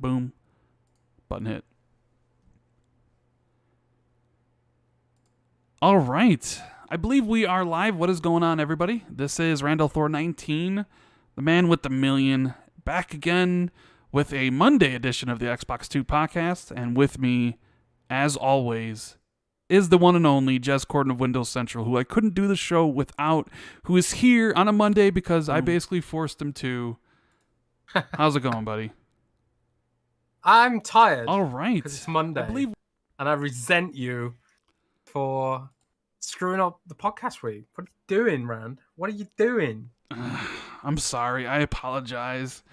Boom. Button hit. All right. I believe we are live. What is going on, everybody? This is Randall Thor 19, the man with the million, back again with a Monday edition of the Xbox 2 podcast. And with me, as always, is the one and only Jez Corden of Windows Central, who I couldn't do the show without, who is here on a Monday because I basically forced him to. How's it going, buddy? I'm tired. All right. Because it's Monday. And I resent you for screwing up the podcast week. What are you doing, Rand? What are you doing? I'm sorry. I apologize.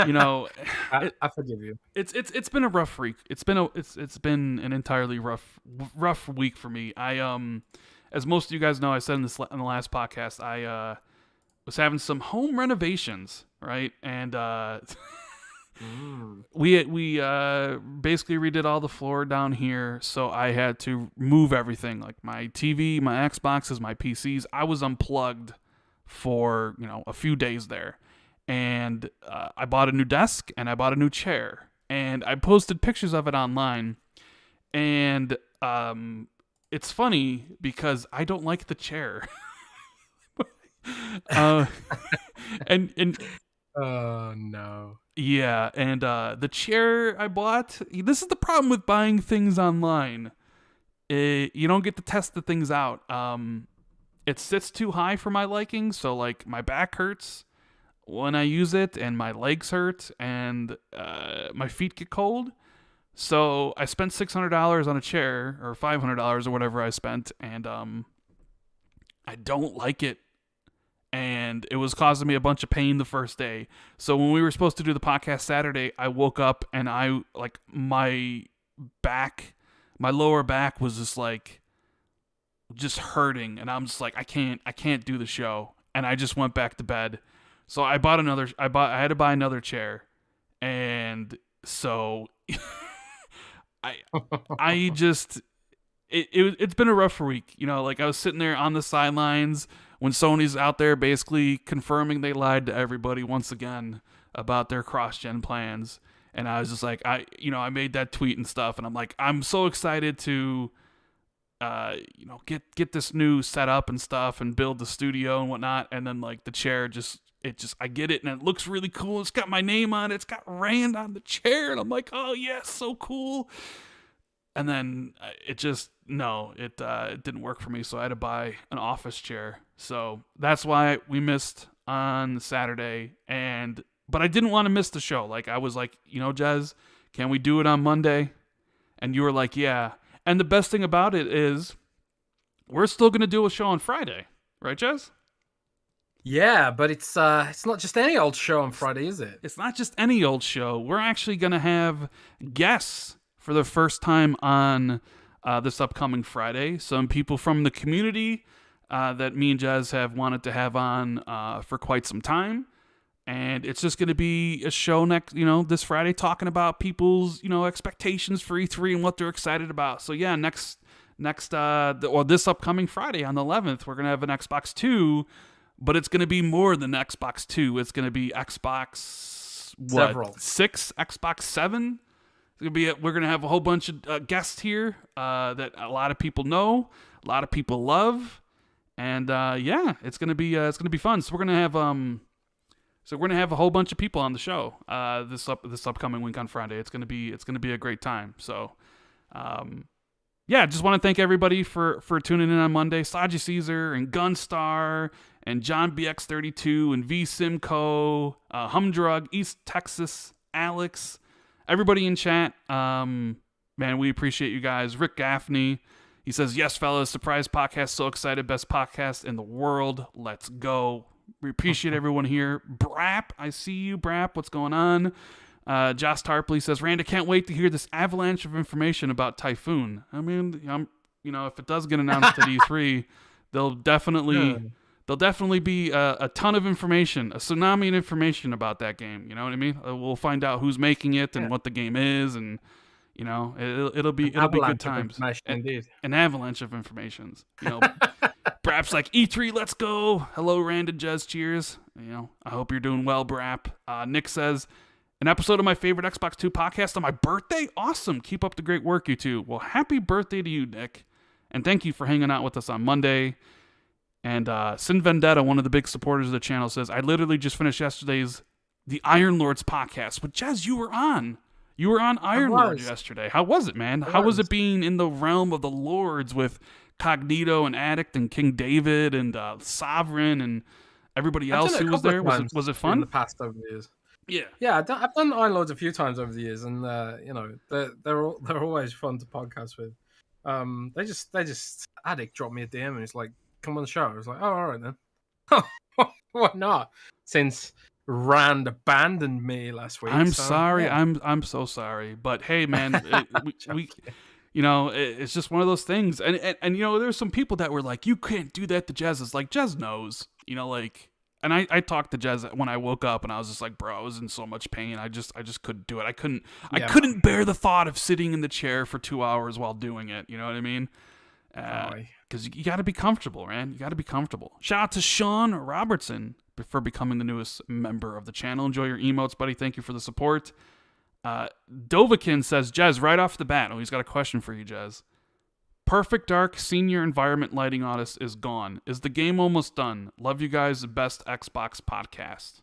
You know, I forgive you. It's been a rough week. It's been an entirely rough week for me. As most of you guys know, I said in the last podcast, I was having some home renovations, right? And we basically redid all the floor down here, so I had to move everything, like my TV, my Xboxes, my PCs. I was unplugged for a few days there, and I bought a new desk and I bought a new chair, and I posted pictures of it online, and it's funny because I don't like the chair. and oh no. Yeah, and the chair I bought, this is the problem with buying things online. You don't get to test the things out. It sits too high for my liking, so like my back hurts when I use it, and my legs hurt, and my feet get cold. So I spent $600 on a chair, or $500 or whatever I spent, and I don't like it. And it was causing me a bunch of pain the first day. So when we were supposed to do the podcast Saturday, I woke up and my lower back was just hurting, and I'm just like, I can't do the show, and I just went back to bed. So I had to buy another chair, and so it's been a rough week, like I was sitting there on the sidelines when Sony's out there basically confirming they lied to everybody once again about their Cross Gen plans. And I was just like, I made that tweet and stuff, and I'm like, I'm so excited to, get this new setup and stuff and build the studio and whatnot. And then like the chair I get it, and it looks really cool. It's got my name on it. It's got Rand on the chair. And I'm like, oh yeah, so cool. And then it didn't work for me. So I had to buy an office chair. So that's why we missed on Saturday. But I didn't want to miss the show. Like I was like, Jez, can we do it on Monday? And you were like, yeah. And the best thing about it is we're still going to do a show on Friday. Right, Jez? Yeah, but it's not just any old show on Friday, is it? It's not just any old show. We're actually going to have guests for the first time on this upcoming Friday. Some people from the community that me and Jez have wanted to have on for quite some time. And it's just going to be a show this Friday talking about people's, expectations for E3 and what they're excited about. So yeah, this upcoming Friday on the 11th, we're going to have an Xbox 2, but it's going to be more than Xbox 2. It's going to be Xbox 6, Xbox 7. We're going to have a whole bunch of guests here that a lot of people know, a lot of people love. And it's going to be fun. So we're going to have a whole bunch of people on the show this upcoming week on Friday. It's going to be a great time. So just want to thank everybody for tuning in on Monday. Saji Caesar and Gunstar and John BX32 and V Simco, Humdrug, East Texas, Alex, everybody in chat. Man, we appreciate you guys. Rick Gaffney, he says, yes, fellas, surprise podcast. So excited. Best podcast in the world. Let's go. We appreciate everyone here. Brap, I see you, Brap. What's going on? Josh Tarpley says, Rand, I can't wait to hear this avalanche of information about Typhoon. I mean, if it does get announced at E3, there'll definitely be a ton of information, a tsunami of information about that game. You know what I mean? We'll find out who's making it and what the game is, and it'll be good times. An avalanche of informations. Brap's like, E3, let's go. Hello, Rand and Jez, cheers. I hope you're doing well, Brap. Nick says, An episode of my favorite Xbox 2 podcast on my birthday? Awesome. Keep up the great work, you two. Well, happy birthday to you, Nick. And thank you for hanging out with us on Monday. And Sin Vendetta, one of the big supporters of the channel, says, I literally just finished yesterday's The Iron Lords podcast. But Jez, you were on. You were on Iron Lords yesterday. How was it, man? How was it being in the realm of the Lords with Cognito and Addict and King David and Sovereign and everybody else who was there? Was it fun? In the past over the years. Yeah. I've done Iron Lords a few times over the years, and they're always fun to podcast with. They just Addict dropped me a DM and he's like, come on the show. I was like, oh, all right then. Why not? Since Rand abandoned me last week. I'm sorry. Yeah. I'm so sorry. But hey, man, we it's just one of those things. And there's some people that were like, you can't do that to Jez. It's like, Jez knows, and I talked to Jez when I woke up and I was just like, bro, I was in so much pain. I just couldn't do it. I couldn't bear the thought of sitting in the chair for 2 hours while doing it. You know what I mean? Because you got to be comfortable, man. You got to be comfortable. Shout out to Sean Robertson for becoming the newest member of the channel. Enjoy your emotes, buddy. Thank you for the support. Dovakin says, Jez, right off the bat, he's got a question for you, Jez. Perfect Dark Senior Environment Lighting Artist is gone. Is the game almost done? Love you guys. Best Xbox podcast.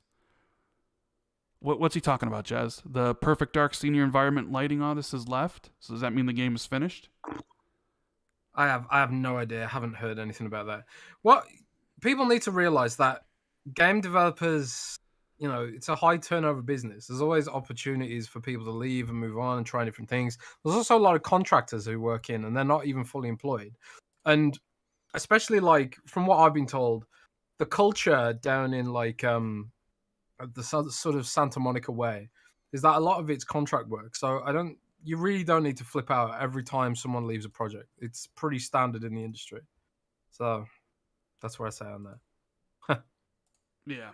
What's he talking about, Jez? The Perfect Dark Senior Environment Lighting Artist is left? So does that mean the game is finished? I have no idea. I haven't heard anything about that. What people need to realize that game developers, it's a high turnover business. There's always opportunities for people to leave and move on and try different things. There's also a lot of contractors who work in and they're not even fully employed. And especially from what I've been told, the culture down in the sort of Santa Monica way is that a lot of it's contract work. So you really don't need to flip out every time someone leaves a project. It's pretty standard in the industry. So that's what I say on that. Yeah.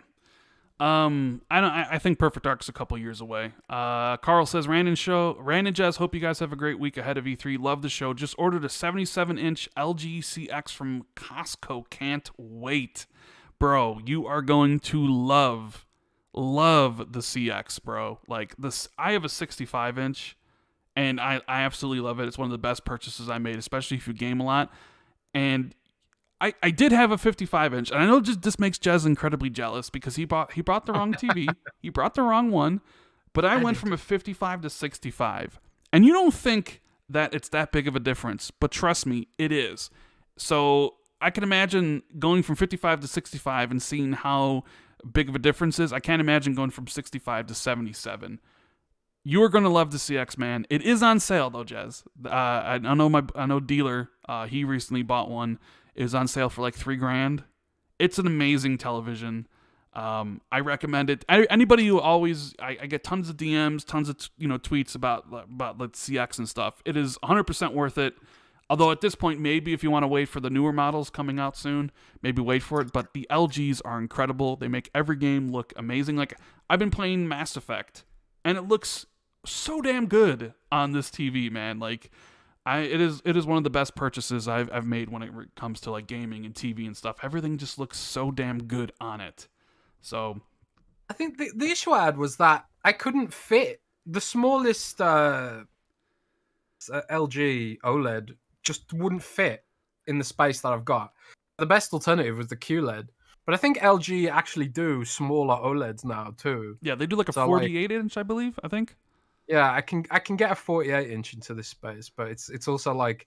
I think Perfect Dark's a couple years away. Carl says, Rand and Jez, hope you guys have a great week ahead of E3. Love the show. Just ordered a 77-inch LG CX from Costco. Can't wait. Bro, you are going to love the CX, bro. Like this, I have a 65-inch. And I absolutely love it. It's one of the best purchases I made, especially if you game a lot. And I did have a 55-inch, and I know this makes Jez incredibly jealous because he brought the wrong TV. He brought the wrong one, but I went from a 55 to 65. And you don't think that it's that big of a difference, but trust me, it is. So I can imagine going from 55 to 65 and seeing how big of a difference is. I can't imagine going from 65 to 77. You are going to love the CX, man. It is on sale, though, Jez. I know dealer, he recently bought one. It was on sale for like $3,000. It's an amazing television. I recommend it. Anybody who I get tons of DMs, tons of tweets about the CX and stuff. It is 100% worth it. Although at this point, maybe if you want to wait for the newer models coming out soon, maybe wait for it. But the LGs are incredible. They make every game look amazing. Like I've been playing Mass Effect, and it looks so damn good on this TV, man. Like, it is one of the best purchases I've made when it comes to like gaming and TV and stuff. Everything just looks so damn good on it. So, I think the issue I had was that I couldn't fit the smallest LG OLED. Just wouldn't fit in the space that I've got. The best alternative was the QLED. But I think LG actually do smaller OLEDs now too. Yeah, they do like a 48-inch, I believe, I think. Yeah, I can get a 48-inch into this space, but it's also like,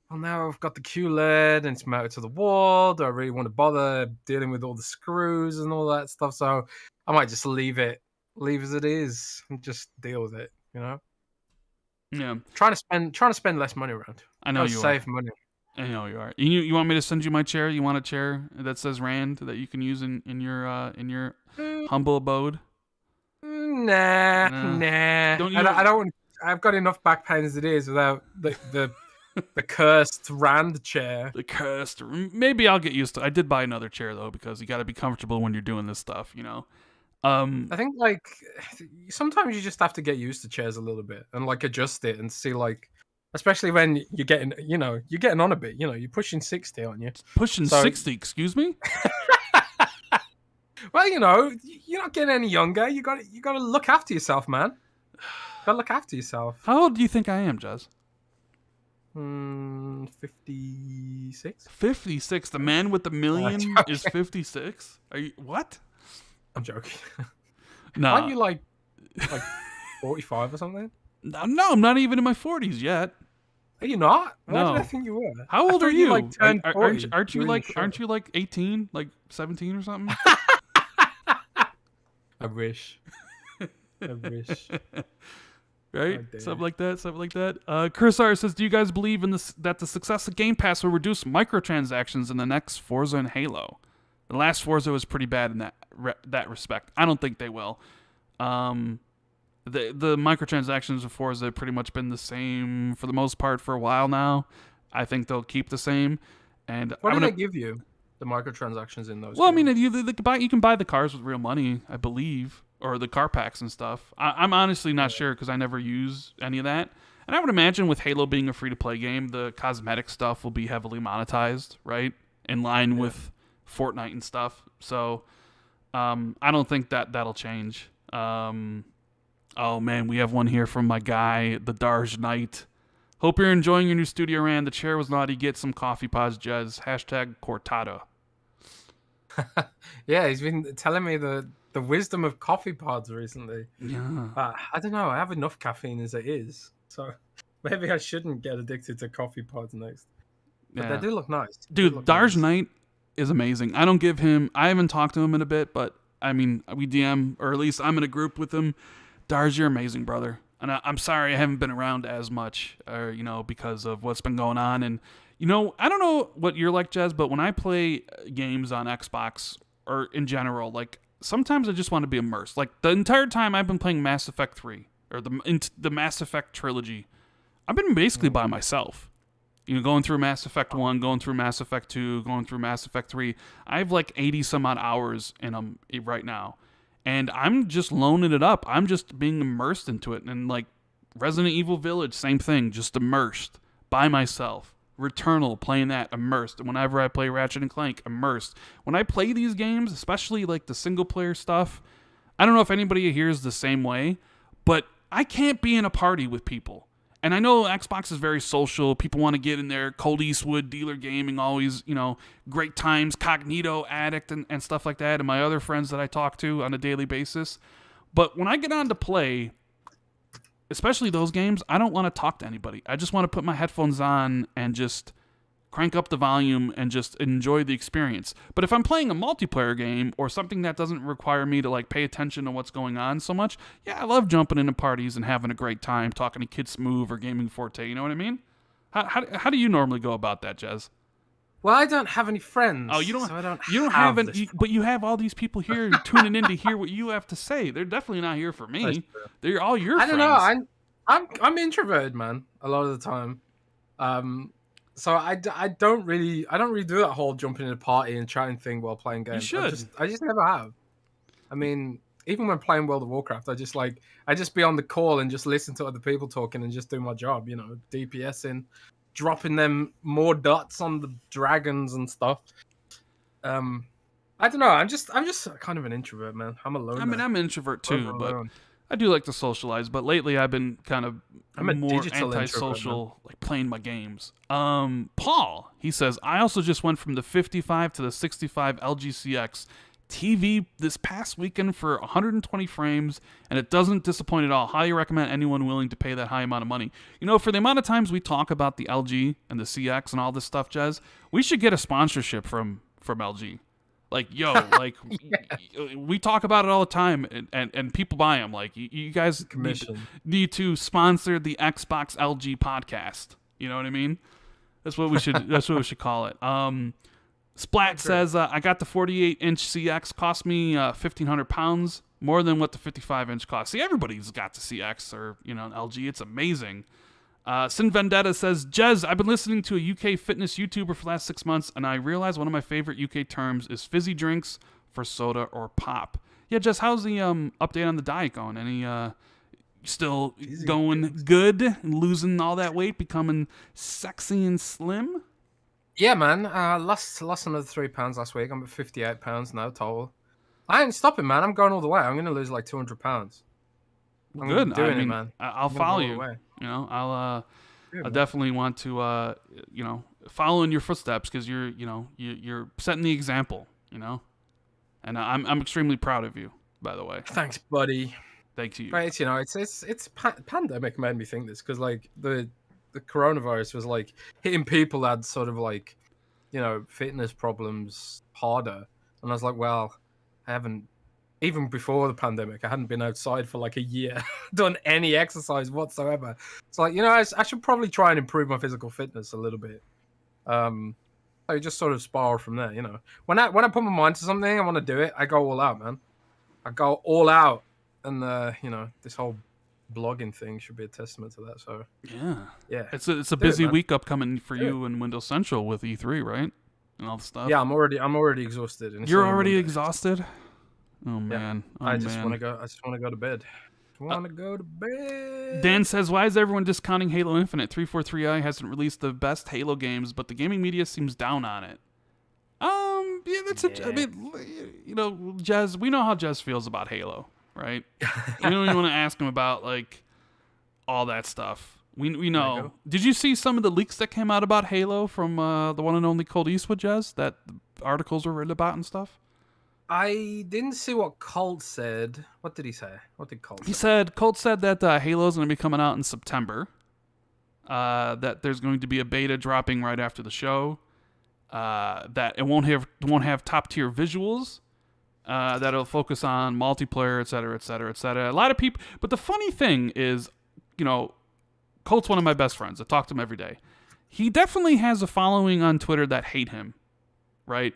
well, now I've got the QLED and it's mounted to the wall. Do I really want to bother dealing with all the screws and all that stuff? So I might just leave as it is and just deal with it, Yeah. Trying to spend less money around. I know you save money. I know you are. You want me to send you my chair? You want a chair that says Rand that you can use in your humble abode? Nah. I don't want. I've got enough back pain as it is without the cursed Rand chair. The cursed. Maybe I'll get used to it. I did buy another chair though because you got to be comfortable when you're doing this stuff. I think sometimes you just have to get used to chairs a little bit and adjust it and see especially when you're getting on a bit. You're pushing 60, aren't you? Pushing 60, excuse me? Well, you're not getting any younger. You got to look after yourself, man. Got to look after yourself. How old do you think I am, Jez? 56. 56. The man with the million is 56. Are you what? I'm joking. No. Aren't you like 45 or something? No, I'm not even in my 40s yet. Are you not? Why No. did I think you were? How old are you? Like, turned 40. Aren't you like 18, like 17 or something? I wish. I wish. Right? Something like that. Chris R says, do you guys believe in this that the success of Game Pass will reduce microtransactions in the next Forza and Halo? The last Forza was pretty bad in that respect. I don't think they will. The microtransactions of Forza have pretty much been the same for the most part for a while now. I think they'll keep the same. And what do they give you? The microtransactions in those? Well, games? I mean, you can buy the cars with real money, I believe, or the car packs and stuff. I'm honestly not sure because I never use any of that. And I would imagine with Halo being a free-to-play game, the cosmetic stuff will be heavily monetized, right? In line with Fortnite and stuff. So I don't think that'll change. Oh, man, we have one here from my guy, the Darj Knight. Hope you're enjoying your new studio, Rand. The chair was naughty. Get some coffee pods, Jez. Hashtag Cortado. Yeah, he's been telling me the wisdom of coffee pods recently. Yeah. I don't know. I have enough caffeine as it is. So maybe I shouldn't get addicted to coffee pods next. But they do look nice. Dude, Darj Knight is amazing. I haven't talked to him in a bit, but I mean, we DM, or at least I'm in a group with him. Darj, you're amazing, brother. And I'm sorry I haven't been around as much, because of what's been going on. And, I don't know what you're like, Jez, but when I play games on Xbox or in general, like, sometimes I just want to be immersed. Like, the entire time I've been playing Mass Effect 3, or the Mass Effect trilogy, I've been basically by myself. Going through Mass Effect 1, going through Mass Effect 2, going through Mass Effect 3. I have like 80 some odd hours in them right now. And I'm just loaning it up. I'm just being immersed into it. And like Resident Evil Village, same thing, just immersed by myself. Returnal, playing that, immersed. And whenever I play Ratchet and Clank, immersed. When I play these games, especially like the single player stuff, I don't know if anybody here is the same way, but I can't be in a party with people. And I know Xbox is very social. People want to get in there. Cold Eastwood, Dealer Gaming, always, great times, Cognito Addict, and stuff like that, and my other friends that I talk to on a daily basis. But when I get on to play, especially those games, I don't want to talk to anybody. I just want to put my headphones on and just crank up the volume and just enjoy the experience. But if I'm playing a multiplayer game or something that doesn't require me to like pay attention to what's going on so much, I love jumping into parties and having a great time, talking to Kid Smooth or Gaming Forte. You know what I mean? How do you normally go about that, Jez? Well, I don't have any friends. Oh, you don't. So I don't. You don't have any, but you have all these people here tuning in to hear what you have to say. They're definitely not here for me. They're all your friends. I don't know. I'm introverted, man. A lot of the time. So I don't really do that whole jumping in a party and chatting thing while playing games. You should. I just never have. I mean, even when playing World of Warcraft, I just be on the call and just listen to other people talking and just do my job. DPSing, dropping them more dots on the dragons and stuff. I don't know. I'm just kind of an introvert, man. I'm alone. I mean, I'm an introvert too, but I do like to socialize. But lately, I've been kind of more antisocial, like playing my games. Paul, he says, I also just went from the 55 to the 65 LG CX TV this past weekend for 120 frames, and it doesn't disappoint at all. Highly recommend anyone willing to pay that high amount of money. For the amount of times we talk about the LG and the CX and all this stuff, Jez, we should get a sponsorship from LG. Like, we talk about it all the time, and people buy them. Like, you guys need to sponsor the Xbox LG podcast. You know what I mean? That's what we should. That's what we should call it. Splat says, I got the 48-inch CX, cost me £1,500, more than what the 55-inch cost. See, everybody's got the CX or an LG. It's amazing. Sin Vendetta says, Jez, I've been listening to a UK fitness YouTuber for the last 6 months, and I realized one of my favorite UK terms is fizzy drinks for soda or pop. Yeah, Jez, how's the update on the diet going? Any still going good, losing all that weight, becoming sexy and slim? Yeah, man. Lost another 3 pounds last week. I'm at 58 pounds now total. I ain't stopping, man. I'm going all the way. I'm gonna lose like £200. I'm Good. doing I mean, it, man. I'll I'm gonna go follow all the you. way. You know, I'll Good, I man. definitely want to follow in your footsteps because you're setting the example. You know, and I'm extremely proud of you. By the way, Thanks, buddy. thanks to you. But pandemic made me think this because like the coronavirus was like hitting people that had sort of like fitness problems harder, and I was like, well, I haven't even before the pandemic. I hadn't been outside for like a year, done any exercise whatsoever. It's like I should probably try and improve my physical fitness a little bit. I just sort of spiral from there. When I put my mind to something, I want to do it. I go all out, man. I go all out, and this whole blogging thing should be a testament to that. So yeah, It's a do it, busy man. week upcoming for Do it. you and Windows Central with E3, right? And all the stuff. Yeah, I'm already exhausted. And it's You're only already Monday. exhausted. Oh man. Oh, I just want to man. go. I just want to go to bed. Want to go to bed. Dan says, "Why is everyone discounting Halo Infinite? 343i hasn't released the best Halo games, but the gaming media seems down on it." Yeah, that's I mean, Jez. We know how Jez feels about Halo, right? You don't even want to ask him about like all that stuff. We know. Did you see some of the leaks that came out about Halo from the one and only Colt Eastwood, Jez? That articles were written about and stuff. I didn't see what Colt said. What did he say? What did Colt He say? said Colt said that Halo's going to be coming out in September. That there's going to be a beta dropping right after the show. That it won't have top tier visuals. That it'll focus on multiplayer, etc., etc., etc. A lot of people, but the funny thing is, Colt's one of my best friends. I talk to him every day. He definitely has a following on Twitter that hate him, right?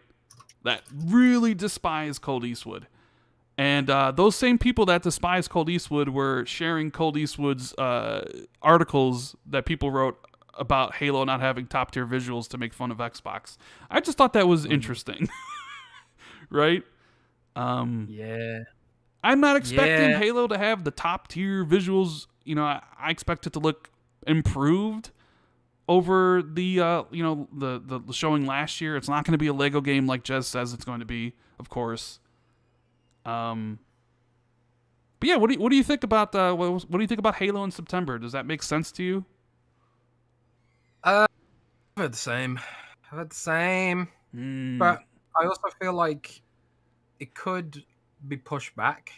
That really despise Colt Eastwood. And those same people that despise Colt Eastwood were sharing Colt Eastwood's articles that people wrote about Halo not having top-tier visuals to make fun of Xbox. I just thought that was interesting. Right? Yeah. I'm not expecting Halo to have the top-tier visuals. I expect it to look improved over the the showing last year. It's not going to be a Lego game like Jez says it's going to be, of course. But yeah, what do you think about what do you think about Halo in September? Does that make sense to you? I've heard the same. But I also feel like it could be pushed back.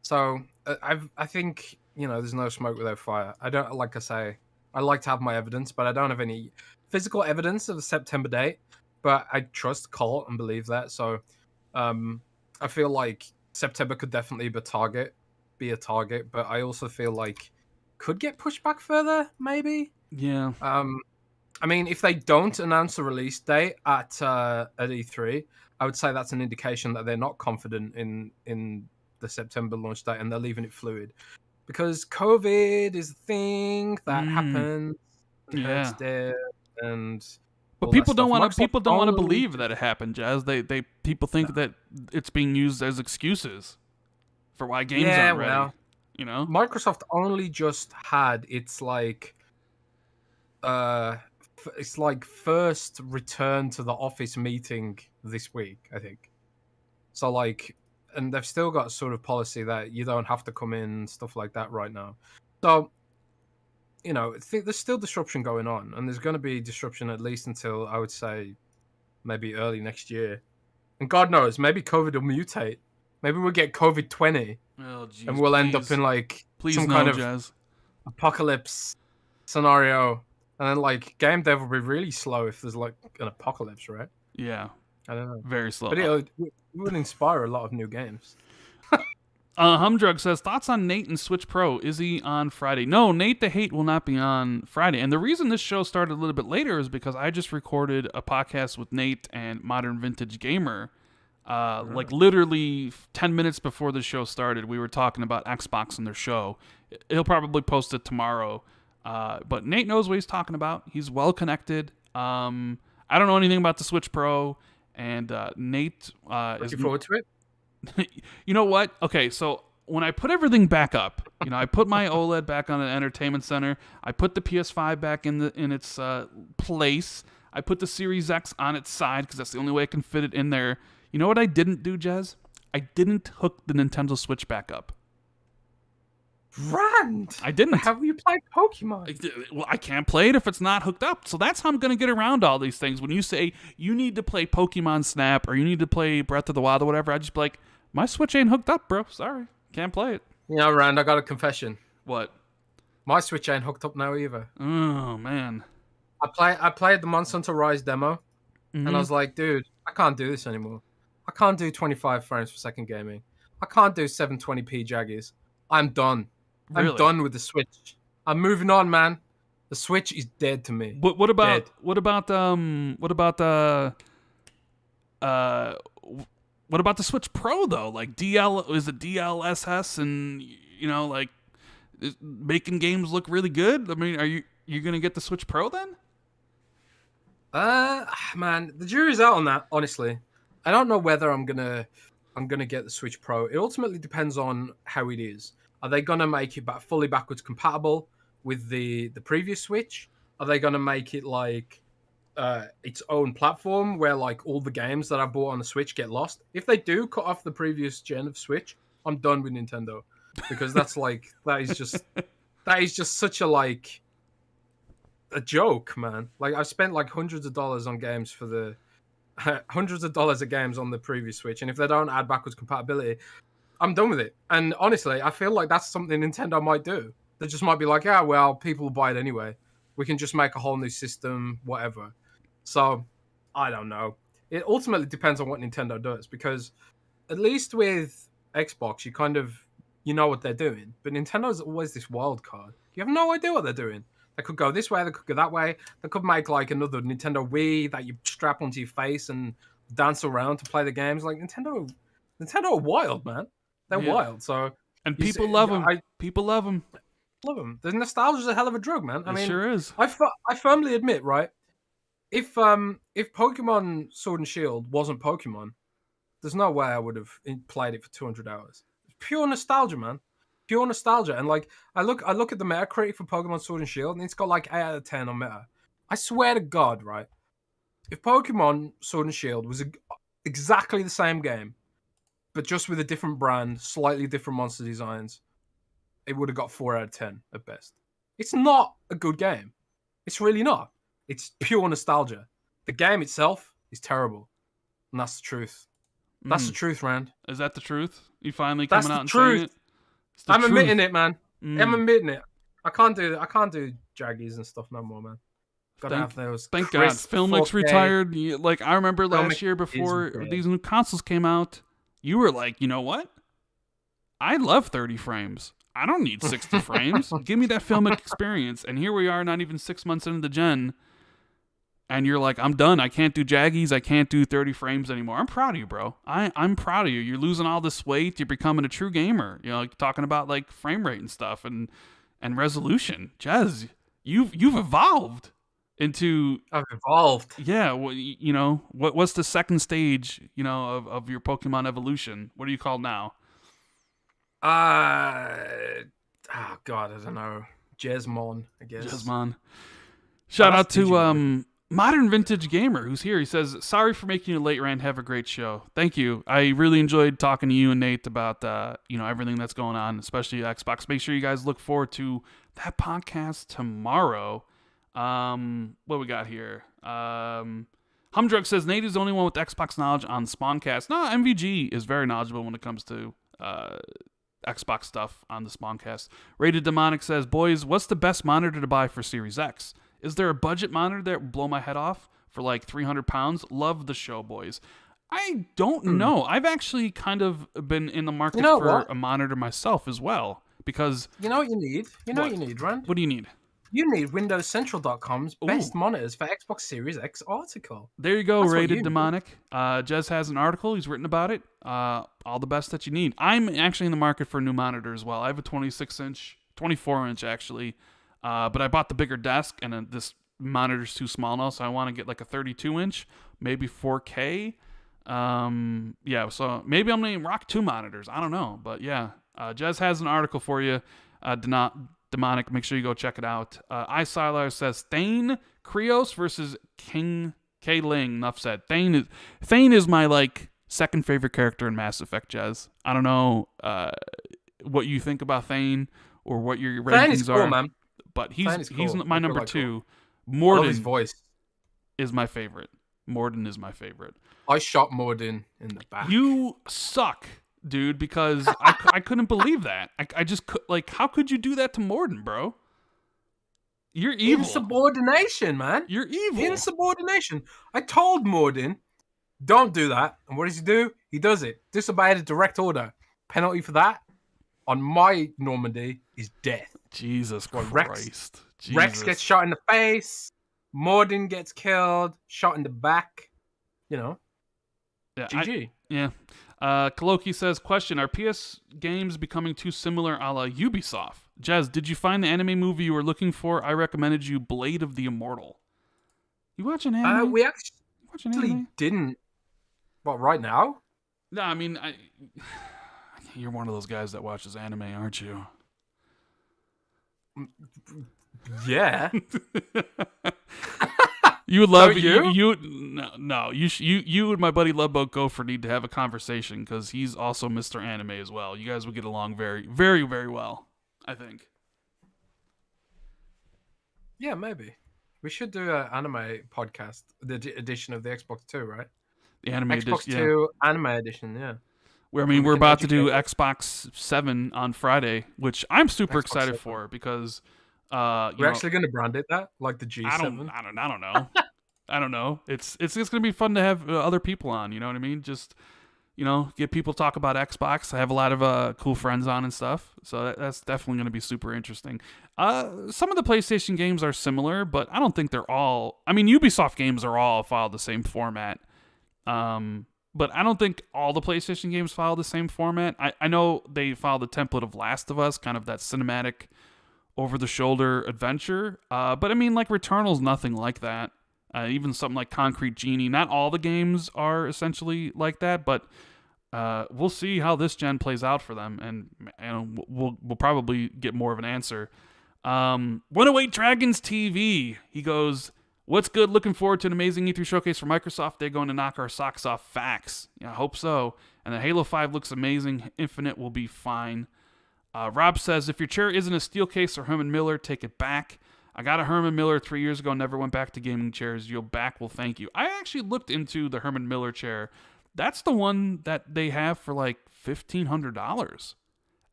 So I think there's no smoke without fire. I don't like I say. I like to have my evidence, but I don't have any physical evidence of the September date. But I trust Colt and believe that. So I feel like September could definitely be a target. But I also feel like could get pushed back further, maybe. Yeah. I mean, if they don't announce a release date at E3, I would say that's an indication that they're not confident in the September launch date and they're leaving it fluid. Because COVID is a thing that happens and hurts there, and but people don't want to believe that it happened, Jazz. People think that it's being used as excuses for why games aren't ready. Well, Microsoft only just had its first return to the office meeting this week, I think. So and they've still got sort of policy that you don't have to come in and stuff like that right now. So, there's still disruption going on, and there's going to be disruption at least until I would say maybe early next year. And God knows, maybe COVID will mutate. Maybe we'll get COVID 20, and we'll end up in some kind of apocalypse scenario. And then game dev will be really slow if there's an apocalypse, right? Yeah. I don't know. Very slow. But it would inspire a lot of new games. Humdrug says, thoughts on Nate and Switch Pro? Is he on Friday? No, Nate the Hate will not be on Friday. And the reason this show started a little bit later is because I just recorded a podcast with Nate and Modern Vintage Gamer. Literally 10 minutes before the show started, we were talking about Xbox and their show. He'll probably post it tomorrow. But Nate knows what he's talking about. He's well connected. I don't know anything about the Switch Pro. And Nate is looking forward to it. You know what? Okay, so when I put everything back up, I put my OLED back on an entertainment center. I put the PS5 back in its place. I put the Series X on its side because that's the only way I can fit it in there. You know what I didn't do, Jez? I didn't hook the Nintendo Switch back up. Rand! I didn't. How you play Pokemon? Well, I can't play it if it's not hooked up. So that's how I'm going to get around all these things. When you say you need to play Pokemon Snap or you need to play Breath of the Wild or whatever, I just be like, my Switch ain't hooked up, bro. Sorry. Can't play it. You know, Rand, I got a confession. What? My Switch ain't hooked up now either. Oh, man. I played the Monster Hunter Rise demo, and I was like, dude, I can't do this anymore. I can't do 25 frames per second gaming. I can't do 720p jaggies. I'm done. Really? I'm done with the Switch. I'm moving on, man. The Switch is dead to me. What about dead. what about the Switch Pro though? Like is it DLSS and like making games look really good? I mean, are you gonna get the Switch Pro then? Man, the jury's out on that. Honestly, I don't know whether I'm gonna get the Switch Pro. It ultimately depends on how it is. Are they gonna make it fully backwards compatible with the previous Switch? Are they gonna make it like its own platform where like all the games that I bought on the Switch get lost? If they do cut off the previous gen of Switch, I'm done with Nintendo, because that's like that is just such a joke, man. Like I've spent like hundreds of dollars on games for the hundreds of dollars of games on the previous Switch, and if they don't add backwards compatibility, I'm done with it. And honestly, I feel like that's something Nintendo might do. They just might be like, yeah, well, people will buy it anyway. We can just make a whole new system, whatever. So, I don't know. It ultimately depends on what Nintendo does, because at least with Xbox, you know what they're doing. But Nintendo's always this wild card. You have no idea what they're doing. They could go this way, they could go that way. They could make like another Nintendo Wii that you strap onto your face and dance around to play the games. Like Nintendo are wild, man. They're wild. So and people love them. People love them. Love them. The nostalgia's a hell of a drug, man. I mean, sure is. I firmly admit, right? If Pokemon Sword and Shield wasn't Pokemon, there's no way I would have played it for 200 hours. It's pure nostalgia, man. Pure nostalgia. And like I look at the Metacritic for Pokemon Sword and Shield, and it's got like 8 out of 10 on Meta. I swear to God, right? If Pokemon Sword and Shield was exactly the same game, but just with a different brand, slightly different monster designs, it would have got 4 out of 10 at best. It's not a good game. It's really not. It's pure nostalgia. The game itself is terrible. And that's the truth. That's the truth, Rand. Is that the truth? You finally coming out and truth. saying it? I'm admitting it, man. I'm admitting it. I can't do jaggies and stuff no more, man. Gotta have those. Thank God. Filmic's retired. Like I remember last year before these new consoles came out, you were like, you know what? I love 30 frames. I don't need 60 frames. Give me that filmic experience. And here we are, not even 6 months into the gen, and you're like, I'm done. I can't do jaggies. I can't do 30 frames anymore. I'm proud of you, bro. I'm proud of you. You're losing all this weight. You're becoming a true gamer. Like talking about like frame rate and stuff and resolution. Jez, you've evolved into. I've evolved. Yeah. Well, what's the second stage? Of your Pokemon evolution. What are you called now? Oh God, I don't know. Jesmon, I guess. Jesmon. Shout out to Modern Vintage Gamer, who's here. He says, sorry for making you late, Rand. Have a great show. Thank you. I really enjoyed talking to you and Nate about everything that's going on, especially Xbox. Make sure you guys look forward to that podcast tomorrow. What we got here? Humdrug says, Nate is the only one with Xbox knowledge on Spawncast. No, MVG is very knowledgeable when it comes to Xbox stuff on the Spawncast. Rated Demonic says, boys, what's the best monitor to buy for Series X? Is there a budget monitor that will blow my head off for like 300 pounds? Love the show, boys. I don't know. I've actually kind of been in the market for a monitor myself as well, because... You know what you need? What you need, Rand? What do you need? You need WindowsCentral.com's best monitors for Xbox Series X article. There you go, That's Rated Demonic. Jez has an article. He's written about it. All the best that you need. I'm actually in the market for a new monitor as well. I have a 26-inch, 24-inch actually, but I bought the bigger desk, and this monitor's too small now, so I want to get like a 32-inch, maybe 4K. Yeah, so maybe I'm going to rock 2 monitors. I don't know, but yeah. Jez has an article for you. Demonic, make sure you go check it out. iSilar says Thane Krios versus King K Ling. Enough said. Thane is my like second favorite character in Mass Effect, Jez. I don't know what you think about Thane or what your Thane is rankings cool, are, man. but Thane he's is cool. my I number like 2. I love his Morden voice. is my favorite. Morden is my favorite. I shot Morden in the back. You suck, dude, because I couldn't believe that. I just like, how could you do that to Morden, bro? You're evil. Insubordination, man. You're evil. Insubordination. I told Morden, don't do that. And what does he do? He does it. Disobeyed a direct order. Penalty for that on my Normandy is death. Jesus Well, Christ. Rex gets shot in the face. Morden gets killed. Shot in the back. You know. Yeah, GG. Yeah. Kaloki says, question, are PS games becoming too similar a la Ubisoft? Jez, did you find the anime movie you were looking for? I recommended you Blade of the Immortal. You watching anime? We actually didn't. What, right now? No, I mean, you're one of those guys that watches anime, aren't you? Yeah. You would love you. No. You and my buddy Loveboat Gopher need to have a conversation because he's also Mr. Anime as well. You guys would get along very, very, very well, I think. Yeah, maybe we should do an anime podcast, the edition of the Xbox 2, right? The anime Xbox edition, 2 anime edition, yeah. Where I mean, we're about to do Xbox 7 on Friday, which I'm super excited for because we're actually going to brand it that, like the G7. I don't know. I don't know. It's going to be fun to have other people on. You know what I mean? Just, get people talk about Xbox. I have a lot of cool friends on and stuff, so that's definitely going to be super interesting. Some of the PlayStation games are similar, but I don't think they're all. I mean, Ubisoft games are all follow the same format. But I don't think all the PlayStation games follow the same format. I know they follow the template of Last of Us, kind of that cinematic, over-the-shoulder adventure. But I mean, like, Returnal's nothing like that. Even something like Concrete Genie. Not all the games are essentially like that, but we'll see how this gen plays out for them, and we'll probably get more of an answer. 108 Dragons TV. He goes, what's good? Looking forward to an amazing E3 showcase for Microsoft. They're going to knock our socks off. Facts. Yeah, I hope so. And the Halo 5 looks amazing. Infinite will be fine. Rob says, if your chair isn't a Steelcase or Herman Miller, take it back. I got a Herman Miller 3 years ago, never went back to gaming chairs. Your back will thank you. I actually looked into the Herman Miller chair. That's the one that they have for like $1,500.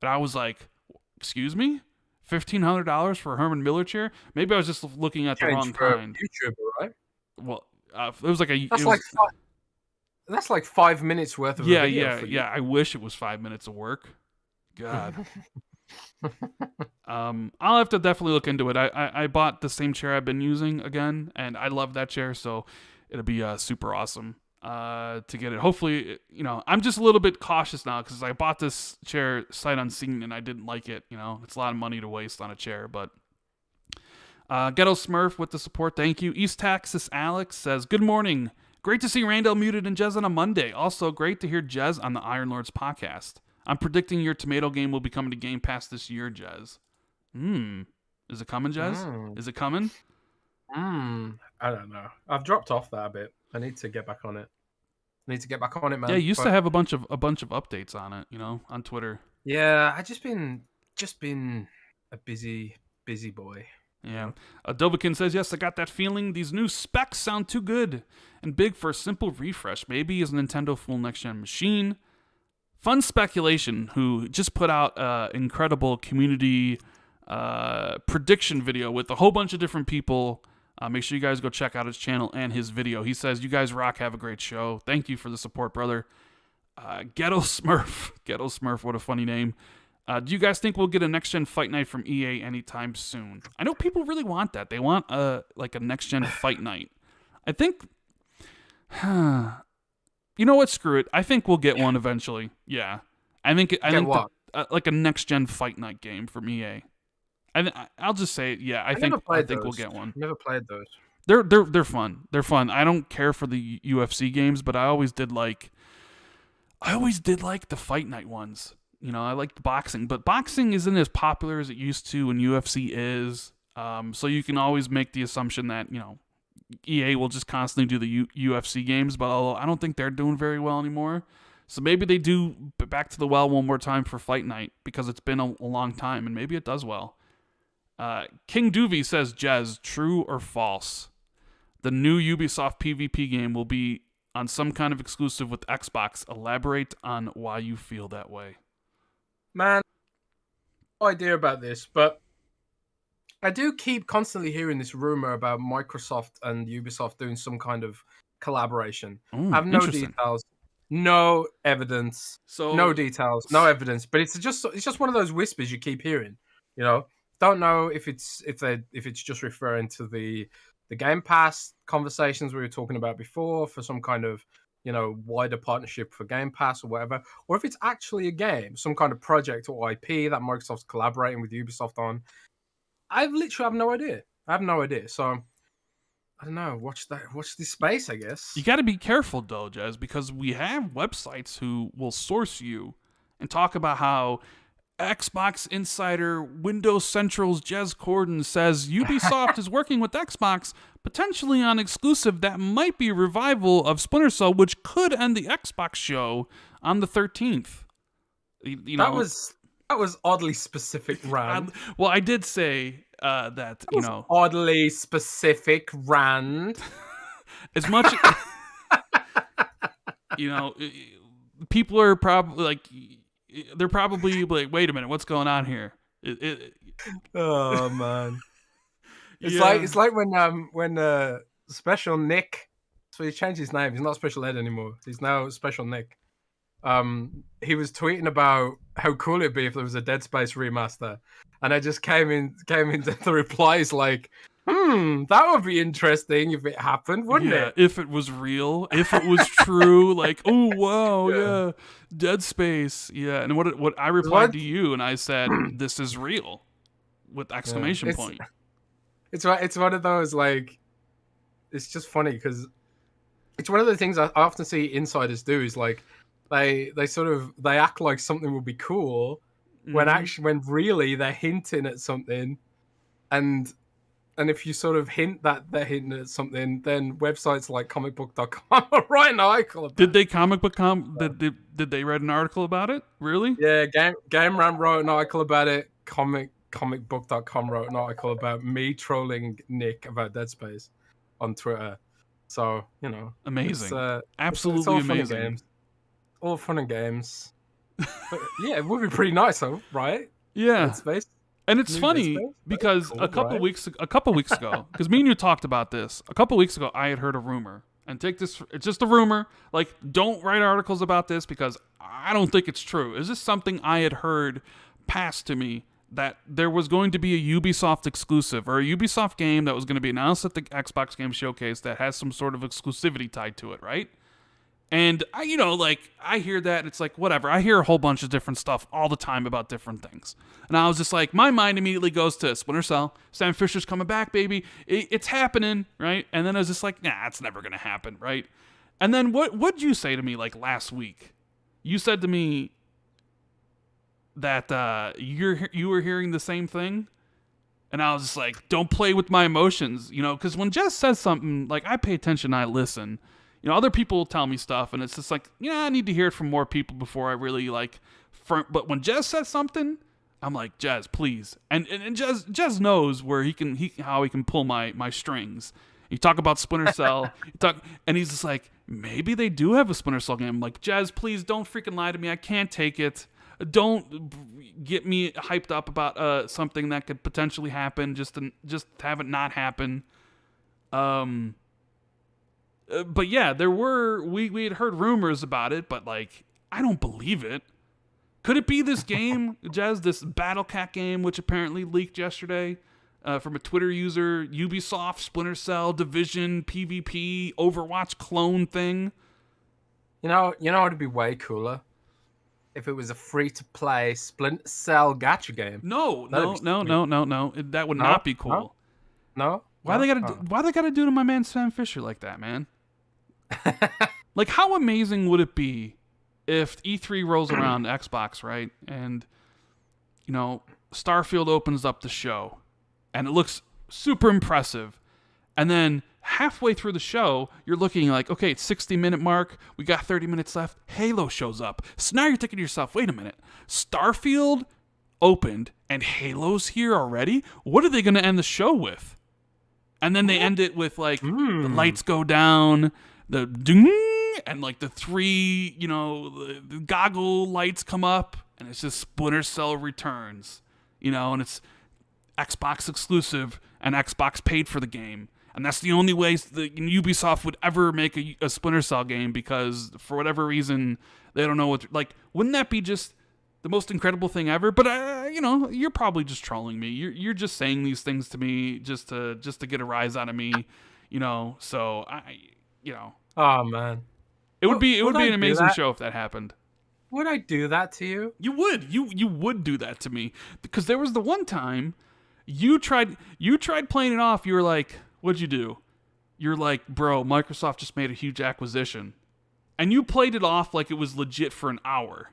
And I was like, excuse me? $1,500 for a Herman Miller chair? Maybe I was just looking at the wrong kind. YouTuber, right? Well, it was like a... That's like 5 minutes worth of a video for you. Yeah. I wish it was 5 minutes of work. God. I'll have to definitely look into it. I bought the same chair I've been using again, and I love that chair, so it'll be super awesome to get it. Hopefully, I'm just a little bit cautious now because I bought this chair sight unseen and I didn't like it. It's a lot of money to waste on a chair, but Ghetto Smurf with the support. Thank you. East Texas Alex says, good morning. Great to see Randall muted and Jez on a Monday. Also, great to hear Jez on the Iron Lords podcast. I'm predicting your tomato game will be coming to Game Pass this year, Jez. Is it coming, Jez? Is it coming? I don't know. I've dropped off that a bit. I need to get back on it. Man. Yeah, you used to have a bunch of updates on it, on Twitter. Yeah, I just been a busy boy. Yeah. Dovakin says, yes, I got that feeling. These new specs sound too good and big for a simple refresh. Maybe is Nintendo full next-gen machine. Fun Speculation, who just put out an incredible community prediction video with a whole bunch of different people. Make sure you guys go check out his channel and his video. He says, you guys rock, have a great show. Thank you for the support, brother. Ghetto Smurf, what a funny name. Do you guys think we'll get a next-gen Fight Night from EA anytime soon? I know people really want that. They want a next-gen Fight Night. I think... You know what? Screw it. I think we'll get one eventually. Yeah. I think like a next-gen Fight Night game from EA. I'll just say it. Yeah, I think we'll get one. Never played those. They're fun. They're fun. I don't care for the UFC games, but I always did like the Fight Night ones. I like the boxing, but boxing isn't as popular as it used to, and UFC is. So you can always make the assumption that EA will just constantly do the UFC games, but although I don't think they're doing very well anymore. So maybe they do back to the well one more time for Fight Night because it's been a long time, and maybe it does well. King Doovy says, Jez, true or false? The new Ubisoft PvP game will be on some kind of exclusive with Xbox. Elaborate on why you feel that way. Man, no idea about this, but I do keep constantly hearing this rumor about Microsoft and Ubisoft doing some kind of collaboration. I have no details, no evidence, no details, no evidence. But it's just one of those whispers you keep hearing. You know, don't know if it's just referring to the Game Pass conversations we were talking about before for some kind of, you know, wider partnership for Game Pass or whatever, or if it's actually a game, some kind of project or IP that Microsoft's collaborating with Ubisoft on. I literally have no idea. I have no idea. So I don't know. Watch this space, I guess. You got to be careful though, Jez, because we have websites who will source you and talk about how Xbox Insider Windows Central's Jez Corden says Ubisoft is working with Xbox potentially on exclusive that might be a revival of Splinter Cell, which could end the Xbox show on the 13th. You know, that was oddly specific, Rand. Well, I did say that you know, oddly specific, Rand. As much, you know, people are probably like. They're probably like, wait a minute, what's going on here? Oh man, it's like when Special Nick, so he changed his name. He's not Special Ed anymore. He's now Special Nick. He was tweeting about how cool it'd be if there was a Dead Space remaster, and I just came into the replies like, that would be interesting if it happened, wouldn't it? If it was real, if it was true, like, oh wow, yeah, Dead Space, yeah. And what I replied to you, and I said, this is real, with exclamation point. It's one of those, like, it's just funny because it's one of the things I often see insiders do is like they act like something would be cool when really they're hinting at something, and if you sort of hint that they're hinting at something, then websites like comicbook.com are writing an article about it. Did they comicbook.com? Did they write an article about it? Really? Yeah, Game Ram wrote an article about it. Comicbook.com wrote an article about me trolling Nick about Dead Space on Twitter. So, you know. Amazing. Absolutely it's all amazing. Fun and games. All fun and games. But, yeah, it would be pretty nice, though, right? Yeah. Dead Space. And it's funny because a couple weeks ago, because me and you talked about this, a couple weeks ago, I had heard a rumor. And take this, it's just a rumor. Like, don't write articles about this because I don't think it's true. Is this something I had heard passed to me that there was going to be a Ubisoft exclusive or a Ubisoft game that was going to be announced at the Xbox Game Showcase that has some sort of exclusivity tied to it, right? And I hear that, and it's like, whatever. I hear a whole bunch of different stuff all the time about different things. And I was just like, my mind immediately goes to Splinter Cell. Sam Fisher's coming back, baby. It's happening, right? And then I was just like, nah, it's never going to happen, right? And then what'd you say to me, like, last week? You said to me that you were hearing the same thing. And I was just like, don't play with my emotions, you know? Because when Jez says something, like, I pay attention, I listen. You know, other people will tell me stuff, and it's just like, yeah, I need to hear it from more people before I really, like... But when Jez says something, I'm like, Jez, please. And Jez knows where how he can pull my strings. You talk about Splinter Cell, and he's just like, maybe they do have a Splinter Cell game. I'm like, Jez, please don't freaking lie to me. I can't take it. Don't get me hyped up about something that could potentially happen. Just have it not happen. But yeah, we had heard rumors about it, but like, I don't believe it. Could it be this game, Jez, this Battle Cat game, which apparently leaked yesterday from a Twitter user, Ubisoft, Splinter Cell, Division, PvP, Overwatch clone thing? You know what'd be way cooler? If it was a free-to-play Splinter Cell gacha game. No. That would not be cool. No? Why they gotta do to my man Sam Fisher like that, man? Like, how amazing would it be if E3 rolls around Xbox, right? And, you know, Starfield opens up the show, and it looks super impressive. And then halfway through the show, you're looking like, okay, it's 60-minute mark. We got 30 minutes left. Halo shows up. So now you're thinking to yourself, wait a minute. Starfield opened and Halo's here already? What are they going to end the show with? And then they end it with like the lights go down, the ding, and like the 3, the goggle lights come up, and it's just Splinter Cell returns, and it's Xbox exclusive, and Xbox paid for the game. And that's the only way that Ubisoft would ever make a Splinter Cell game, because for whatever reason, they don't know what... Like, wouldn't that be just the most incredible thing ever? But, you're probably just trolling me. You're just saying these things to me just to get a rise out of me, so Oh, man. It would be an amazing show if that happened. Would I do that to you? You would. You would do that to me. Because there was the one time you tried playing it off. You were like, what'd you do? You're like, bro, Microsoft just made a huge acquisition. And you played it off like it was legit for an hour.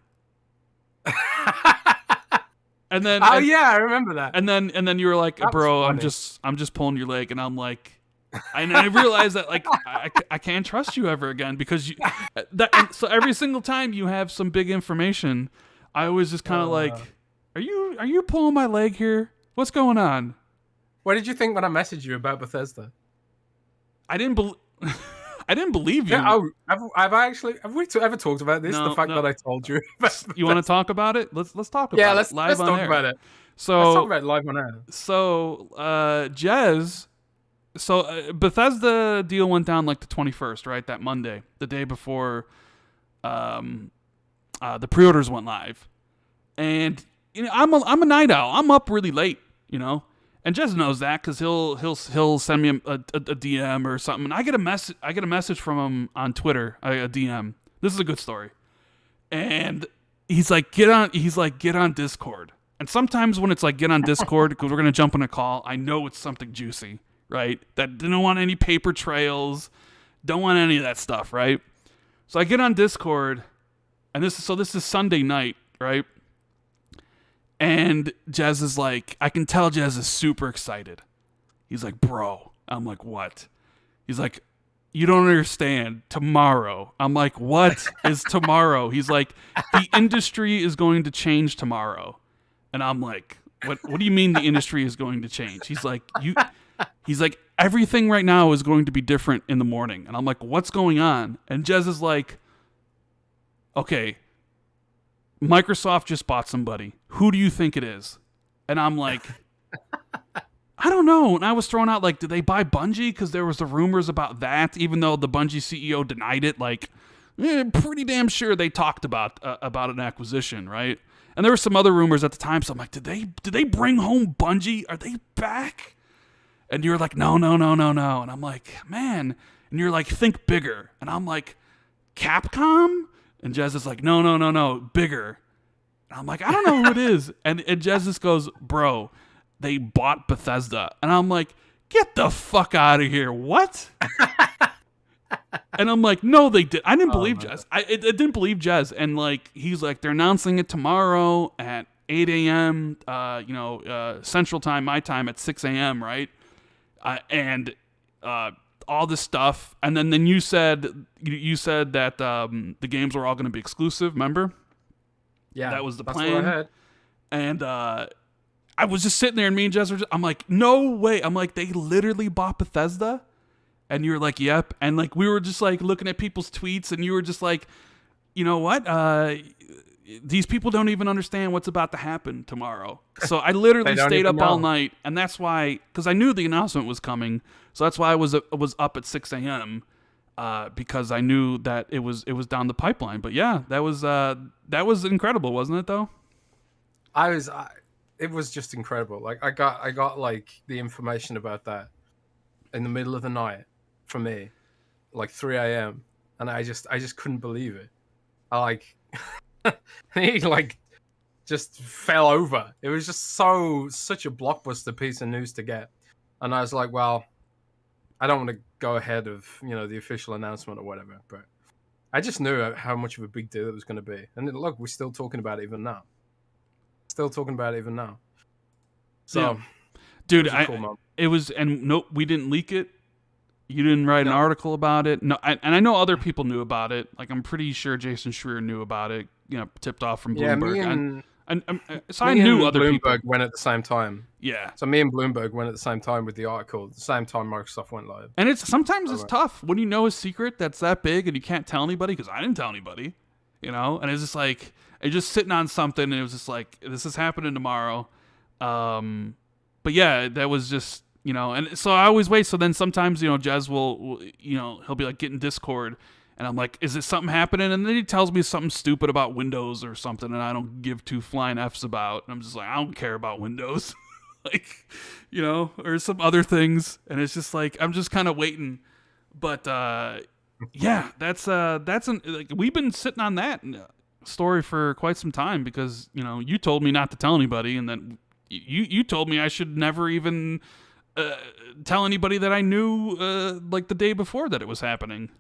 And then yeah, I remember that. And then you were like, bro, I'm just pulling your leg, and I'm like, and I realized that like I can't trust you ever again, because so every single time you have some big information, I always just kind of like, are you pulling my leg here? What's going on? What did you think when I messaged you about Bethesda? I didn't believe you. Yeah, have we ever talked about this? No, the fact that I told you. You want to talk about it? Let's talk about it. Let's talk about it. So let's talk about it live on air. So Jez, Bethesda deal went down like the 21st, right? That Monday, the day before the pre-orders went live. And I'm a night owl. I'm up really late, And Jez knows that, because he'll send me a DM or something, and I get a message from him on Twitter, a DM. This is a good story, and he's like, get on Discord. And sometimes when it's like get on Discord because we're gonna jump on a call, I know it's something juicy, right? That don't want any paper trails, don't want any of that stuff, right? So I get on Discord, and this is Sunday night, right? And Jez is like, I can tell Jez is super excited. He's like, bro. I'm like, what? He's like, you don't understand. Tomorrow. I'm like, what is tomorrow? He's like, the industry is going to change tomorrow. And I'm like, what do you mean the industry is going to change? He's like, everything right now is going to be different in the morning. And I'm like, what's going on? And Jez is like, okay, Microsoft just bought somebody. Who do you think it is? And I'm like, I don't know. And I was thrown out like, did they buy Bungie? Because there was the rumors about that, even though the Bungie CEO denied it. Like, pretty damn sure they talked about an acquisition, right? And there were some other rumors at the time. So I'm like, did they bring home Bungie? Are they back? And you're like, no. And I'm like, man. And you're like, think bigger. And I'm like, Capcom? And Jez is like, no, bigger. And I'm like, I don't know who it is. And Jez just goes, bro, they bought Bethesda. And I'm like, get the fuck out of here. What? And I'm like, no, they did. I didn't believe Jez. I didn't believe Jez. And like, he's like, they're announcing it tomorrow at 8 a.m., Central Time, my time at 6 a.m., right? And all this stuff, and then you said that the games were all going to be exclusive. Remember? Yeah, that was the that's plan. What I heard. And I was just sitting there, and me and Jez I'm like, no way. I'm like, they literally bought Bethesda, and you were like, yep. And like we were just like looking at people's tweets, and you were just like, you know what? These people don't even understand what's about to happen tomorrow. So I literally stayed up all night, and that's why, because I knew the announcement was coming. So that's why I was up at 6 a.m. Because I knew that it was down the pipeline. But yeah, that was incredible, wasn't it? Though it was just incredible. Like I got like the information about that in the middle of the night for me, like 3 a.m. and I just couldn't believe it. He like just fell over. It was just such a blockbuster piece of news to get, and I was like, well, I don't want to go ahead of the official announcement or whatever, but I just knew how much of a big deal it was going to be. And look, we're still talking about it even now. So, dude, cool, it was, and nope, we didn't leak it. You didn't write an No. article about it. No, and I know other people knew about it. Like I'm pretty sure Jason Schreier knew about it. Tipped off from Yeah, Bloomberg. So I knew and other people. Bloomberg went at the same time. Yeah. So me and Bloomberg went at the same time with the article. At the same time Microsoft went live. And sometimes it's tough when you know a secret that's that big and you can't tell anybody, because I didn't tell anybody, and it's just like, it's just sitting on something, and it was just like, this is happening tomorrow. But yeah, that was just, and so I always wait. So then sometimes, Jez will he'll be like, get in Discord, and I'm like, is it something happening? And then he tells me something stupid about Windows or something, and I don't give two flying F's about. And I'm just like, I don't care about Windows. Like, or some other things. And it's just like, I'm just kind of waiting. But yeah, we've been sitting on that story for quite some time, because, you told me not to tell anybody, and then you told me I should never even tell anybody that I knew like the day before that it was happening.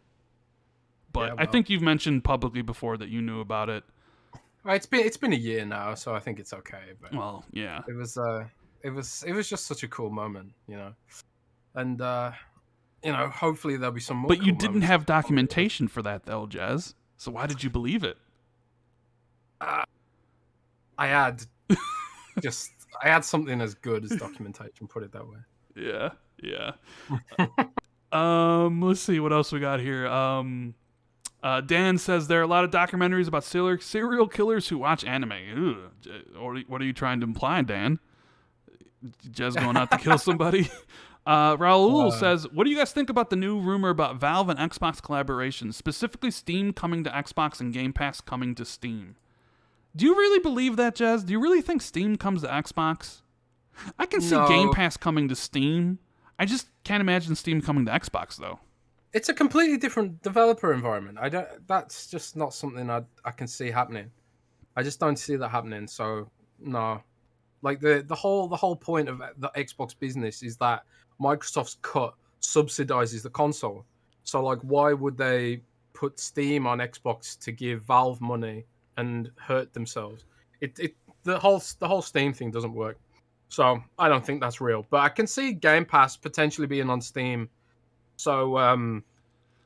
But I think you've mentioned publicly before that you knew about it. Well, it's been a year now, so I think it's okay. But well, yeah, it was just such a cool moment, and hopefully there'll be some more. But you didn't have documentation for that though, Jez. So why did you believe it? I had I had something as good as documentation. Put it that way. Yeah. Let's see what else we got here. Dan says there are a lot of documentaries about serial killers who watch anime. Or what are you trying to imply, Dan? Jez going out to kill somebody? Raul says, what do you guys think about the new rumor about Valve and Xbox collaboration, specifically Steam coming to Xbox and Game Pass coming to Steam? Do you really believe that, Jez? Do you really think Steam comes to Xbox? I can see Game Pass coming to Steam. I just can't imagine Steam coming to Xbox, though. It's a completely different developer environment. That's just not something I can see happening. I just don't see that happening. So no, like the whole point of the Xbox business is that Microsoft's cut subsidizes the console. So like, why would they put Steam on Xbox to give Valve money and hurt themselves? The whole Steam thing doesn't work. So I don't think that's real. But I can see Game Pass potentially being on Steam. So,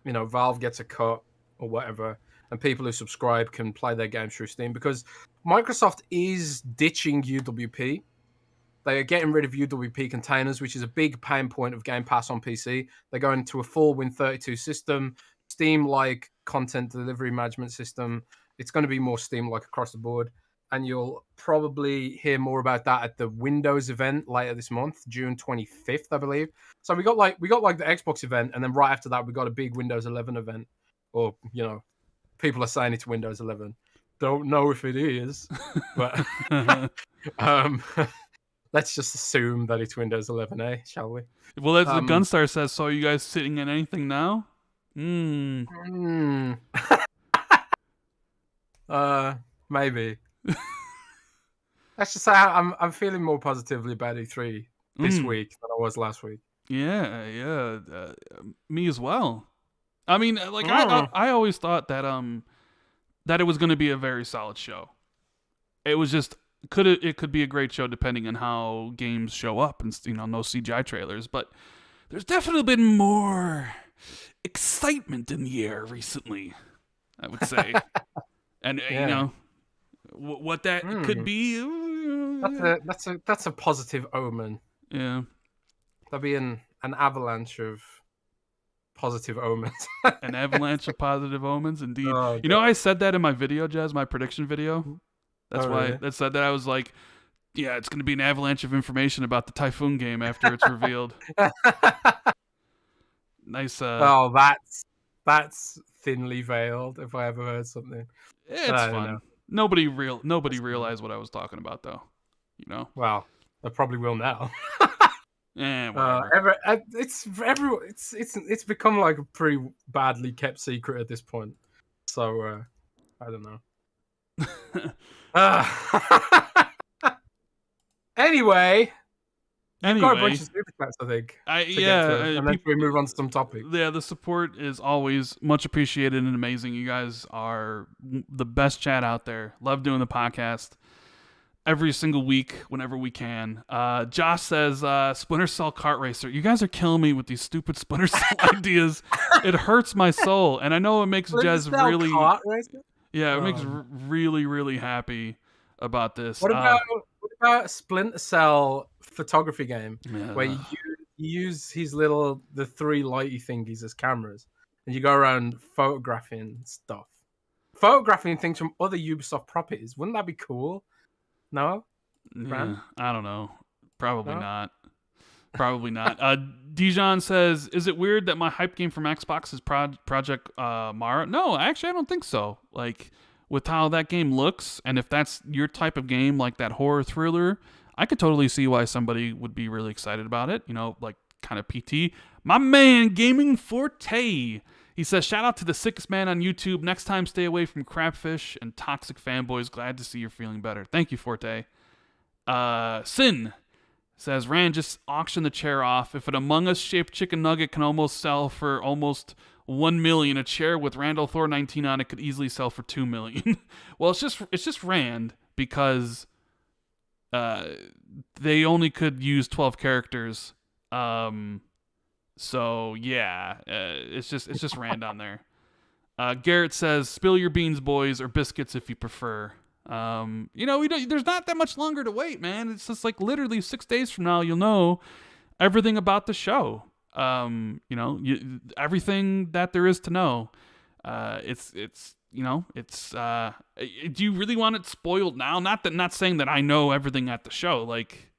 Valve gets a cut or whatever, and people who subscribe can play their games through Steam, because Microsoft is ditching UWP. They are getting rid of UWP containers, which is a big pain point of Game Pass on PC. They're going to a full Win32 system, Steam-like content delivery management system. It's going to be more Steam-like across the board. And you'll probably hear more about that at the Windows event later this month, June 25th, I believe. So we got like the Xbox event, and then right after that we got a big Windows 11 event. Or, people are saying it's Windows 11. Don't know if it is, but let's just assume that it's Windows 11, shall we? Well, as the Gunstar says, so are you guys sitting in anything now? Maybe. Let's just say I'm feeling more positively about E3 this week than I was last week. Yeah, me as well. I mean, like I always thought that that it was going to be a very solid show. It was just it could be a great show depending on how games show up, and no CGI trailers. But there's definitely been more excitement in the air recently, I would say, and what that could be. That's a positive omen. Yeah, there'll be an avalanche of positive omens. An avalanche of positive omens, indeed. I said that in my video, Jez, my prediction video. That's why really? that said that. I was like, yeah, it's going to be an avalanche of information about the Typhoon game after it's revealed. Nice. That's thinly veiled. If I ever heard something, it's fun. Nobody realized what I was talking about, though. Well, I probably will now. Whatever. It's become like a pretty badly kept secret at this point. So I don't know. Anyway, you've got a bunch of super chats, I think. And then we move on to some topics. Yeah, the support is always much appreciated and amazing. You guys are the best chat out there. Love doing the podcast. every single week whenever we can. Josh says, Splinter Cell Kart Racer. You guys are killing me with these stupid Splinter Cell ideas. It hurts my soul. And I know it makes Splinter Jez Cell really, Kart Racer? yeah, it makes really, really happy about this. What about Splinter Cell photography game where Yeah. you use the three lighty thingies as cameras and you go around photographing stuff, photographing things from other Ubisoft properties? Wouldn't that be cool? No, Yeah, Rand? I don't know. Probably No. not. Probably not. Dijon says, "Is it weird that my hype game from Xbox is Project Mara?" No, actually, I don't think so. Like with how that game looks, and if that's your type of game, like that horror thriller, I could totally see why somebody would be really excited about it. You know, like kind of PT. My man, Gaming Forte. He says, "Shout out to the sickest man on YouTube. Next time, stay away from crabfish and toxic fanboys. Glad to see you're feeling better. Thank you, Forte." Sin says, Rand, just auction the chair off. If an Among Us shaped chicken nugget can almost sell for almost 1 million, a chair with Randall Thor 19 on it could easily sell for 2 million. Well, it's just Rand because they only could use 12 characters. So yeah, it's just Rand on there. Garrett says, spill your beans, boys, or biscuits if you prefer. There's not that much longer to wait, man. It's just like literally 6 days from now, you'll know everything about the show. Everything that there is to know. Do you really want it spoiled now? Not saying that I know everything at the show, like,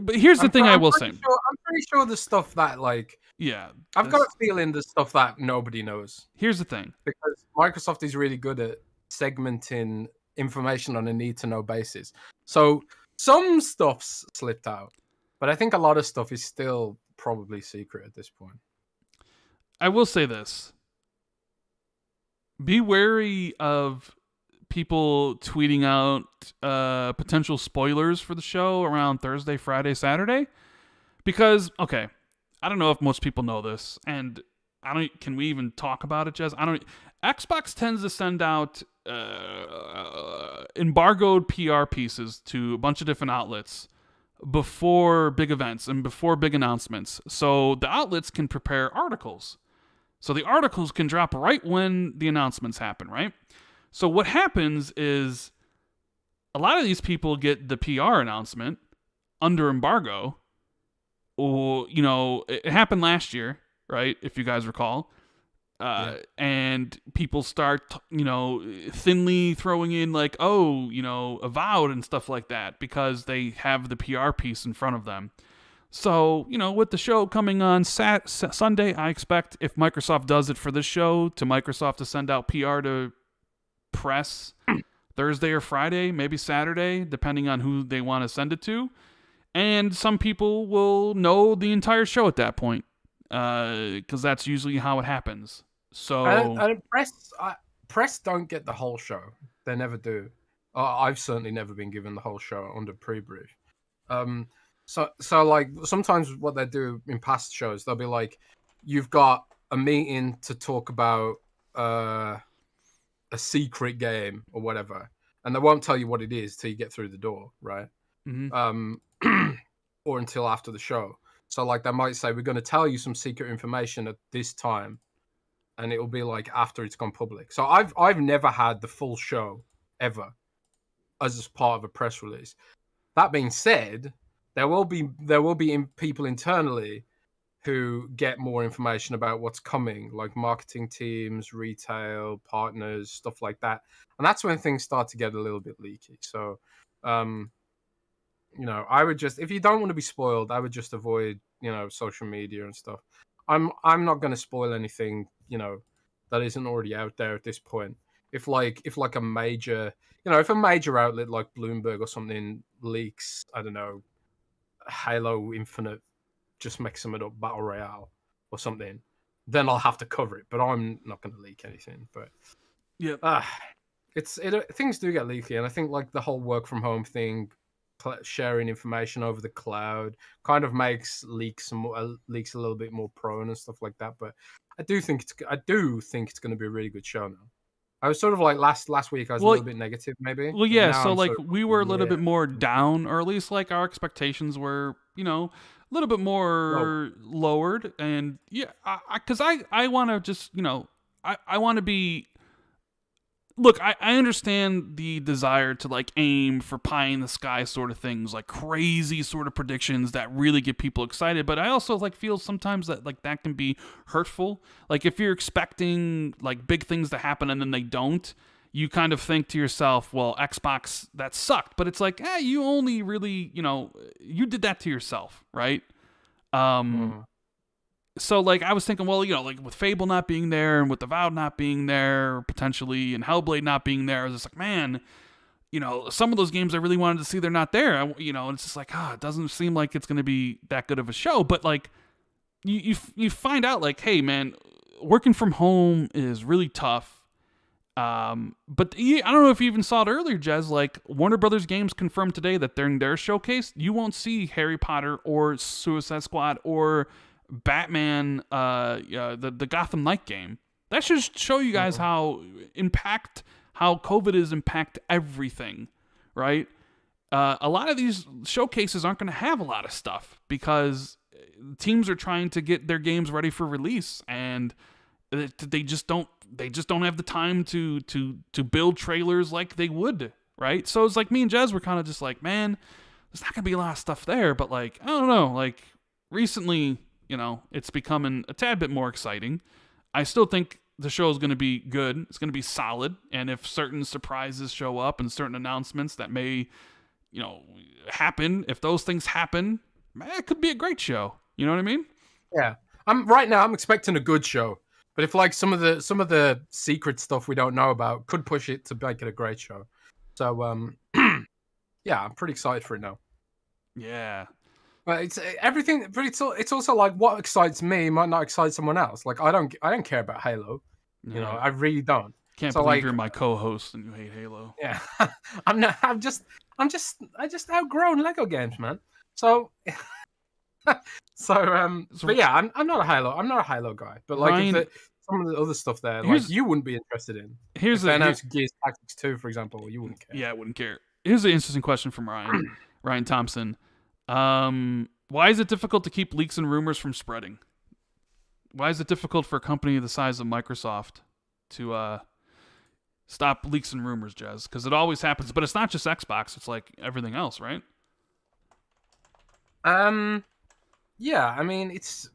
but here's the thing I will say. I'm pretty sure the stuff that, like, yeah, I've got a feeling the stuff that nobody knows. Here's the thing. Because Microsoft is really good at segmenting information on a need-to-know basis. So some stuff's slipped out, but I think a lot of stuff is still probably secret at this point. I will say this. Be wary of people tweeting out potential spoilers for the show around Thursday, Friday, Saturday. Because, okay, I don't know if most people know this, and can we even talk about it, Jez? Xbox tends to send out embargoed PR pieces to a bunch of different outlets before big events and before big announcements. So the outlets can prepare articles. So the articles can drop right when the announcements happen, right? So what happens is a lot of these people get the PR announcement under embargo. Or, it happened last year, right? If you guys recall. And people start, thinly throwing in like, Avowed and stuff like that because they have the PR piece in front of them. So, with the show coming on Sunday, I expect if Microsoft does it for this show, to Microsoft to send out PR to press Thursday or Friday, maybe Saturday, depending on who they want to send it to. And some people will know the entire show at that point, because that's usually how it happens. So press don't get the whole show. They never do. I've certainly never been given the whole show under pre-brief. So like sometimes what they do in past shows, they'll be like, you've got a meeting to talk about a secret game or whatever, and they won't tell you what it is till you get through the door, right? Mm-hmm. Or until after the show. So like they might say, we're going to tell you some secret information at this time, and it'll be like after it's gone public. So I've never had the full show ever as part of a press release. That being said, there will be people internally who get more information about what's coming, like marketing teams, retail partners, stuff like that. And that's when things start to get a little bit leaky. So I would just, if you don't want to be spoiled, I would just avoid, social media and stuff. I'm not going to spoil anything, that isn't already out there at this point. If a major, if a major outlet like Bloomberg or something leaks, I don't know, Halo Infinite, just make something up, Battle Royale or something, then I'll have to cover it. But I'm not going to leak anything. But yeah, things do get leaky, and I think like the whole work from home thing, sharing information over the cloud, kind of makes leaks a little bit more prone and stuff like that. But I do think it's going to be a really good show now. I was sort of like last week. I was a little bit negative, maybe. Well, And yeah. now So I'm like sort of, we were a little yeah, bit more down, or at least like our expectations were, a little bit low. more lowered. And yeah, because I want to just, I want to be. Look, I understand the desire to like aim for pie in the sky sort of things, like crazy sort of predictions that really get people excited. But I also like feel sometimes that like that can be hurtful. Like if you're expecting like big things to happen and then they don't, you kind of think to yourself, well, Xbox, that sucked. But it's like, you only really, you did that to yourself, right? Um, Mm. so like I was thinking, well, like with Fable not being there and with Avowed not being there potentially, and Hellblade not being there, I was just like, man, some of those games I really wanted to see, they're not there. And it's just like, it doesn't seem like it's going to be that good of a show. But like, you find out like, hey, man, working from home is really tough. But I don't know if you even saw it earlier, Jez. Like Warner Brothers Games confirmed today that during their showcase, you won't see Harry Potter or Suicide Squad or Batman, the Gotham Knight game. That should show you guys how COVID has impact everything, right? A lot of these showcases aren't going to have a lot of stuff because teams are trying to get their games ready for release, and they just don't have the time to build trailers like they would, right? So it's like me and Jez were kind of just like, man, there's not going to be a lot of stuff there, but like, I don't know, like recently, it's becoming a tad bit more exciting. I still think the show is going to be good. It's going to be solid. And if certain surprises show up and certain announcements that may, happen, if those things happen, man, it could be a great show. You know what I mean? Yeah. I'm expecting a good show. But if like some of the secret stuff we don't know about could push it to make it a great show. So yeah, I'm pretty excited for it now. Yeah. But it's everything. But it's also like what excites me might not excite someone else. Like I don't care about Halo. I really don't. Can't so, believe like, you're my co-host and you hate Halo. Yeah, I just outgrown Lego games, man. So but yeah, I'm not a Halo guy. But like Ryan, if some of the other stuff there, like you wouldn't be interested in. If they announced Gears Tactics 2, for example, you wouldn't care. Yeah, I wouldn't care. Here's an interesting question from Ryan Thompson. Why is it difficult to keep leaks and rumors from spreading? Why is it difficult for a company the size of Microsoft to stop leaks and rumors, Jez? Because it always happens, but it's not just Xbox; it's like everything else, right? Yeah, I mean it's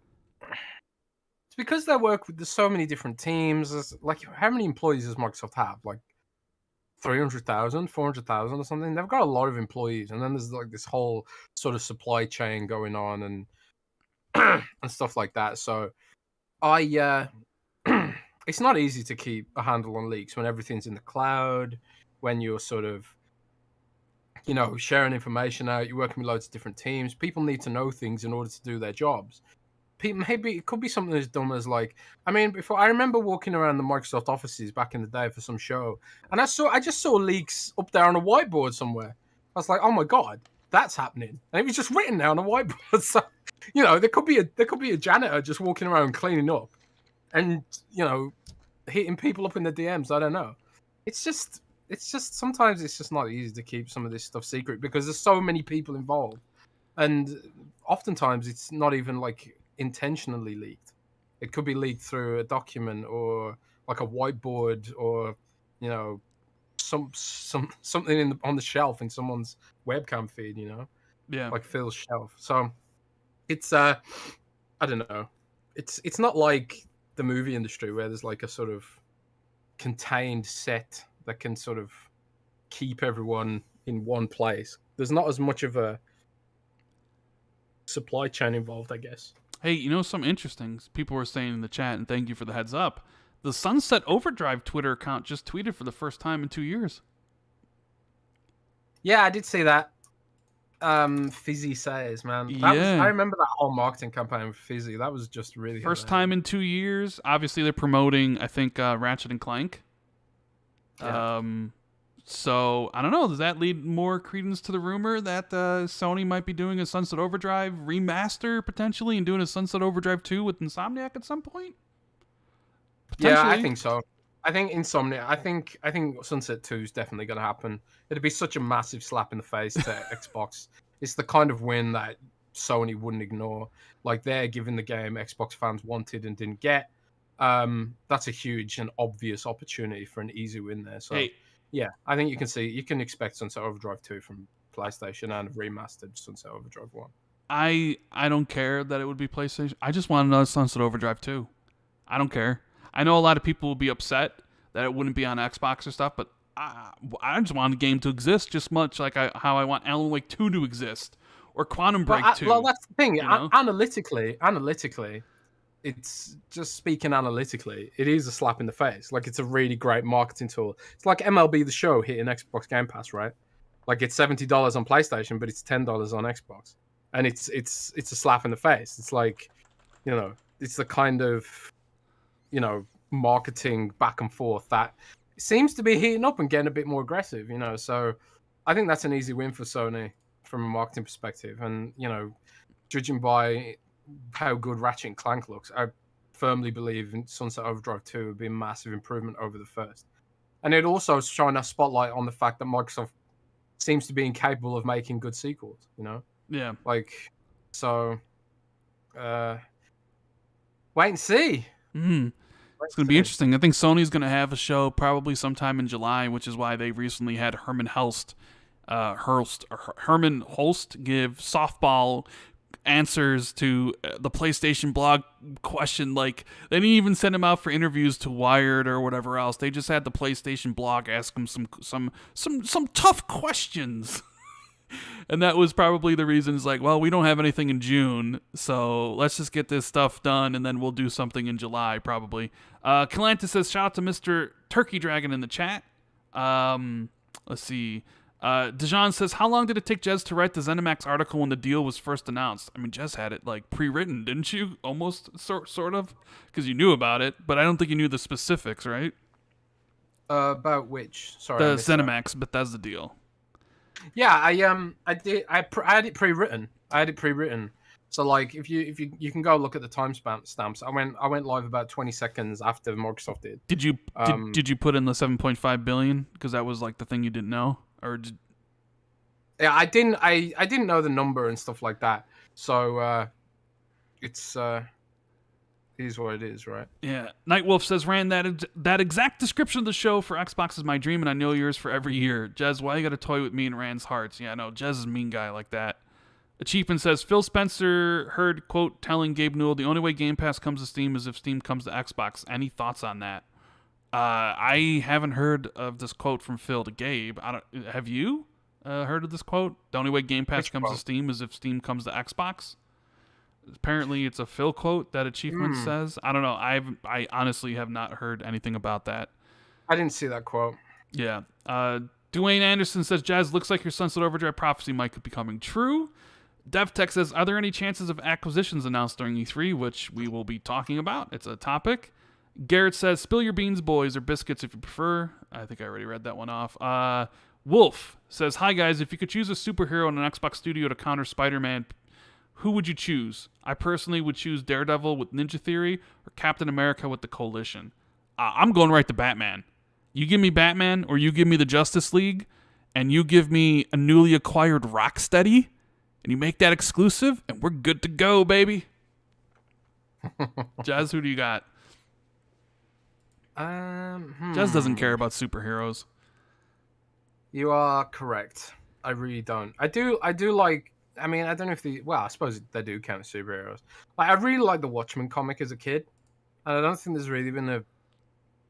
because they work with so many different teams. Like how many employees does Microsoft have? Like 300,000, 400,000 or something. They've got a lot of employees, and then there's like this whole sort of supply chain going on and and stuff like that. So it's not easy to keep a handle on leaks when everything's in the cloud, when you're sort of sharing information out, you're working with loads of different teams. People need to know things in order to do their jobs. Maybe it could be something as dumb as like, I mean, I remember walking around the Microsoft offices back in the day for some show, and I just saw leaks up there on a whiteboard somewhere. I was like, oh my god, that's happening, and it was just written there on a whiteboard. So, there could be a janitor just walking around cleaning up, and hitting people up in the DMs. I don't know. It's just sometimes it's just not easy to keep some of this stuff secret because there's so many people involved, and oftentimes it's not even like intentionally leaked. It could be leaked through a document or like a whiteboard or something on the shelf in someone's webcam feed. Yeah, like Phil's shelf. So it's I don't know. It's not like the movie industry where there's like a sort of contained set that can sort of keep everyone in one place. There's not as much of a supply chain involved, I guess. Hey, something interesting people were saying in the chat, and thank you for the heads up. The Sunset Overdrive Twitter account just tweeted for the first time in 2 years. Yeah, I did see that. Fizzy says, man. I remember that whole marketing campaign with Fizzy. That was just really first time in 2 years. Obviously, they're promoting, I think, Ratchet and Clank. Yeah. So I don't know. Does that lead more credence to the rumor that Sony might be doing a Sunset Overdrive remaster potentially, and doing a Sunset Overdrive 2 with Insomniac at some point? Yeah, I think so. I think Insomnia. I think Sunset 2 is definitely going to happen. It'd be such a massive slap in the face to Xbox. It's the kind of win that Sony wouldn't ignore. Like they're giving the game Xbox fans wanted and didn't get. That's a huge and obvious opportunity for an easy win there. So Hey, yeah, I think you can expect Sunset Overdrive 2 from PlayStation and a remastered Sunset Overdrive 1. I don't care that it would be PlayStation. I just want another Sunset Overdrive 2. I don't care. I know a lot of people will be upset that it wouldn't be on Xbox or stuff, but I just want the game to exist just much like how I want Alan Wake 2 to exist or Quantum Break 2. Well, that's the thing. You know? Analytically, it's just speaking analytically, it is a slap in the face. Like it's a really great marketing tool. It's like MLB The Show hitting Xbox Game Pass, right? Like it's $70 on PlayStation, but it's $10 on Xbox, and it's a slap in the face. It's like, it's the kind of marketing back and forth that seems to be heating up and getting a bit more aggressive. So I think that's an easy win for Sony from a marketing perspective, and judging by how good Ratchet and Clank looks, I firmly believe in Sunset Overdrive 2 would be a massive improvement over the first. And it also shine a spotlight on the fact that Microsoft seems to be incapable of making good sequels, Yeah. So wait and see. It's going to be interesting. I think Sony's going to have a show probably sometime in July, which is why they recently had Herman Holst give softball answers to the PlayStation blog question. Like they didn't even send him out for interviews to Wired or whatever else. They just had the PlayStation blog ask him some tough questions. And that was probably the reason. Is like, well, we don't have anything in June, so let's just get this stuff done, and then we'll do something in July, probably. Kalantis says, shout out to Mr. Turkey Dragon in the chat. Let's see. Dejan says, how long did it take Jez to write the Zenimax article when the deal was first announced? I mean, Jez had it, like, pre-written, didn't you? Almost, sort of? Because you knew about it, but I don't think you knew the specifics, right? About which? Sorry, The Zenimax Bethesda deal. Yeah, I did. I had it pre-written. So like, if you can go look at the timestamps. I went live about 20 seconds after Microsoft did. Did you put in the 7.5 billion because that was like the thing you didn't know, or did... Yeah, I didn't know the number and stuff like that. So it's it is what it is, right? Yeah. Nightwolf says, Rand, that exact description of the show for Xbox is my dream, and I know yours for every year. Jez, why you got to toy with me and Rand's hearts? Yeah, no, Jez is a mean guy like that. Achievement says, Phil Spencer heard, quote, telling Gabe Newell, the only way Game Pass comes to Steam is if Steam comes to Xbox. Any thoughts on that? I haven't heard of this quote from Phil to Gabe. Have you heard of this quote? The only way Game Pass comes to Steam is if Steam comes to Xbox? Apparently, it's a Phil quote that Achievement says. I don't know. I honestly have not heard anything about that. I didn't see that quote. Yeah. Dwayne Anderson says, Jazz, looks like your Sunset Overdrive prophecy might be becoming true. DevTech says, are there any chances of acquisitions announced during E3, which we will be talking about? It's a topic. Garrett says, spill your beans, boys, or biscuits if you prefer. I think I already read that one off. Wolf says, hi, guys. If you could choose a superhero in an Xbox studio to counter Spider-Man, who would you choose? I personally would choose Daredevil with Ninja Theory or Captain America with the Coalition. I'm going right to Batman. You give me Batman or you give me the Justice League and you give me a newly acquired Rocksteady and you make that exclusive and we're good to go, baby. Jazz, who do you got? Jazz doesn't care about superheroes. You are correct. I really don't. I do like... I mean, I don't know if I suppose they do count as superheroes. Like, I really liked the Watchmen comic as a kid, and I don't think there's really been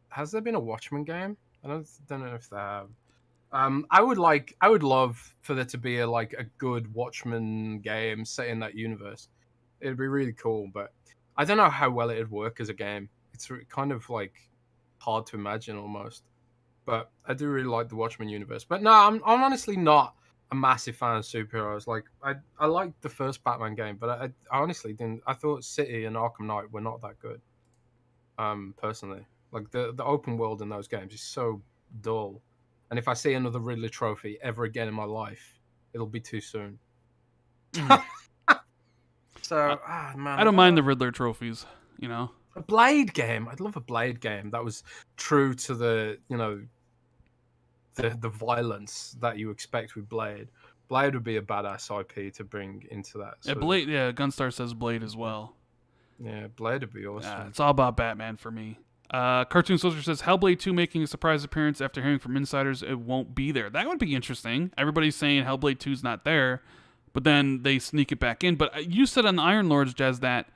has there been a Watchmen game? I don't know if they have. I would love for there to be a good Watchmen game set in that universe. It'd be really cool, but I don't know how well it'd work as a game. It's kind of hard to imagine almost. But I do really like the Watchmen universe. But no, I'm honestly not a massive fan of superheroes. I liked the first Batman game, but I honestly didn't. I thought City and Arkham Knight were not that good. Personally, the open world in those games is so dull. And if I see another Riddler trophy ever again in my life, it'll be too soon. So, man, I don't mind the Riddler trophies. You know, A Blade game. I'd love a Blade game that was true to the the violence that you expect with Blade. Blade would be a badass IP to bring into that. Yeah, Blade. Yeah, Gunstar says Blade as well. Yeah, Blade would be awesome. It's all about Batman for me. Cartoon Soldier says Hellblade 2 making a surprise appearance after hearing from insiders it won't be there. That would be interesting. Everybody's saying Hellblade 2's not there, but then they sneak it back in. But you said on Iron Lords, Jez, that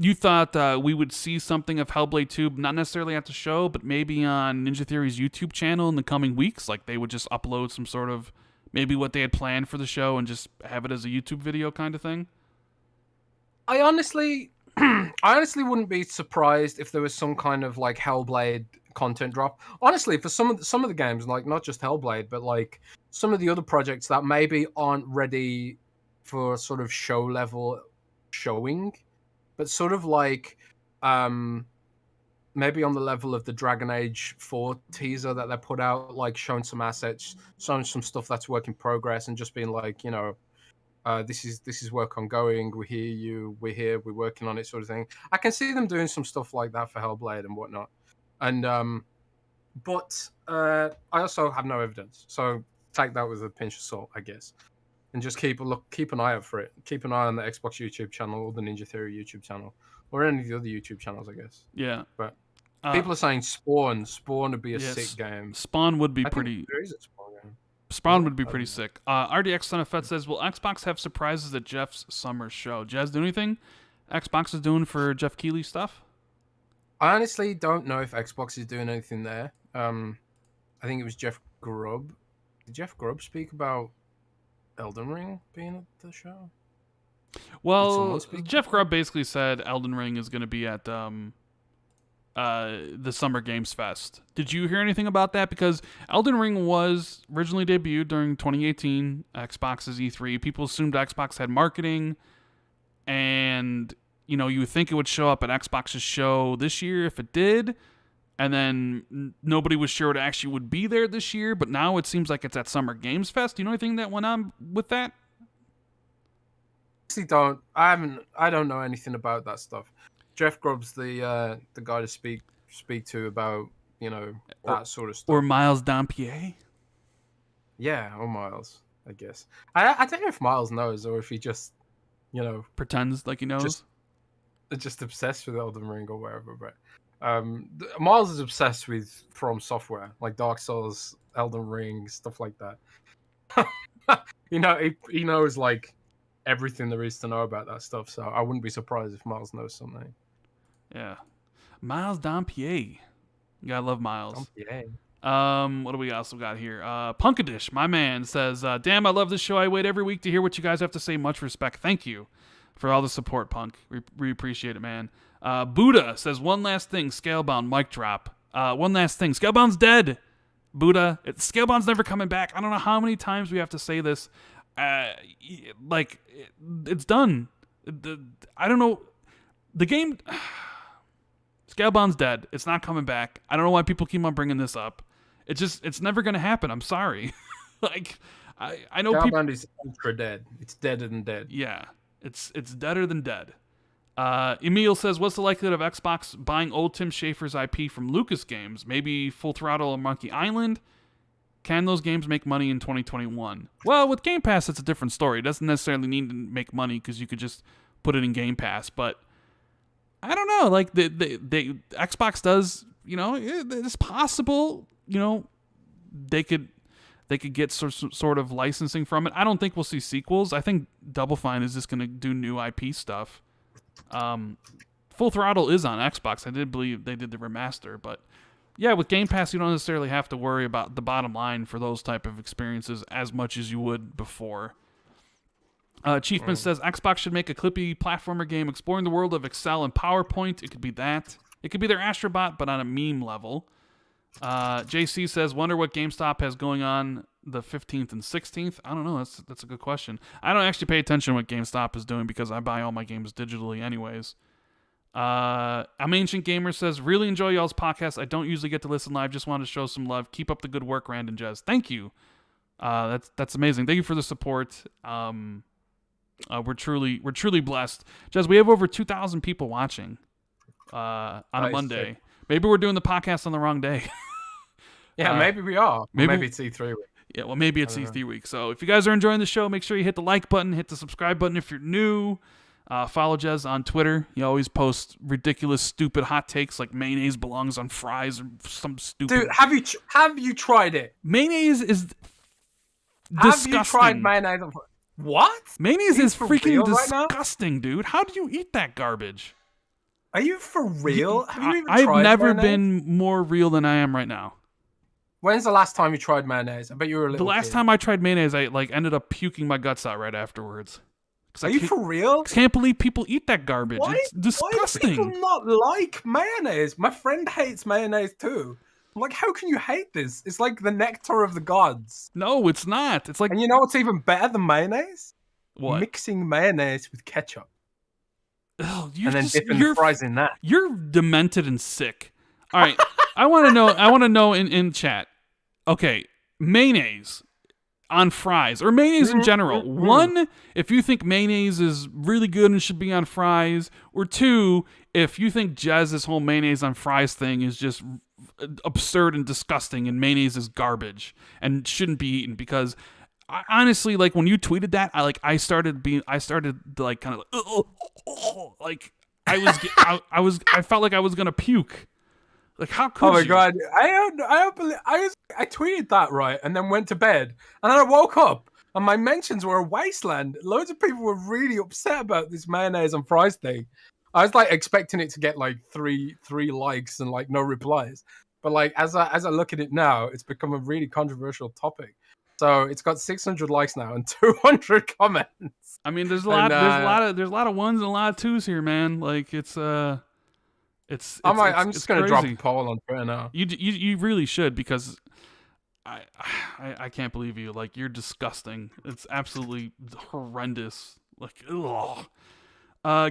you thought we would see something of Hellblade 2, not necessarily at the show, but maybe on Ninja Theory's YouTube channel in the coming weeks. Like they would just upload some sort of maybe what they had planned for the show and just have it as a YouTube video kind of thing. I honestly wouldn't be surprised if there was some kind of like Hellblade content drop. Honestly, for some of the games, like not just Hellblade, but like some of the other projects that maybe aren't ready for sort of show level showing, but sort of like maybe on the level of the Dragon Age 4 teaser that they put out, like showing some assets, showing some stuff that's work in progress, and just being like, this is work ongoing. We hear you. We're here. We're working on it, sort of thing. I can see them doing some stuff like that for Hellblade and whatnot. And but I also have no evidence, so take that with a pinch of salt, I guess, and just keep an eye out for it. Keep an eye on the Xbox YouTube channel or the Ninja Theory YouTube channel or any of the other YouTube channels, I guess. Yeah, but people are saying Spawn would be a sick game. Spawn would be pretty. There is a Spawn game. Spawn would be pretty sick. RDX Son of Fett says, will Xbox have surprises at Jeff's summer show? Jez, do anything Xbox is doing for Jeff Keighley stuff? I honestly don't know if Xbox is doing anything there. I think it was Jeff Grubb. Did Jeff Grubb speak about Elden Ring being at the show? Well, Jeff Grubb basically said Elden Ring is going to be at the Summer Games Fest. Did you hear anything about that? Because Elden Ring was originally debuted during 2018, Xbox's E3. People assumed Xbox had marketing, and you would think it would show up at Xbox's show this year if it did, and then nobody was sure it actually would be there this year, but now it seems like it's at Summer Games Fest. Do you know anything that went on with that? I don't know anything about that stuff. Jeff Grubb's the guy to speak to about that sort of stuff. Or Miles Dampier. Yeah, or Miles, I guess. I don't know if Miles knows or if he just pretends like he knows. Just obsessed with Elden Ring or whatever. But Miles is obsessed with From Software, like Dark Souls, Elden Ring, stuff like that. He knows like everything there is to know about that stuff, so I wouldn't be surprised if Miles knows something. Yeah. Miles Dampier. You gotta love Miles. Dampier. What do we also got here? Punkadish, my man, says, damn, I love this show. I wait every week to hear what you guys have to say. Much respect. Thank you for all the support, Punk. We appreciate it, man. Buddha says, one last thing, Scalebound, mic drop. One last thing, Scalebound's dead. Buddha, Scalebound's never coming back. I don't know how many times we have to say this. It's done. I don't know. The game... Scalebound's dead. It's not coming back. I don't know why people keep on bringing this up. It's never going to happen. I'm sorry. I know Scalebound is ultra dead. It's deader than dead. Yeah. It's deader than dead. Emil says, what's the likelihood of Xbox buying old Tim Schafer's IP from Lucas Games? Maybe Full Throttle or Monkey Island? Can those games make money in 2021? Well, with Game Pass, it's a different story. It doesn't necessarily need to make money because you could just put it in Game Pass. But I don't know. Like the Xbox does, it's possible. They could get sort of licensing from it. I don't think we'll see sequels. I think Double Fine is just going to do new IP stuff. Full Throttle is on Xbox. I did believe they did the remaster, but yeah, with Game Pass, you don't necessarily have to worry about the bottom line for those type of experiences as much as you would before. Chiefman says Xbox should make a clippy platformer game exploring the world of Excel and PowerPoint. It could be that. It could be their Astrobot, but on a meme level. JC says, wonder what GameStop has going on the 15th and 16th. I don't know. That's a good question. I don't actually pay attention to what GameStop is doing because I buy all my games digitally anyways. I'm Ancient Gamer says, really enjoy y'all's podcast. I don't usually get to listen live. Just want to show some love. Keep up the good work, Rand and Jez. Thank you. That's amazing. Thank you for the support. We're truly blessed. Jez, we have over 2,000 people watching. on a That is Monday. sick. Maybe we're doing the podcast on the wrong day. Yeah, maybe we are. maybe- Maybe it's E3 week. Yeah, well, maybe it's E3 week. So if you guys are enjoying the show, make sure you hit the like button, hit the subscribe button if you're new. Follow Jez on Twitter. He always posts ridiculous, stupid hot takes like mayonnaise belongs on fries or some stupid. Dude, have you tried it? Mayonnaise is disgusting. Have you tried mayonnaise? What? Mayonnaise Are you is for freaking real right now? disgusting, dude. How do you eat that garbage? Are you for real? Have you even I've tried never mayonnaise? been more real than I am right now. When's the last time you tried mayonnaise? I bet you were a little The last kid. time I tried mayonnaise, I ended up puking my guts out right afterwards. Are you for real? Can't believe people eat that garbage. Why? It's Why do disgusting. people not like mayonnaise? My friend hates mayonnaise too. I'm like, how can you hate this? It's like the nectar of the gods. No, it's not. It's like And you know what's even better than mayonnaise? what? Mixing mayonnaise with ketchup Ugh, and then dipping the fries in that. You're demented and sick. All right, I want to know in chat. Okay, mayonnaise on fries or mayonnaise in general. One, if you think mayonnaise is really good and should be on fries, or two, if you think Jez's whole mayonnaise on fries thing is just absurd and disgusting and mayonnaise is garbage and shouldn't be eaten. Because honestly, like when you tweeted that, I started like kind of like I felt like I was gonna puke. Like, how could you? Oh my god! I tweeted that right, and then went to bed, and then I woke up, and my mentions were a wasteland. Loads of people were really upset about this mayonnaise and fries thing. I was like expecting it to get like three likes and like no replies, but like as I look at it now, it's become a really controversial topic. So it's got 600 likes now and 200 comments. I mean, there's a lot of ones and a lot of twos here, man. Like I'm just gonna crazy. drop a poll on Twitter now. You really should, because I can't believe you. Like, you're disgusting. It's absolutely horrendous. Like, ugh.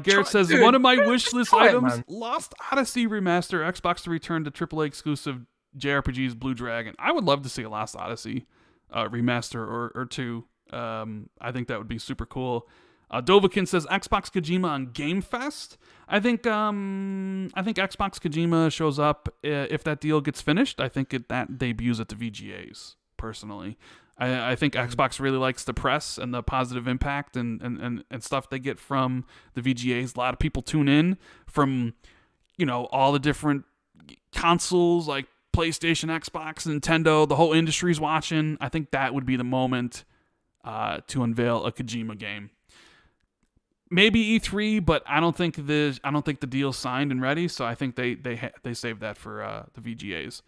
Garrett says, dude, one of my wish list items, man. Lost Odyssey remaster, Xbox to return to AAA exclusive JRPGs Blue Dragon. I would love to see a Lost Odyssey remaster or two. I think that would be super cool. Dovakin says Xbox Kojima on Game Fest. I think Xbox Kojima shows up if that deal gets finished. I think that debuts at the VGAs. Personally, I think Xbox really likes the press and the positive impact and stuff they get from the VGAs. A lot of people tune in from all the different consoles like PlayStation, Xbox, Nintendo. The whole industry's watching. I think that would be the moment to unveil a Kojima game. Maybe E3, but I don't think the deal's signed and ready. So I think they saved that for the VGAs.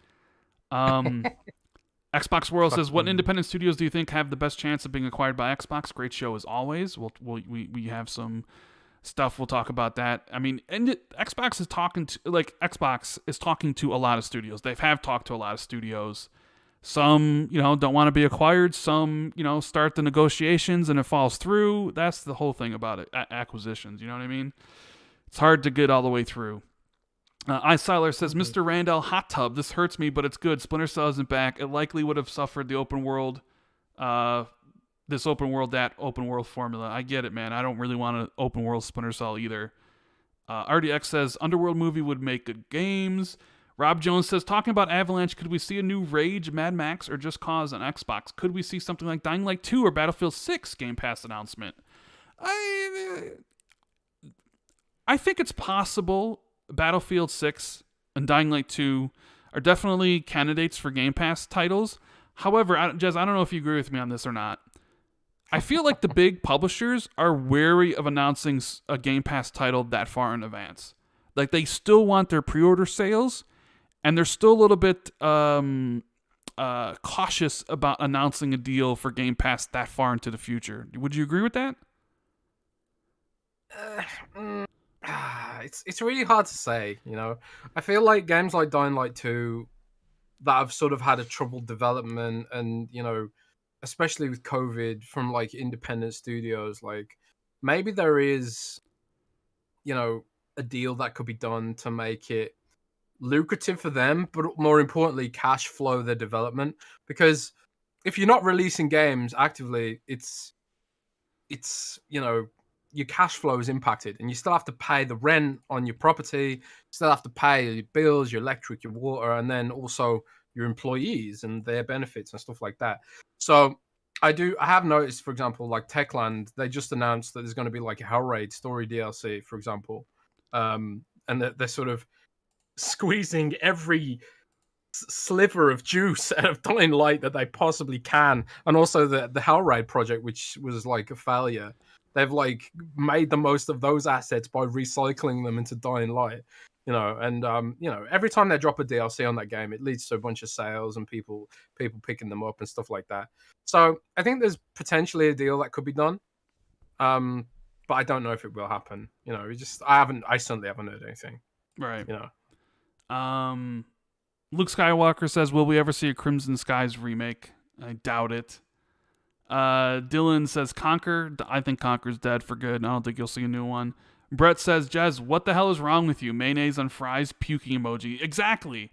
Xbox World says, "What independent studios do you think have the best chance of being acquired by Xbox?" Great show as always. We have some stuff. We'll talk about that. I mean, and Xbox is talking to a lot of studios. They have talked to a lot of studios. Some, don't want to be acquired. Some, start the negotiations and it falls through. That's the whole thing about it. Acquisitions. You know what I mean? It's hard to get all the way through. Siler says, Mr. Randall, hot tub. This hurts me, but it's good. Splinter Cell isn't back. It likely would have suffered the open world, that open world formula. I get it, man. I don't really want an open world Splinter Cell either. RDX says, Underworld movie would make good games. Rob Jones says, talking about Avalanche, could we see a new Rage, Mad Max, or Just Cause on Xbox? Could we see something like Dying Light 2 or Battlefield 6 Game Pass announcement? I think it's possible. Battlefield 6 and Dying Light 2 are definitely candidates for Game Pass titles. However, Jez, I don't know if you agree with me on this or not. I feel like the big publishers are wary of announcing a Game Pass title that far in advance. Like, they still want their pre-order sales, and they're still a little bit cautious about announcing a deal for Game Pass that far into the future. Would you agree with that? It's really hard to say, I feel like games like Dying Light 2 that have sort of had a troubled development and, especially with COVID from like independent studios, like maybe there is, a deal that could be done to make it lucrative for them, but more importantly, cash flow their development. Because if you're not releasing games actively, it's your cash flow is impacted, and you still have to pay the rent on your property, you still have to pay your bills, your electric, your water, and then also your employees and their benefits and stuff like that. So I have noticed, for example, like Techland, they just announced that there's going to be like a Hellraid story DLC, for example, and they're sort of squeezing every sliver of juice out of Dying Light that they possibly can, and also the Hellraid project, which was like a failure. They've like made the most of those assets by recycling them into Dying Light, and every time they drop a DLC on that game, it leads to a bunch of sales and people picking them up and stuff like that. So I think there's potentially a deal that could be done, but I don't know if it will happen. I certainly haven't heard anything. Right. Luke Skywalker says, will we ever see a Crimson Skies remake? I doubt it. Dylan says Conquer. I think Conquer's dead for good. I don't think you'll see a new one. Brett says, Jez, what the hell is wrong with you? Mayonnaise on fries, puking emoji. Exactly.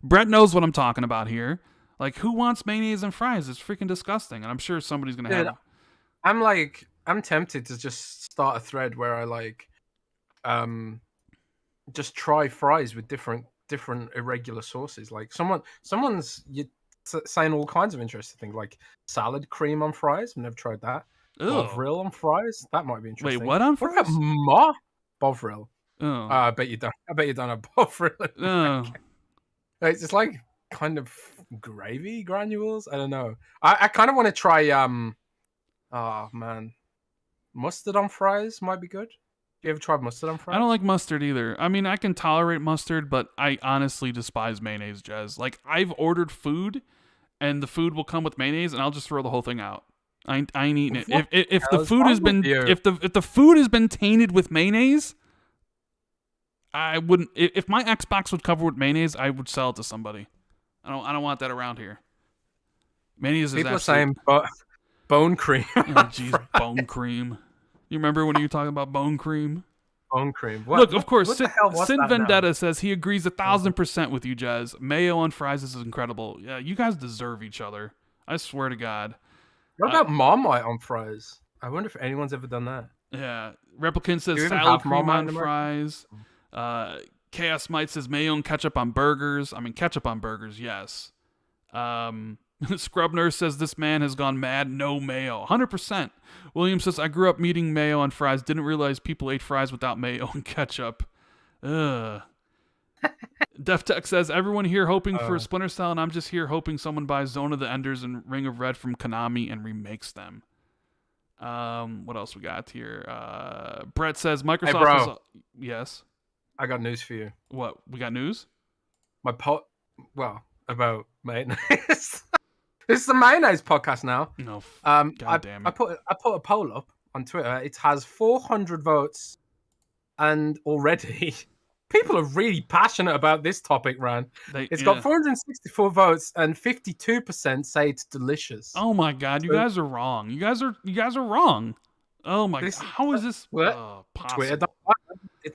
Brett knows what I'm talking about here. Like, who wants mayonnaise on fries? It's freaking disgusting. And I'm sure somebody's going to have it. I'm tempted to just start a thread where I just try fries with different irregular sauces. Like someone's saying all kinds of interesting things, like salad cream on fries. I've never tried that. Bovril on fries. That might be interesting. Wait, what on fries? What about Bovril? Oh. I bet you don't. I bet you don't have Bovril. It's just like kind of gravy granules. I don't know. I kind of want to try. Oh man, mustard on fries might be good. You ever tried mustard on fries? I don't like mustard either. I mean, I can tolerate mustard, but I honestly despise mayonnaise, Jez. Like, I've ordered food, and the food will come with mayonnaise, and I'll just throw the whole thing out. I ain't eating it. If the food has been if the food has been tainted with mayonnaise, I wouldn't. If my Xbox would cover with mayonnaise, I would sell it to somebody. I don't want that around here. Mayonnaise is people are saying bone cream. Oh, jeez, bone cream. You remember when you were talking about bone cream? Bone cream. Look, of course, Sin Vendetta says he agrees 1,000% with you, Jez. Mayo on fries is incredible. Yeah, you guys deserve each other. I swear to God. What about Marmite on fries? I wonder if anyone's ever done that. Yeah. Replicant says salad cream on fries. Chaos Might says mayo and ketchup on burgers. I mean, ketchup on burgers, yes. Scrub Nurse says this man has gone mad. No mayo. 100%. William says, I grew up eating mayo on fries. Didn't realize people ate fries without mayo and ketchup. Ugh. Deftech says, everyone here hoping for a Splinter Cell, and I'm just here hoping someone buys Zone of the Enders and Ring of Red from Konami and remakes them. What else we got here? Brett says, Microsoft Hey, bro. Yes? I got news for you. What? We got news? About mayonnaise. This is the mayonnaise podcast now. No. God damn it. I put a poll up on Twitter. It has 400 votes, and already people are really passionate about this topic, Rand. It's got 464 votes, and 52% say it's delicious. Oh my God, you guys are wrong. You guys are wrong. Oh my God, how is this possible? Twitter,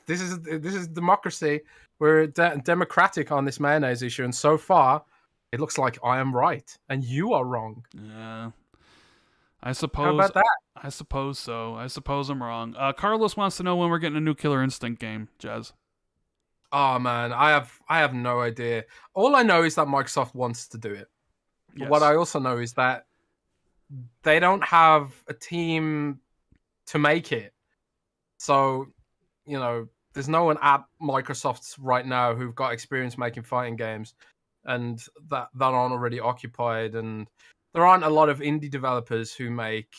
this is democracy. We're democratic on this mayonnaise issue, and so far, it looks like I am right and you are wrong. Yeah, I suppose. How about that? I suppose so. I suppose I'm wrong. Carlos wants to know when we're getting a new Killer Instinct game, Jez. Oh man, I have no idea. All I know is that Microsoft wants to do it. Yes. What I also know is that they don't have a team to make it. So, there's no one at Microsoft right now who've got experience making fighting games and that aren't already occupied. And there aren't a lot of indie developers who make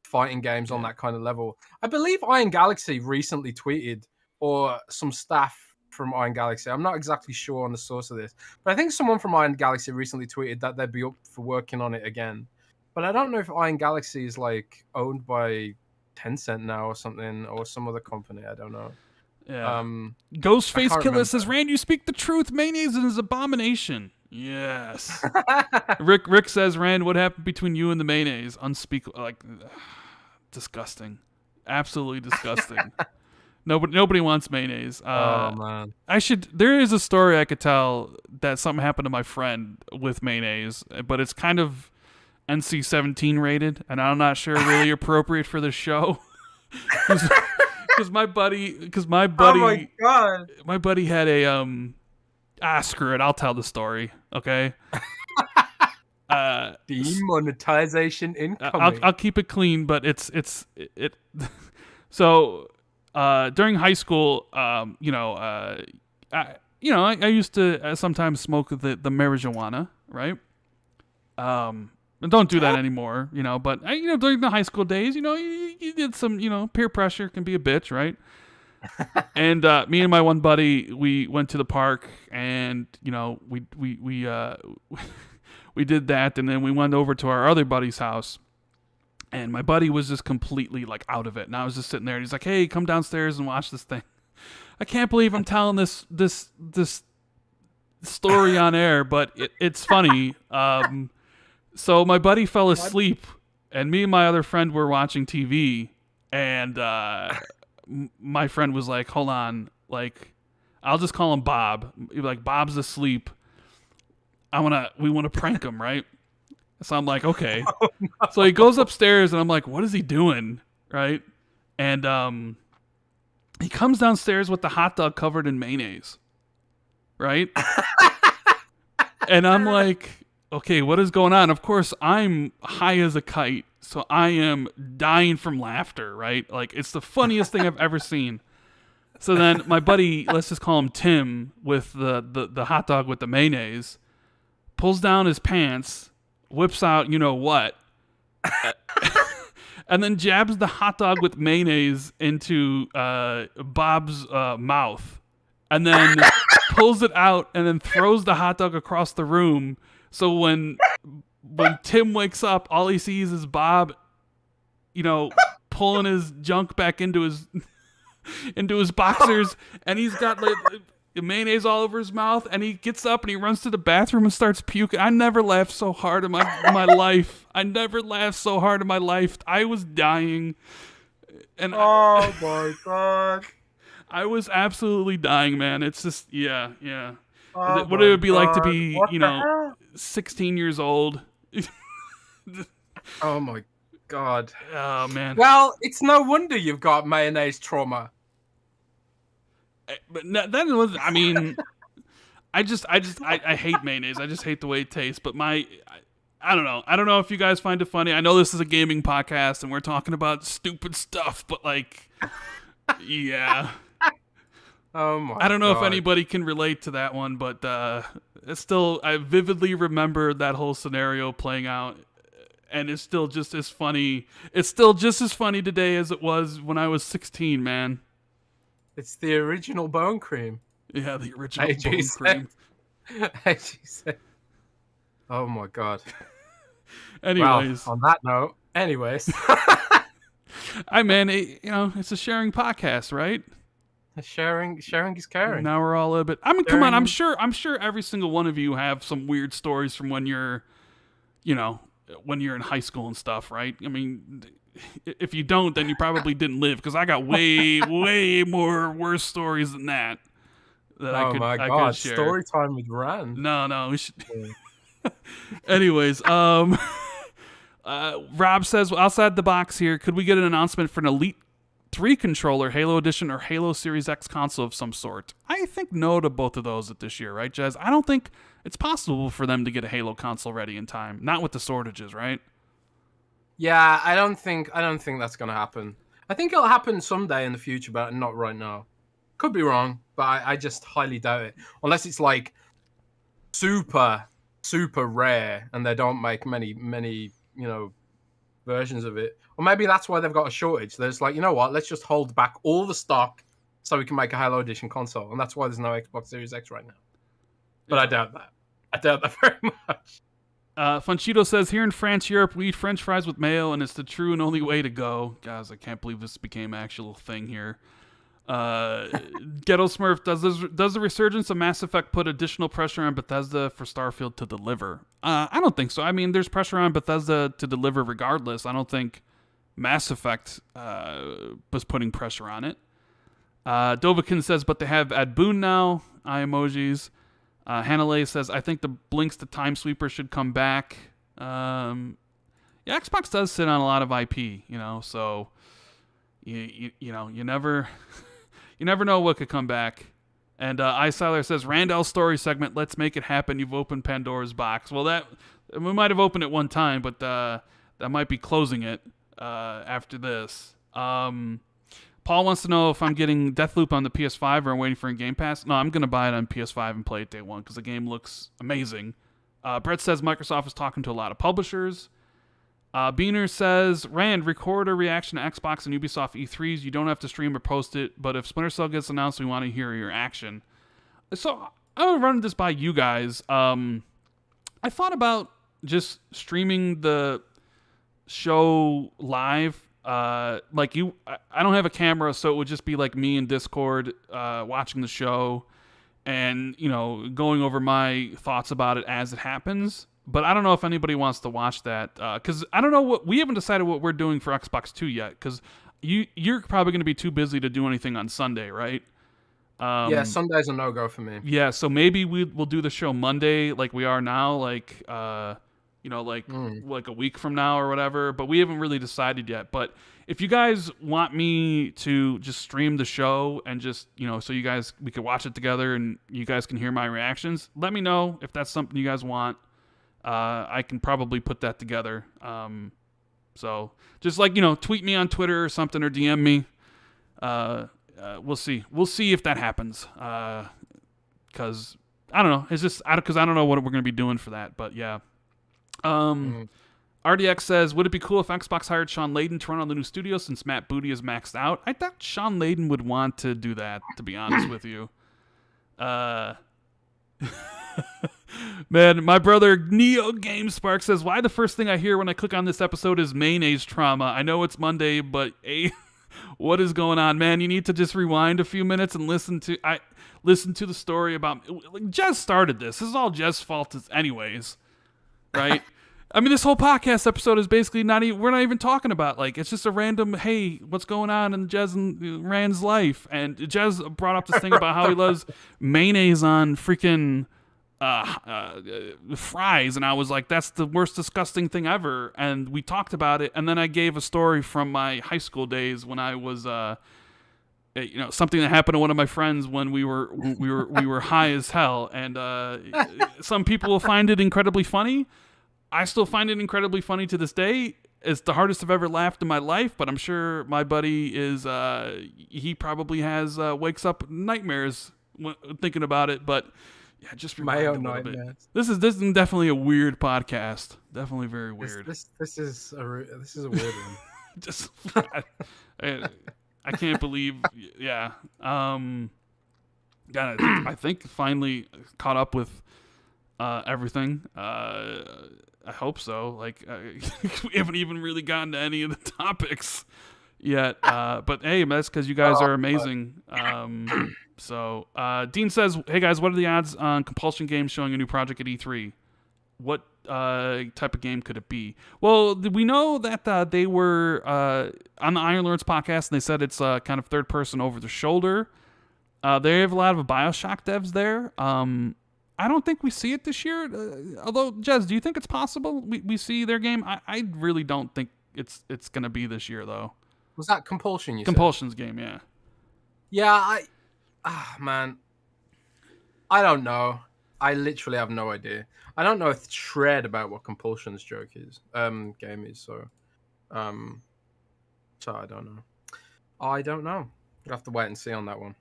fighting games on that kind of level. I believe Iron Galaxy recently tweeted, or some staff from Iron Galaxy. I'm not exactly sure on the source of this, but I think someone from Iron Galaxy recently tweeted that they'd be up for working on it again. But I don't know if Iron Galaxy is like owned by Tencent now or something, or some other company. I don't know. Yeah. Ghostface Killer says, Rand, you speak the truth. Mayonnaise is an abomination. Yes. Rick says, Rand, what happened between you and the mayonnaise? Unspeakable. Like, disgusting. Absolutely disgusting. Nobody wants mayonnaise. Oh man. There is a story I could tell that something happened to my friend with mayonnaise, but it's kind of NC-17 rated, and I'm not sure really appropriate for the show. Because my buddy, Oh my god. my buddy had a screw it, I'll tell the story, okay? Demonetization incoming. I'll keep it clean, but it. So during high school, I used to sometimes smoke the marijuana, right? And don't do that anymore, But during the high school days, you did some, peer pressure can be a bitch, right? And me and my one buddy, we went to the park, and we did that, and then we went over to our other buddy's house, and my buddy was just completely like out of it, and I was just sitting there, and he's like, "Hey, come downstairs and watch this thing." I can't believe I'm telling this story on air, but it's funny. So my buddy fell asleep, and me and my other friend were watching TV, and my friend was like, "Hold on, like, I'll just call him Bob. Like, Bob's asleep. We want to prank him, right?" So I'm like, okay. Oh, no. So he goes upstairs, and I'm like, what is he doing, right? And he comes downstairs with the hot dog covered in mayonnaise, right? And I'm like, okay, what is going on? Of course, I'm high as a kite, so I am dying from laughter, right? Like, it's the funniest thing I've ever seen. So then my buddy, let's just call him Tim, with the hot dog with the mayonnaise, pulls down his pants, whips out what, and then jabs the hot dog with mayonnaise into Bob's mouth, and then pulls it out, and then throws the hot dog across the room. So when Tim wakes up, all he sees is Bob, pulling his junk back into his boxers, and he's got like mayonnaise all over his mouth, and he gets up and he runs to the bathroom and starts puking. I never laughed so hard in my life. I never laughed so hard in my life. I was dying. And oh my god. I was absolutely dying, man. It's just, yeah. Oh what it would be like to God. be, 16 years old. Oh my god. Oh, man. Well, it's no wonder you've got mayonnaise trauma. But that was, I mean, I hate mayonnaise. I just hate the way it tastes. But I don't know. I don't know if you guys find it funny. I know this is a gaming podcast and we're talking about stupid stuff, but like, yeah. Oh my I don't know God. if anybody can relate to that one, but it's still, I vividly remember that whole scenario playing out, and it's still just as funny. It's still just as funny today as it was when I was 16, man. It's the original bone cream. Yeah, the original bone cream. AG said. Oh my God. Anyways. Well, on that note, anyways. It's a sharing podcast, right? Sharing is caring. Now we're all a bit. I mean, come on. I'm sure every single one of you have some weird stories from when you're in high school and stuff, right? I mean, if you don't, then you probably didn't live, because I got way more worse stories than that. Oh my God! I could share. Story time with Rand. No, we should. Anyways, Rob says, outside the box here, could we get an announcement for an Elite 3 controller, Halo Edition, or Halo Series X console of some sort? I think no to both of those at this year, right, Jez? I don't think it's possible for them to get a Halo console ready in time. Not with the shortages, right? Yeah, I don't think that's gonna happen. I think it'll happen someday in the future, but not right now. Could be wrong, but I just highly doubt it. Unless it's like super rare and they don't make many versions of it. Or maybe that's why they've got a shortage. They're just like, you know what, let's just hold back all the stock so we can make a Halo Edition console. And that's why there's no Xbox Series X right now. But I doubt that. I doubt that very much. Funchito says, here in France, Europe, we eat French fries with mayo, and it's the true and only way to go. Guys, I can't believe this became an actual thing here. Ghetto Smurf, does the resurgence of Mass Effect put additional pressure on Bethesda for Starfield to deliver? I don't think so. I mean, there's pressure on Bethesda to deliver regardless. I don't think Mass Effect was putting pressure on it. Dovakin says, but they have Ad Boon now. Eye emojis. Hanalei says, I think the Blinks to Time Sweeper should come back. Yeah, Xbox does sit on a lot of IP, so you never you never know what could come back. And Icyler says, Randall's story segment, let's make it happen. You've opened Pandora's box. Well, that we might have opened it one time, but that might be closing it after this. Paul wants to know if I'm getting Deathloop on the PS5 or I'm waiting for a Game Pass. No, I'm going to buy it on PS5 and play it day one because the game looks amazing. Brett says Microsoft is talking to a lot of publishers. Beaner says, Rand, record a reaction to Xbox and Ubisoft E3s. You don't have to stream or post it, but if Splinter Cell gets announced, we want to hear your action. So I'm going to run this by you guys. I thought about just streaming the show live. I don't have a camera, so it would just be like me in Discord watching the show and, going over my thoughts about it as it happens. But I don't know if anybody wants to watch that because I don't know we haven't decided what we're doing for Xbox 2 yet because you're probably going to be too busy to do anything on Sunday, right? Yeah, Sunday's a no-go for me. Yeah, so maybe we'll do the show Monday like we are now, like a week from now or whatever, but we haven't really decided yet. But if you guys want me to just stream the show and just, so we could watch it together and you guys can hear my reactions, let me know if that's something you guys want. I can probably put that together. So just tweet me on Twitter or something or DM me. We'll see. We'll see if that happens. Cause I don't know. It's just, cause I don't know what we're going to be doing for that, but yeah. RDX says, would it be cool if Xbox hired Sean Layden to run on the new studio since Matt Booty is maxed out? I thought Sean Layden would want to do that, to be honest with you. Man, my brother Neo Game Spark says, why the first thing I hear when I click on this episode is mayonnaise trauma? I know it's Monday, but what is going on, man? You need to just rewind a few minutes and listen to the story about Jez started this. This is all Jez's fault anyways, right? I mean, this whole podcast episode is basically we're not even talking about, it's just a random, hey, what's going on in Jez and Rand's life? And Jez brought up this thing about how he loves mayonnaise on freaking fries, and I was like, that's the worst disgusting thing ever. And we talked about it, and then I gave a story from my high school days when I was something that happened to one of my friends when we were high as hell, and some people will find it incredibly funny. I still find it incredibly funny to this day. It's the hardest I've ever laughed in my life, but I'm sure my buddy is he probably has wakes up nightmares thinking about it. But yeah, just my own nightmares. This is definitely a weird podcast. Definitely very weird. This is a weird one. Just I can't believe. Yeah. I think finally caught up with everything. I hope so. We haven't even really gotten to any of the topics yet. But hey, that's because you guys are amazing. So Dean says, hey guys, what are the odds on Compulsion Games showing a new project at E3? What type of game could it be? Well, we know that they were on the Iron Lords podcast, and they said it's kind of third person over the shoulder. They have a lot of BioShock devs there. I don't think we see it this year. Although, Jez, do you think it's possible we see their game? I really don't think it's going to be this year, though. Was that Compulsion? Compulsion's game, yeah. Yeah, man, I don't know. I literally have no idea. I don't know a shred about what Compulsion's game is. So I don't know. I don't know. We'll have to wait and see on that one.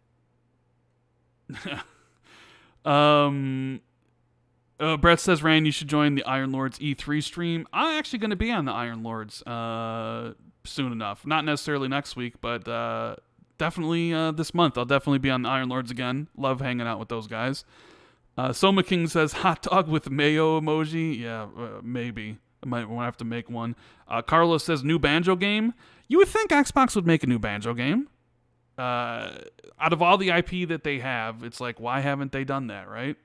Brett says, Rand, you should join the Iron Lords E3 stream. I'm actually going to be on the Iron Lords soon enough. Not necessarily next week, but definitely this month. I'll definitely be on the Iron Lords again. Love hanging out with those guys. Soma King says, hot dog with mayo emoji. Yeah, maybe. I might have to make one. Carlos says, new Banjo game. You would think Xbox would make a new Banjo game. Out of all the IP that they have, it's like, why haven't they done that, right?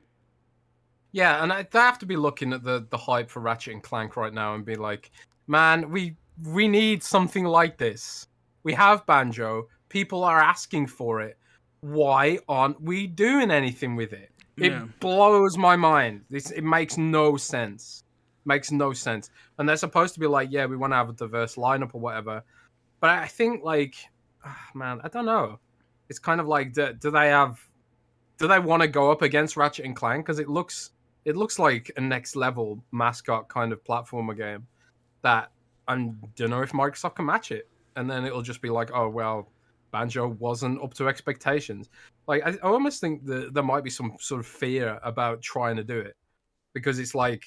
Yeah, and they have to be looking at the hype for Ratchet and Clank right now and be like, man, we need something like this. We have Banjo. People are asking for it. Why aren't we doing anything with it? Yeah. It blows my mind. It makes no sense. And they're supposed to be like, yeah, we want to have a diverse lineup or whatever. But I think, man, I don't know. It's kind of like, do they want to go up against Ratchet and Clank? Because it looks like a next level mascot kind of platformer game that I don't know if Microsoft can match it. And then it'll just be like, oh well, Banjo wasn't up to expectations. Like I almost think that there might be some sort of fear about trying to do it, because it's like,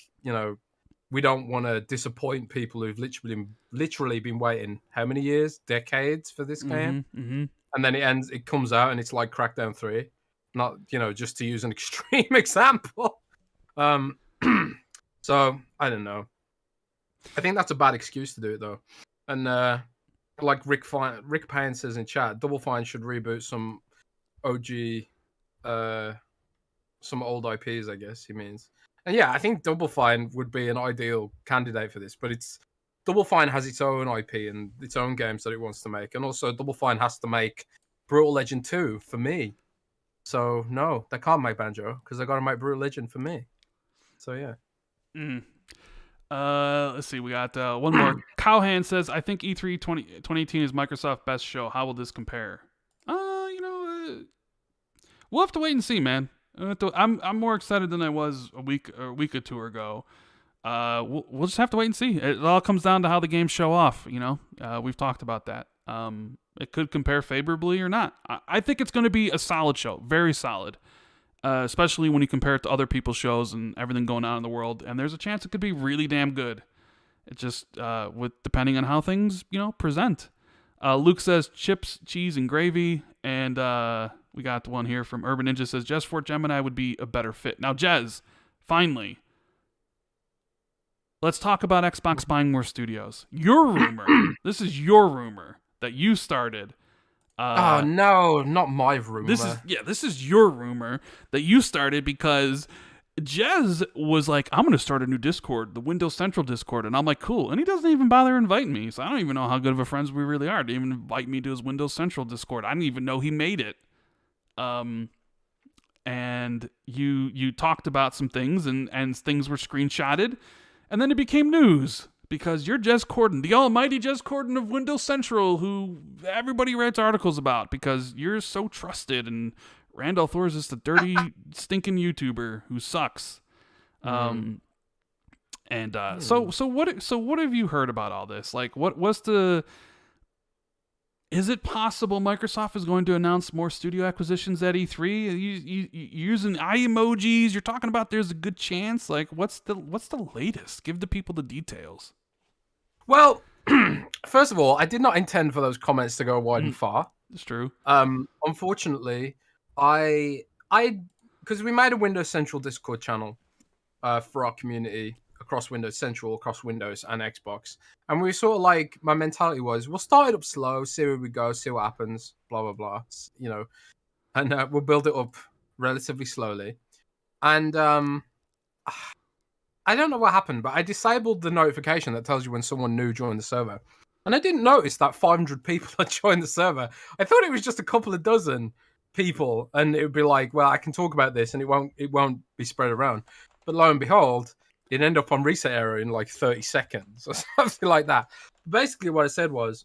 we don't want to disappoint people who've literally been waiting how many years, decades for this game, and then it comes out and it's like Crackdown 3. Not, just to use an extreme example. So I don't know. I think that's a bad excuse to do it though. And like Rick Payne says in chat, Double Fine should reboot some OG, some old IPs, I guess he means. And yeah, I think Double Fine would be an ideal candidate for this, but Double Fine has its own IP and its own games that it wants to make, and also Double Fine has to make Brutal Legend 2 for me. So no, they can't make Banjo because they got to make Brutal Legend for me. So yeah. Let's see. We got one more. Cowhand says, "I think E3 2018 is Microsoft's best show. How will this compare?" We'll have to wait and see, man. I'm more excited than I was a week or two ago. We'll just have to wait and see. It all comes down to how the games show off. We've talked about that. It could compare favorably or not. I think it's going to be a solid show, very solid. Especially when you compare it to other people's shows and everything going on in the world. And there's a chance it could be really damn good. It just depending on how things present. Luke says chips, cheese, and gravy. And we got one here from Urban Ninja says Jez Fort Gemini would be a better fit. Now, Jez, finally, let's talk about Xbox buying more studios. Your rumor. This is your rumor that you started. Oh no, not my rumor. This is your rumor that you started because Jez was like, I'm gonna start a new Discord, the Windows Central Discord, and I'm like, cool. And he doesn't even bother inviting me, so I don't even know how good of a friends we really are to even invite me to his Windows Central Discord. I didn't even know he made it. And you talked about some things and things were screenshotted, and then it became news. Because you're Jez Corden, the almighty Jez Corden of Windows Central, who everybody writes articles about because you're so trusted, and Randall Thor's just a dirty, stinking YouTuber who sucks. So what have you heard about all this? Like, is it possible Microsoft is going to announce more studio acquisitions at E3? You using eye emojis. You're talking about there's a good chance. Like, what's the latest? Give the people the details. Well, first of all, I did not intend for those comments to go wide and far. It's true. Unfortunately, because we made a Windows Central Discord channel for our community across Windows Central, across Windows and Xbox. And we sort of like, my mentality was, we'll start it up slow, see where we go, see what happens, blah, blah, blah, and we'll build it up relatively slowly. And I don't know what happened, but I disabled the notification that tells you when someone new joined the server. And I didn't notice that 500 people had joined the server. I thought it was just a couple of dozen people, and it would be like, well, I can talk about this and it won't be spread around. But lo and behold, it ended up on reset error in like 30 seconds or something like that. Basically, what I said was,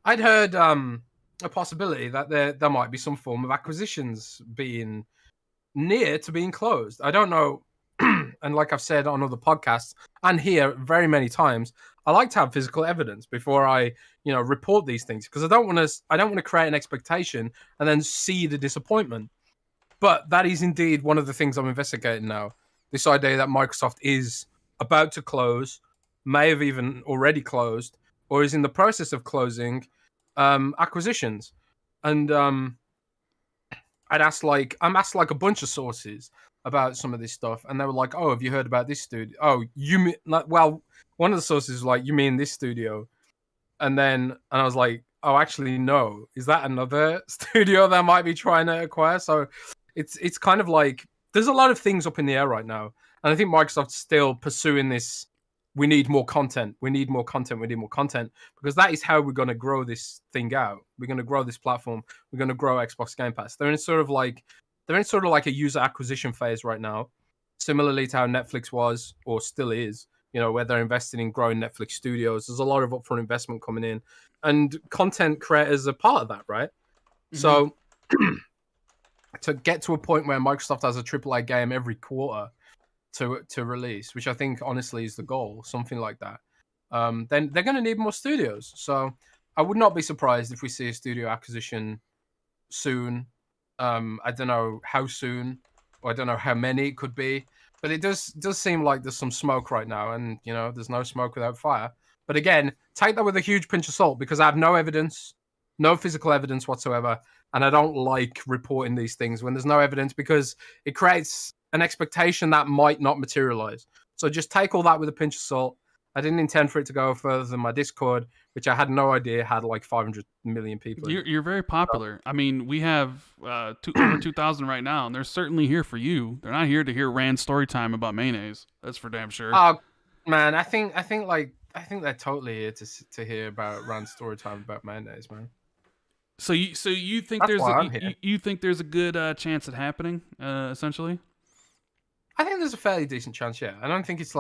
I'd heard a possibility that there might be some form of acquisitions being near to being closed. I don't know. And like I've said on other podcasts and here very many times, I like to have physical evidence before I, report these things, because I don't want to create an expectation and then see the disappointment. But that is indeed one of the things I'm investigating now. This idea that Microsoft is about to close, may have even already closed, or is in the process of closing acquisitions. And I'm asked like a bunch of sources about some of this stuff, and they were like, "Oh, have you heard about this studio? Oh, you mean well?" One of the sources was like, "You mean this studio?" And I was like, "Oh, actually, no. Is that another studio that might be trying to acquire?" So it's kind of like there's a lot of things up in the air right now, and I think Microsoft's still pursuing this. We need more content. We need more content. We need more content, because that is how we're going to grow this thing out. We're going to grow this platform. We're going to grow Xbox Game Pass. They're in sort of like a user acquisition phase right now, similarly to how Netflix was or still is, where they're investing in growing Netflix studios. There's a lot of upfront investment coming in. and content creators are part of that, right? So to get to a point where Microsoft has a AAA game every quarter to release, which I think honestly is the goal, something like that, then they're going to need more studios. So I would not be surprised if we see a studio acquisition soon. I don't know how soon, or I don't know how many it could be, but it does seem like there's some smoke right now, and there's no smoke without fire. But again, take that with a huge pinch of salt, because I have no evidence, no physical evidence whatsoever, and I don't like reporting these things when there's no evidence, because it creates an expectation that might not materialize. So just take all that with a pinch of salt. I didn't intend for it to go further than my Discord, which I had no idea had like 500 million people. You're very popular. I mean, we have over 2,000 right now, and they're certainly here for you. They're not here to hear Rand's story time about mayonnaise. That's for damn sure. Oh man, I think they're totally here to hear about Rand's story time about mayonnaise, man. So you think you think there's a good chance at happening, essentially? I think there's a fairly decent chance. Yeah, I don't think it's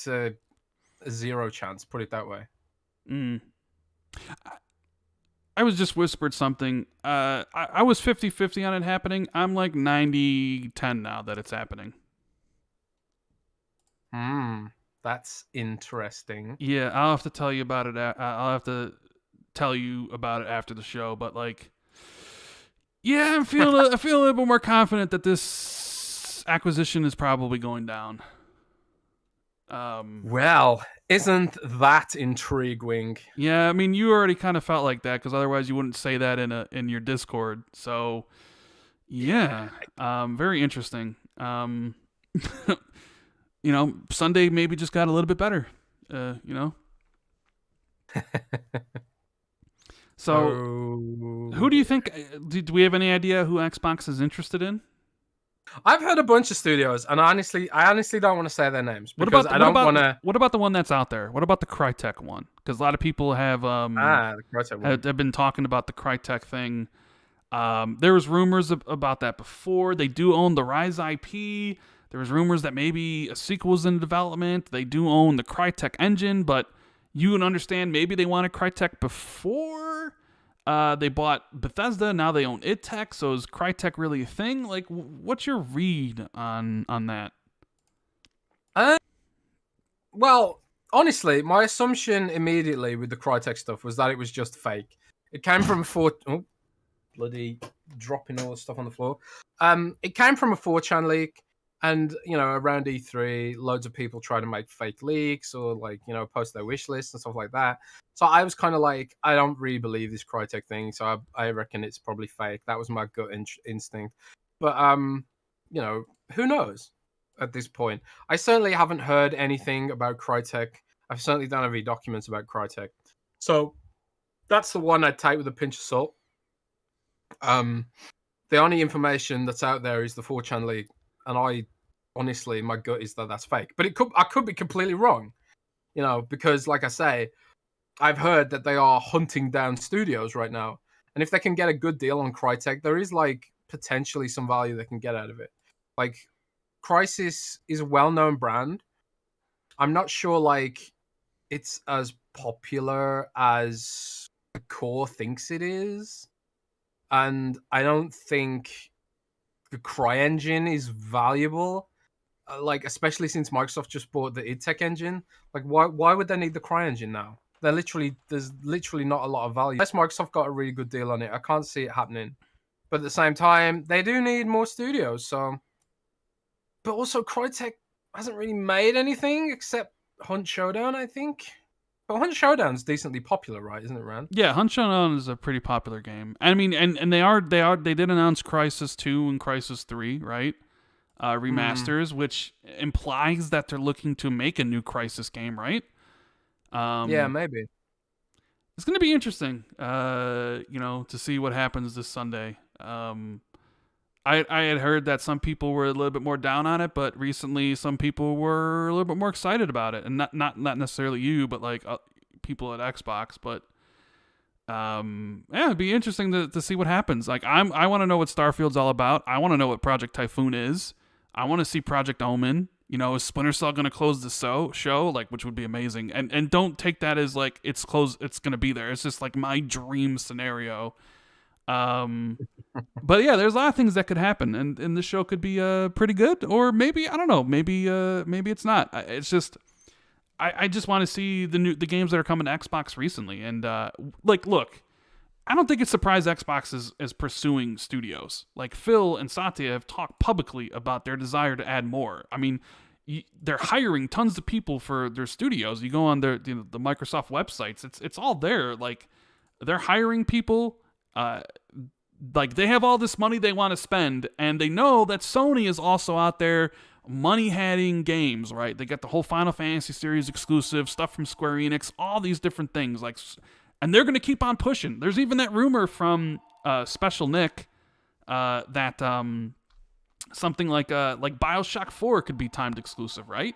a zero chance. Put it that way. I was just whispered something. I was 50-50 on it happening. I'm like 90-10 now that it's happening. That's interesting. Yeah, I'll have to tell you about it. I'll have to tell you about it after the show. But like, yeah, I feel a little bit more confident that this acquisition is probably going down. Well, isn't that intriguing? Yeah, I mean, you already kind of felt like that, because otherwise you wouldn't say that in your Discord. So, yeah, very interesting. Sunday maybe just got a little bit better. So, who do you think? Do we have any idea who Xbox is interested in? I've heard a bunch of studios, and I honestly don't want to say their names because I don't want to. What about the one that's out there? What about the Crytek one? Because a lot of people have the Crytek one. have been talking about the Crytek thing. There was rumors about that before. They do own the Rise IP. There was rumors that maybe a sequel is in development. They do own the Crytek engine, but you can understand maybe they wanted Crytek before. They bought Bethesda. Now they own id Tech. So is Crytek really a thing? Like, what's your read on that? Well, honestly, my assumption immediately with the Crytek stuff was that it was just fake. It came from bloody dropping all the stuff on the floor. It came from a 4chan leak. And, around E3, loads of people try to make fake leaks or, post their wish lists and stuff like that. So I was kind of like, I don't really believe this Crytek thing, so I reckon it's probably fake. That was my gut instinct. But, who knows at this point? I certainly haven't heard anything about Crytek. I certainly don't have any documents about Crytek. So that's the one I'd take with a pinch of salt. The only information that's out there is the 4chan leak. And honestly, my gut is that that's fake. But I could be completely wrong, because like I say, I've heard that they are hunting down studios right now. And if they can get a good deal on Crytek, there is potentially some value they can get out of it. Like, Crysis is a well-known brand. I'm not sure it's as popular as the core thinks it is. And I don't think the CryEngine is valuable, especially since Microsoft just bought the id Tech engine. Why would they need the CryEngine now? There's literally not a lot of value. Unless Microsoft got a really good deal on it, I can't see it happening. But at the same time, they do need more studios. So, but also Crytek hasn't really made anything except Hunt Showdown, I think. But Hunt Showdown's decently popular, right? Isn't it, Rand? Yeah, Hunt Showdown is a pretty popular game. I mean, and they did announce Crysis 2 and Crysis 3, right? Remasters, which implies that they're looking to make a new Crysis game, right? Yeah, maybe. It's going to be interesting, to see what happens this Sunday. I had heard that some people were a little bit more down on it, but recently some people were a little bit more excited about it, and not necessarily you, but people at Xbox. But it'd be interesting to see what happens. I want to know what Starfield's all about. I want to know what Project Typhoon is. I want to see Project Omen. You know, is Splinter Cell going to close the show? Like, which would be amazing. And don't take that as like it's closed. It's going to be there. It's just like my dream scenario. But yeah, there's a lot of things that could happen, and this show could be pretty good, or maybe I don't know, maybe it's not. It's just I just want to see the games that are coming to Xbox recently, and like look, I don't think it's surprised Xbox is pursuing studios. Like Phil and Satya have talked publicly about their desire to add more. I mean, they're hiring tons of people for their studios. You go on the Microsoft websites, it's all there. Like they're hiring people. Like they have all this money they want to spend, and they know that Sony is also out there money-hatting games, right? They got the whole Final Fantasy series exclusive stuff from Square Enix, all these different things, like, and they're going to keep on pushing. There's even that rumor from Special Nick that something like BioShock 4 could be timed exclusive, right?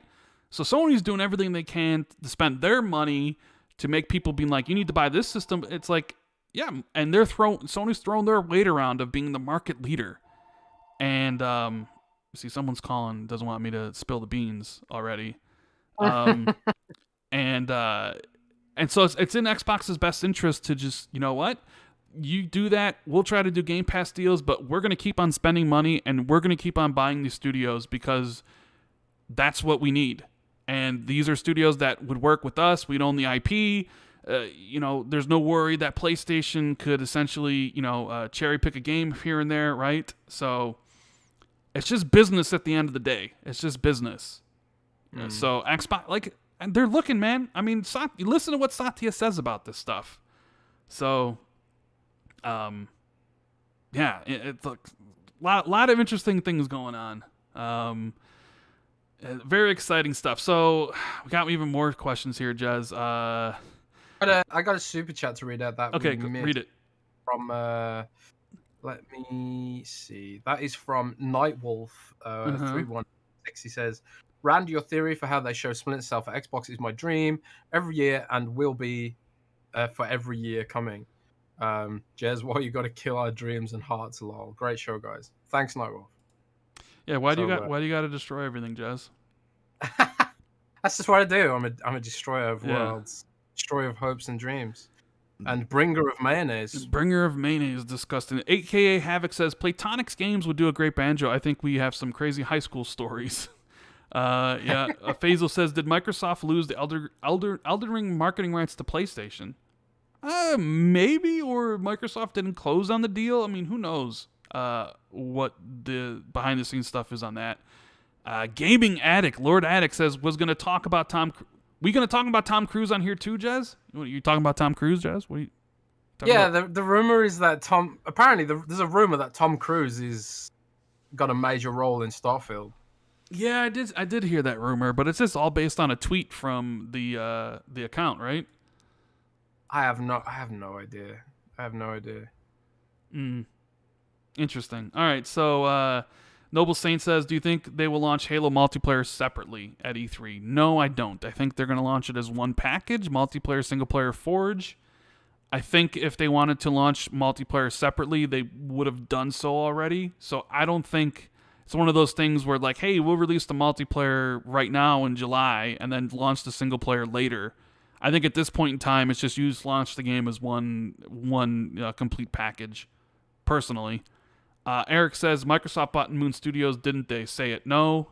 So Sony's doing everything they can to spend their money to make people be like, you need to buy this system. It's like, yeah, and Sony's throwing their weight around of being the market leader. And see, someone's calling, doesn't want me to spill the beans already. And so it's in Xbox's best interest to just, you know what? You do that, we'll try to do Game Pass deals, but we're going to keep on spending money, and we're going to keep on buying these studios because that's what we need. And these are studios that would work with us. We'd own the IP. You know, there's no worry that PlayStation could essentially, you know, cherry pick a game here and there, right? So it's just business at the end of the day. It's just business. So Xbox, like, and they're looking, man. I mean, listen to what Satya says about this stuff. So, yeah, it's a lot of interesting things going on. Very exciting stuff. So we got even more questions here, Jez. I got a super chat to read out. That okay, read it. From let me see. That is from Nightwolf 316. He says, Rand, your theory for how they show Splinter Cell for Xbox is my dream every year and will be for every year coming. Jez, why you got to kill our dreams and hearts, lol. Great show, guys. Thanks, Nightwolf. Yeah, why do you got to destroy everything, Jez? That's just what I do. I'm a destroyer of worlds, destroyer of hopes and dreams, and bringer of mayonnaise. Bringer of mayonnaise, disgusting. 8KA Havoc says Platonix Games would do a great banjo. I think we have some crazy high school stories. Faisal says, did Microsoft lose the Elden Ring marketing rights to PlayStation? Maybe, or Microsoft didn't close on the deal. I mean, who knows what the behind the scenes stuff is on that. Gaming Addict, Lord Addict says, was going to talk about we going to talk about Tom Cruise on here too, Jez? You talking about Tom Cruise, Jez? What are you talking about? The rumor is that there's a rumor that Tom Cruise is got a major role in Starfield. Yeah, I did hear that rumor, but it's just all based on a tweet from the account, right? I have no idea. Interesting. All right, so Noble Saint says, do you think they will launch Halo multiplayer separately at E3? No, I don't. I think they're going to launch it as one package, multiplayer, single-player, Forge. I think if they wanted to launch multiplayer separately, they would have done so already. So I don't think it's one of those things where, like, hey, we'll release the multiplayer right now in July and then launch the single-player later. I think at this point in time, it's just launch the game as one complete package, personally. Eric says, Microsoft bought Moon Studios, didn't they? Say it. No,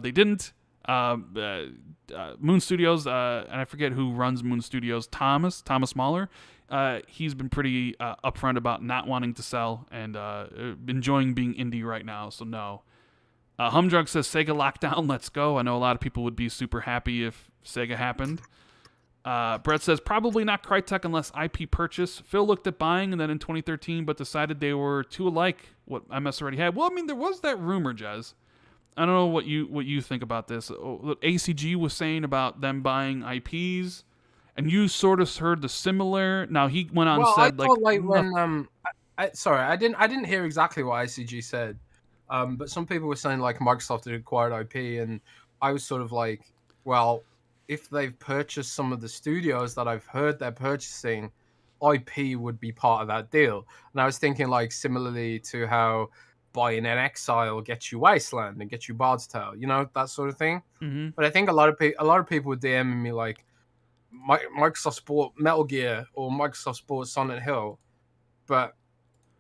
they didn't. Moon Studios, and I forget who runs Moon Studios, Thomas Mahler. He's been pretty upfront about not wanting to sell and enjoying being indie right now, so no. Humdrug says, Sega lockdown, let's go. I know a lot of people would be super happy if Sega happened. Brett says, probably not Crytek unless IP purchase. Phil looked at buying and then in 2013, but decided they were too alike what MS already had. Well, I mean, there was that rumor, Jez. I don't know what you think about this. What ACG was saying about them buying IPs, and you sort of heard the similar. Now he went on and said, I thought, like when I didn't hear exactly what ICG said, but some people were saying like Microsoft had acquired IP, and I was sort of like, well, if they've purchased some of the studios that I've heard they're purchasing, IP would be part of that deal. And I was thinking, like, similarly to how buying an Exile gets you Wasteland and gets you Bard's Tale, that sort of thing. Mm-hmm. But I think a lot of people were DMing me like, Microsoft bought Metal Gear or Microsoft bought Silent Hill, but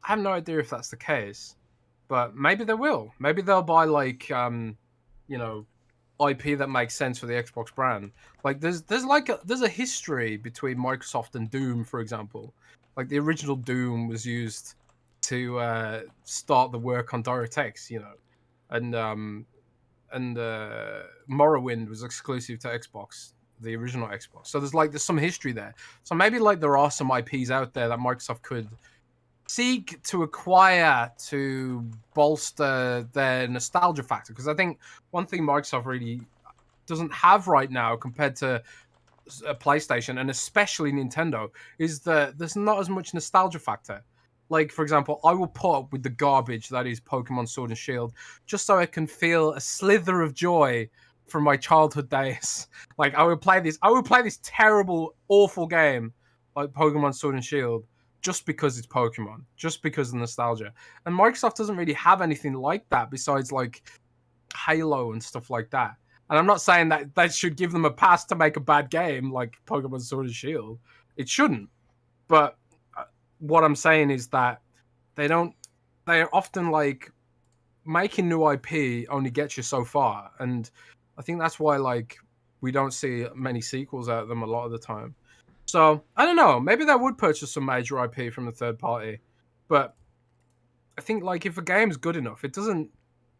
I have no idea if that's the case. But maybe they will. Maybe they'll buy like IP that makes sense for the Xbox brand. Like there's a history between Microsoft and Doom, for example. Like the original Doom was used to start the work on DirectX, and Morrowind was exclusive to Xbox, the original Xbox. So there's some history there. So maybe like there are some IPs out there that Microsoft could seek to acquire to bolster their nostalgia factor. Because I think one thing Microsoft really doesn't have right now compared to a PlayStation and especially Nintendo is that there's not as much nostalgia factor. Like, for example, I will put up with the garbage that is Pokemon Sword and Shield just so I can feel a slither of joy from my childhood days. Like, I would play this terrible, awful game like Pokemon Sword and Shield just because it's Pokemon, just because of the nostalgia. And Microsoft doesn't really have anything like that besides, like, Halo and stuff like that. And I'm not saying that they should give them a pass to make a bad game like Pokemon Sword and Shield. It shouldn't. But what I'm saying is that they're often like making new IP only gets you so far. And I think that's why like we don't see many sequels out of them a lot of the time. So I don't know, maybe they would purchase some major IP from a third party. But I think like if a game's good enough, it doesn't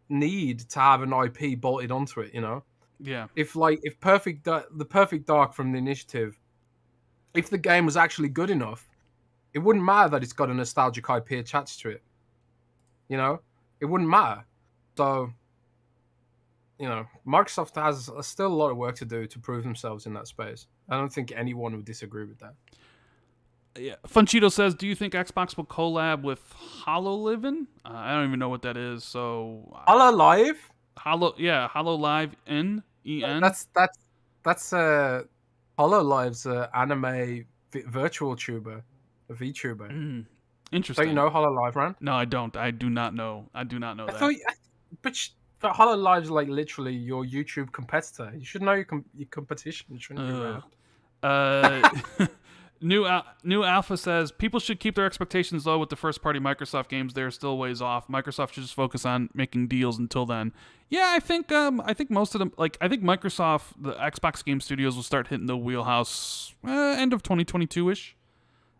need to have an IP bolted onto it, Yeah. If the Perfect Dark from the Initiative, if the game was actually good enough, it wouldn't matter that it's got a nostalgic IP attached to it. It wouldn't matter. So, Microsoft has still a lot of work to do to prove themselves in that space. I don't think anyone would disagree with that. Yeah. Funchito says, do you think Xbox will collab with HoloLivin? I don't even know what that is. So HoloLive? HoloLive N. That's HoloLive's anime virtual tuber, a VTuber. Interesting. Don't you know HoloLive, Rand? No, I don't. I do not know that. But HoloLive's like literally your YouTube competitor. You should know your competition. Shouldn't you, Rand? New Alpha says people should keep their expectations low with the first-party Microsoft games. They're still ways off. Microsoft should just focus on making deals until then. Yeah, I think most of them, like I think Microsoft, the Xbox game studios will start hitting the wheelhouse end of 2022-ish.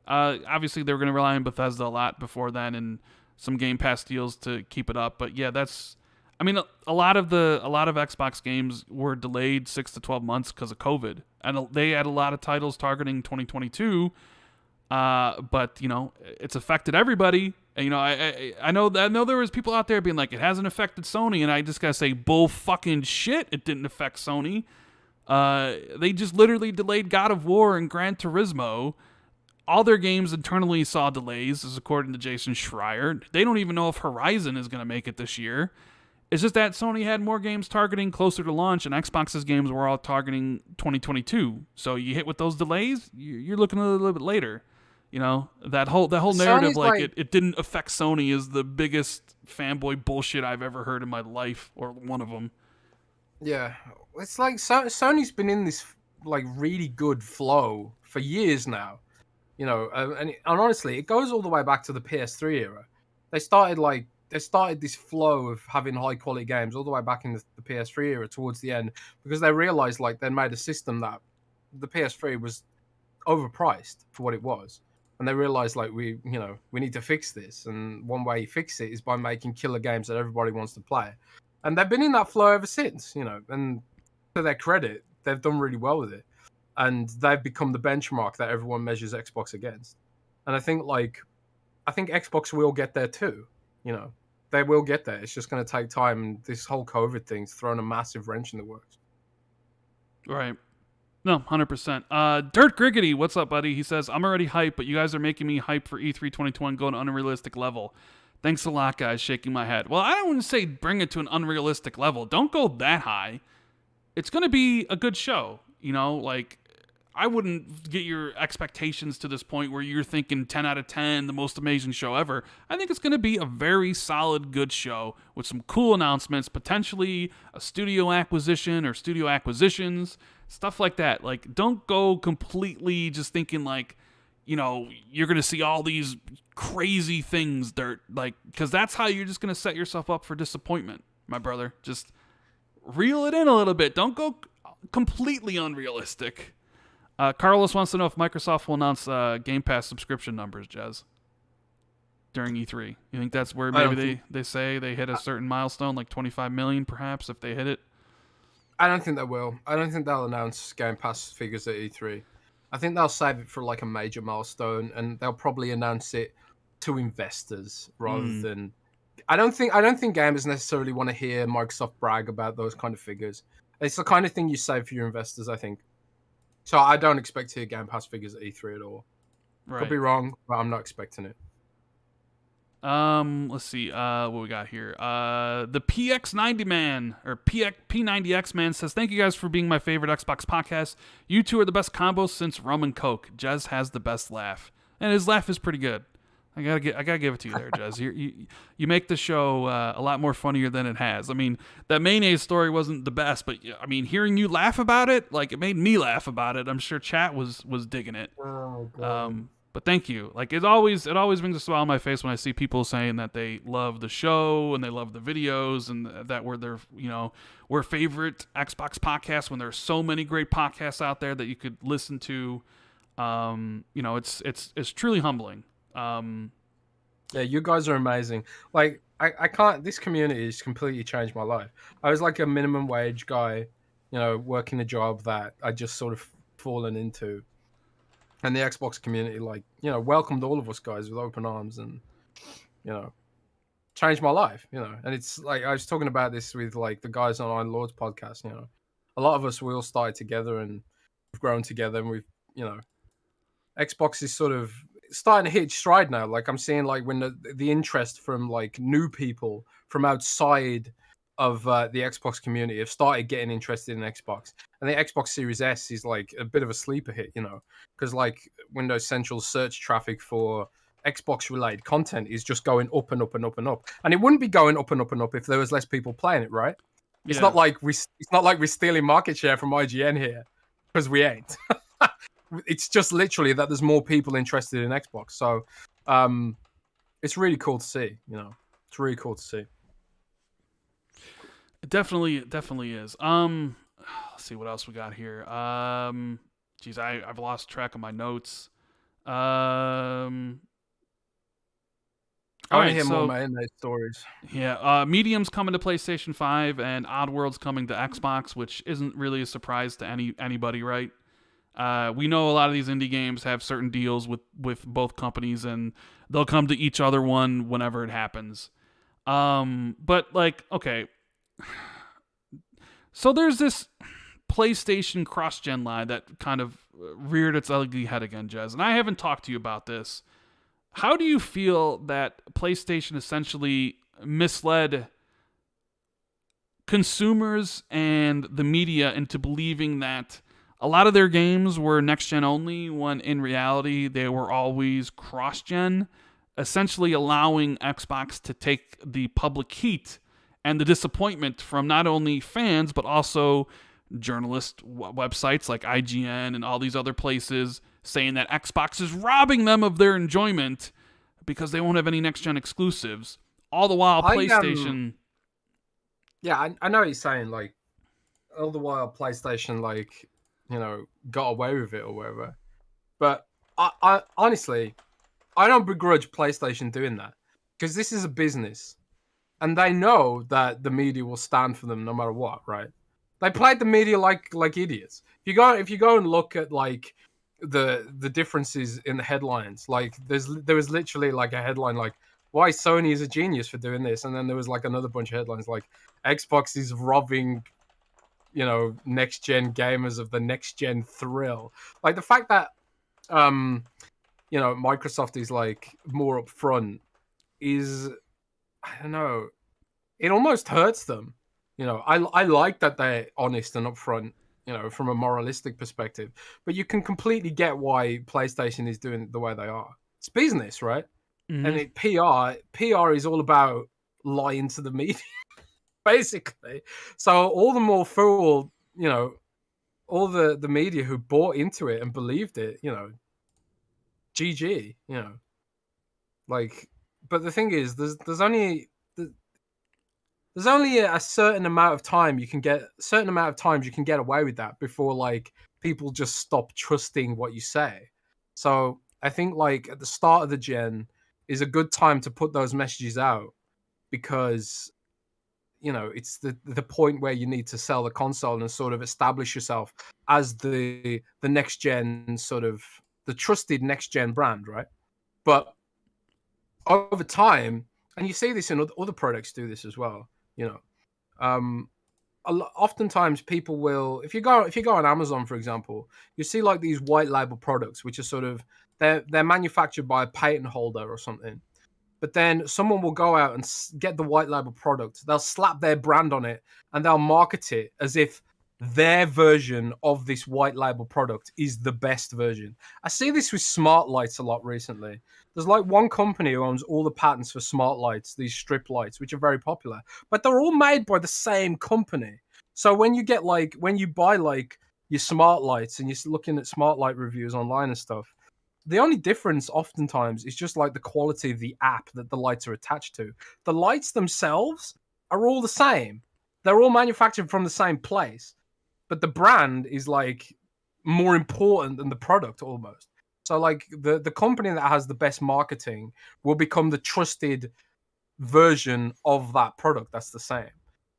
Obviously, they were going to rely on Bethesda a lot before then, and some Game Pass deals to keep it up. But yeah, a lot of Xbox games were delayed 6 to 12 months because of COVID, and they had a lot of titles targeting 2022. But it's affected everybody. And, I know there was people out there being like, it hasn't affected Sony, and I just gotta say, bull fucking shit. It didn't affect Sony. They just literally delayed God of War and Gran Turismo. All their games internally saw delays, as according to Jason Schreier. They don't even know if Horizon is gonna make it this year. It's just that Sony had more games targeting closer to launch, and Xbox's games were all targeting 2022. So you hit with those delays, you're looking a little bit later. That whole narrative, like it didn't affect Sony, is the biggest fanboy bullshit I've ever heard in my life, or one of them. Yeah, it's like Sony's been in this like really good flow for years now. And honestly, it goes all the way back to the PS3 era. They started this flow of having high quality games all the way back in the PS3 era towards the end, because they realized like they made a system that the PS3 was overpriced for what it was. And they realized like we need to fix this. And one way you fix it is by making killer games that everybody wants to play. And they've been in that flow ever since, and to their credit, they've done really well with it. And they've become the benchmark that everyone measures Xbox against. And I think Xbox will get there too. They will get there. It's just going to take time. And this whole COVID thing's thrown a massive wrench in the works. Right. No, 100%. Dirt Griggity, what's up, buddy? He says, I'm already hyped, but you guys are making me hype for E3 2021 going to an unrealistic level. Thanks a lot, guys. Shaking my head. Well, I don't want to say bring it to an unrealistic level. Don't go that high. It's going to be a good show. I wouldn't get your expectations to this point where you're thinking 10 out of 10, the most amazing show ever. I think it's going to be a very solid, good show with some cool announcements, potentially a studio acquisition or studio acquisitions, stuff like that. Like, don't go completely just thinking like, you know, you're going to see all these crazy things, Dirt, like, because that's how you're just going to set yourself up for disappointment, my brother. Just reel it in a little bit. Don't go completely unrealistic. Carlos wants to know if Microsoft will announce Game Pass subscription numbers, Jez, during E3. You think that's where maybe they say they hit a certain milestone, like 25 million perhaps, if they hit it? I don't think they will. I don't think they'll announce Game Pass figures at E3. I think they'll save it for like a major milestone, and they'll probably announce it to investors rather than. I don't think gamers necessarily want to hear Microsoft brag about those kind of figures. It's the kind of thing you save for your investors, I think. So I don't expect to hear Game Pass figures at E3 at all. Right. Could be wrong, but I'm not expecting it. Let's see. What we got here? The PX90 man or P90X man says, "Thank you guys for being my favorite Xbox podcast. You two are the best combos since rum and coke. Jez has the best laugh, and his laugh is pretty good. I gotta give it to you there, Jez. You make the show a lot more funnier than it has. I mean, that mayonnaise story wasn't the best, but I mean, hearing you laugh about it, like, it made me laugh about it. I'm sure chat was digging it. Oh, God. But thank you. Like, it always brings a smile on my face when I see people saying that they love the show and they love the videos and that we're favorite Xbox podcasts when there's so many great podcasts out there that you could listen to. It's truly humbling. Yeah, you guys are amazing. Like, I can't. This community has completely changed my life. I was like a minimum wage guy, working a job that I just sort of fallen into. And the Xbox community, welcomed all of us guys with open arms and, changed my life, And it's like, I was talking about this with, like, the guys on Iron Lord's podcast, A lot of us, we all started together and we've grown together and we've, Xbox is sort of starting to hit stride now. Like, I'm seeing, like, when the interest from, like, new people from outside of the Xbox community have started getting interested in Xbox. And the Xbox Series S is like a bit of a sleeper hit, because like Windows Central search traffic for Xbox related content is just going up and up and up and up. And it wouldn't be going up and up and up if there was less people playing it, right? Yeah. It's not like we're stealing market share from IGN here, because we ain't. It's just literally that there's more people interested in Xbox. So it's really cool to see, It's really cool to see. It definitely is. Let's see what else we got here. I've lost track of my notes. I want to hear more mayonnaise stories. Yeah, Medium's coming to PlayStation 5, and Oddworld's coming to Xbox, which isn't really a surprise to anybody, right? We know a lot of these indie games have certain deals with both companies, and they'll come to each other one whenever it happens. But like, okay. So there's this PlayStation Cross Gen line that kind of reared its ugly head again, Jez, and I haven't talked to you about this. How do you feel that PlayStation essentially misled consumers and the media into believing that a lot of their games were next-gen only, when in reality they were always cross-gen, essentially allowing Xbox to take the public heat and the disappointment from not only fans, but also journalist websites like IGN and all these other places saying that Xbox is robbing them of their enjoyment because they won't have any next-gen exclusives. All the while, PlayStation... I know what you're saying. Like, all the while, PlayStation, like, got away with it or whatever. But I honestly, I don't begrudge PlayStation doing that, because this is a business. And they know that the media will stand for them no matter what, right? They played the media like idiots. If you go and look at like the differences in the headlines, like there was literally like a headline like, why Sony is a genius for doing this, and then there was like another bunch of headlines like, Xbox is robbing, next gen gamers of the next gen thrill. Like, the fact that Microsoft is like more upfront is, I don't know, it almost hurts them. I like that they're honest and upfront, from a moralistic perspective. But you can completely get why PlayStation is doing it the way they are. It's business, right? And Mhm. PR is all about lying to the media, basically. So all the more fool, all the media who bought into it and believed it, GG, like. But the thing is, there's only a certain amount of time you can get away with that before like people just stop trusting what you say. So I think like at the start of the gen is a good time to put those messages out because it's the point where you need to sell the console and sort of establish yourself as the next gen sort of the trusted next gen brand, right? But over time, and you see this in other products do this as well, you know. Um, oftentimes people will if you go on Amazon, for example, you see like these white label products which are sort of they're manufactured by a patent holder or something, but then someone will go out and get the white label product, they'll slap their brand on it and they'll market it as if their version of this white label product is the best version. I see this with smart lights a lot recently. There's like one company who owns all the patents for smart lights, these strip lights, which are very popular, but they're all made by the same company. So when you buy like your smart lights and you're looking at smart light reviews online and stuff, the only difference oftentimes is just like the quality of the app that the lights are attached to. The lights themselves are all the same. They're all manufactured from the same place, but the brand is like more important than the product almost. So like the company that has the best marketing will become the trusted version of that product that's the same.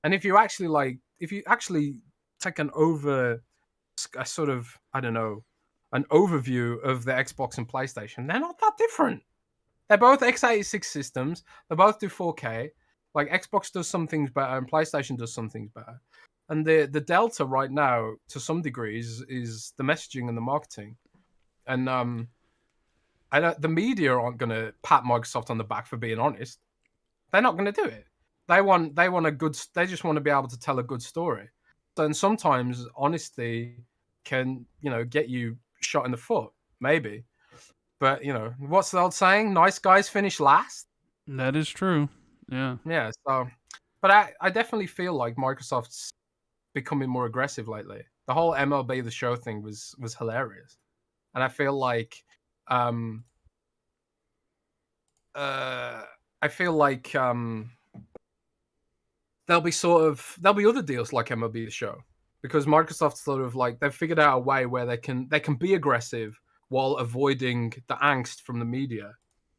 And if you actually take a sort of, I don't know, an overview of the Xbox and PlayStation, they're not that different. They're both x86 systems. They both do 4K. Like Xbox does some things better and PlayStation does some things better. And the delta right now, to some degree, is the messaging and the marketing. And the media aren't going to pat Microsoft on the back for being honest. They're not going to do it. They just want to be able to tell a good story. And sometimes honesty can, get you shot in the foot, maybe. But, what's the old saying? Nice guys finish last. That is true. Yeah. Yeah. So, but I definitely feel like Microsoft's becoming more aggressive lately. The whole MLB The Show thing was hilarious. And I feel like, um, I feel like, there'll be other deals like MLB The Show because Microsoft sort of like they've figured out a way where they can be aggressive while avoiding the angst from the media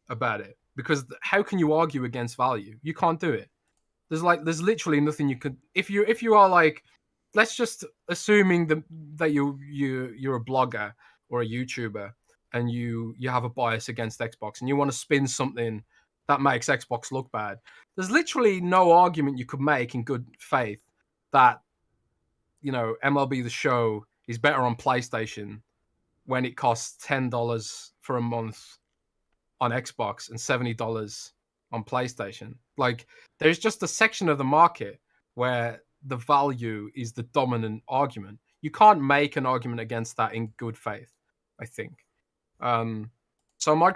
about it. Because how can you argue against value? You can't do it. There's literally nothing you could if you are like, let's just assuming that you're a blogger or a YouTuber and you have a bias against Xbox and you want to spin something that makes Xbox look bad. There's literally no argument you could make in good faith that, MLB The Show is better on PlayStation when it costs $10 for a month on Xbox and $70 on PlayStation. Like, there's just a section of the market where the value is the dominant argument. You can't make an argument against that in good faith, I think. So I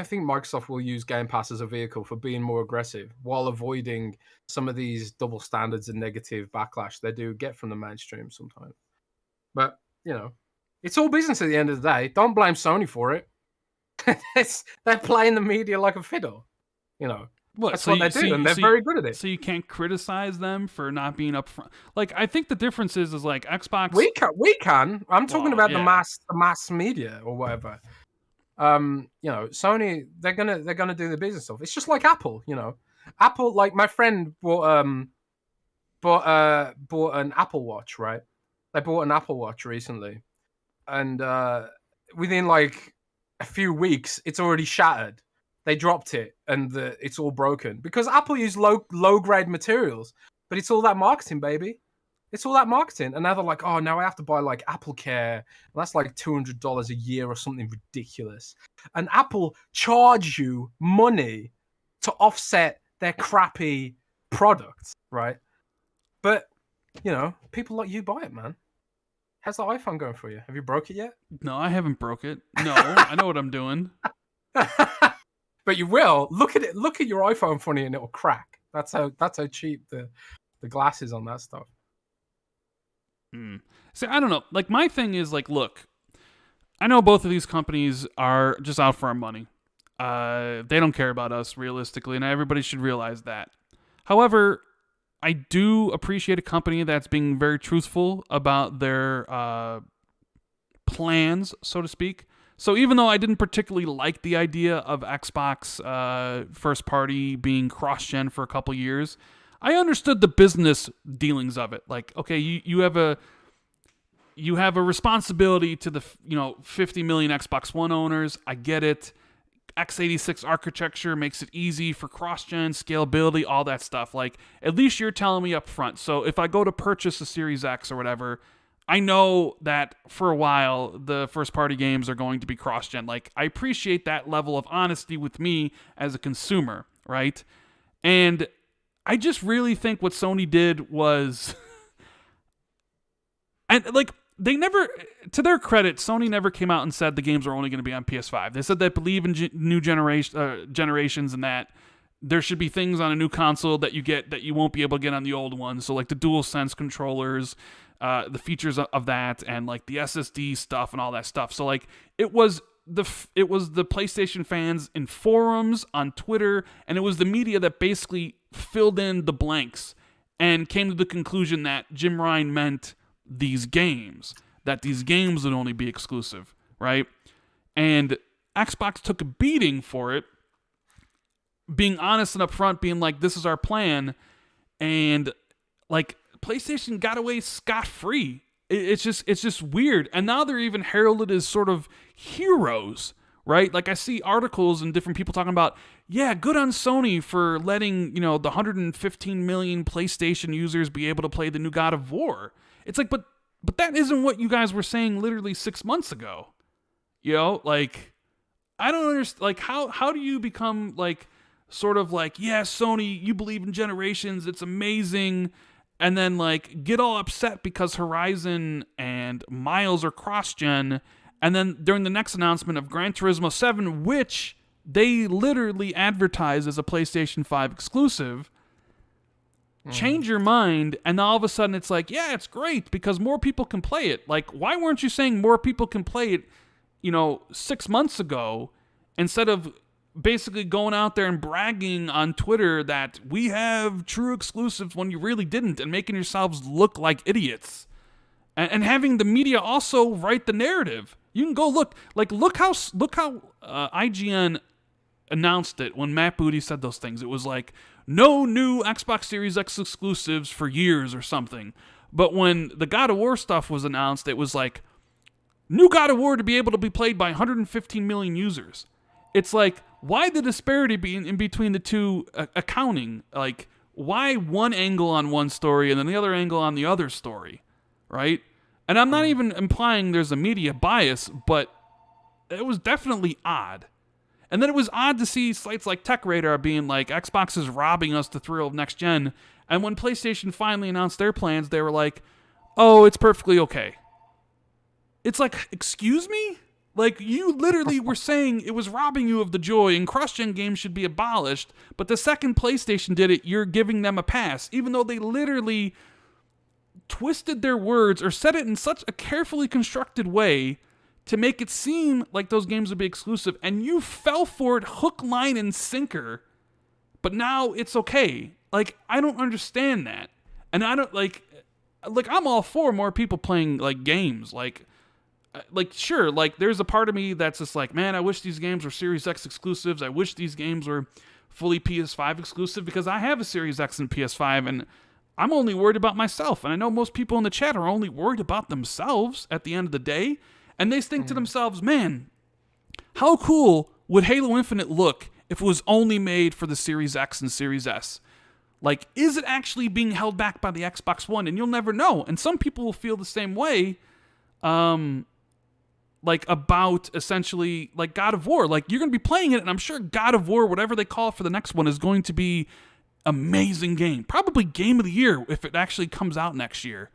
think Microsoft will use Game Pass as a vehicle for being more aggressive while avoiding some of these double standards and negative backlash they do get from the mainstream sometimes. But, it's all business at the end of the day. Don't blame Sony for it. They're playing the media like a fiddle. That's what they do, and they're very good at it. So you can't criticize them for not being upfront. Like, I think the difference is like Xbox. We can. I'm talking about the mass media or whatever. Sony, they're gonna do the business stuff. It's just like Apple, Apple, like my friend bought an Apple Watch, right? They bought an Apple Watch recently, and within like a few weeks, it's already shattered. They dropped it, and it's all broken because Apple used low grade materials, but it's all that marketing, baby. It's all that marketing. And now they're like, oh, now I have to buy like Apple Care. And that's like $200 a year or something ridiculous. And Apple charge you money to offset their crappy products, right? But, people like you buy it, man. How's the iPhone going for you? Have you broke it yet? No, I haven't broke it. No, I know what I'm doing. But you will. Look at it. Look at your iPhone funny and it'll crack. That's how cheap the glass is on that stuff. See, I don't know. Like, my thing is, like, look, I know both of these companies are just out for our money. They don't care about us, realistically, and everybody should realize that. However, I do appreciate a company that's being very truthful about their plans, so to speak. So even though I didn't particularly like the idea of Xbox first party being cross-gen for a couple years, I understood the business dealings of it. Like, okay, you have a responsibility to the 50 million Xbox One owners. I get it. x86 architecture makes it easy for cross-gen, scalability, all that stuff. Like, at least you're telling me up front. So if I go to purchase a Series X or whatever, I know that for a while the first-party games are going to be cross-gen. Like, I appreciate that level of honesty with me as a consumer, right? And I just really think what Sony did was... and, like, they never, to their credit, Sony never came out and said the games are only going to be on PS5. They said they believe in new generations and that there should be things on a new console that you get that you won't be able to get on the old one. So like the DualSense controllers, the features of that, and like the SSD stuff and all that stuff. So like it was the PlayStation fans in forums, on Twitter, and it was the media that basically filled in the blanks and came to the conclusion that Jim Ryan meant that these games would only be exclusive, right? And Xbox took a beating for it, being honest and upfront, being like, this is our plan, and like PlayStation got away scot-free. It's just weird. And now they're even heralded as sort of heroes, right? Like I see articles and different people talking about, yeah, good on Sony for letting, the 115 million PlayStation users be able to play the new God of War. It's like, but that isn't what you guys were saying literally 6 months ago. Like, I don't understand. Like, how do you become like, sort of like, yeah, Sony, you believe in generations, it's amazing, and then like get all upset because Horizon and Miles are cross-gen, and then during the next announcement of Gran Turismo 7, which they literally advertise as a PlayStation 5 exclusive, change your mind, and all of a sudden it's like, yeah, it's great because more people can play it. Like, why weren't you saying more people can play it, 6 months ago, instead of basically going out there and bragging on Twitter that we have true exclusives when you really didn't, and making yourselves look like idiots, and having the media also write the narrative. You can go look how IGN announced it when Matt Booty said those things. It was like, no new Xbox Series X exclusives for years or something. But when the God of War stuff was announced, it was like, new God of War to be able to be played by 115 million users. It's like, why the disparity in between the two accounting? Like, why one angle on one story and then the other angle on the other story, right? And I'm not even implying there's a media bias, but it was definitely odd. And then it was odd to see sites like TechRadar being like, Xbox is robbing us the thrill of next gen. And when PlayStation finally announced their plans, they were like, oh, it's perfectly okay. It's like, excuse me? Like, you literally were saying it was robbing you of the joy and cross-gen games should be abolished, but the second PlayStation did it, you're giving them a pass, even though they literally twisted their words or said it in such a carefully constructed way to make it seem like those games would be exclusive, and you fell for it hook, line, and sinker, but now it's okay. Like, I don't understand that. And I don't, like I'm all for more people playing, like, games. Like, sure, like, there's a part of me that's just like, man, I wish these games were Series X exclusives. I wish these games were fully PS5 exclusive, because I have a Series X and PS5, and I'm only worried about myself. And I know most people in the chat are only worried about themselves at the end of the day. And they think to themselves, man, how cool would Halo Infinite look if it was only made for the Series X and Series S? Like, is it actually being held back by the Xbox One? And you'll never know. And some people will feel the same way, like, about essentially, like, God of War. Like, you're going to be playing it, and I'm sure God of War, whatever they call it for the next one, is going to be amazing game. Probably game of the year if it actually comes out next year.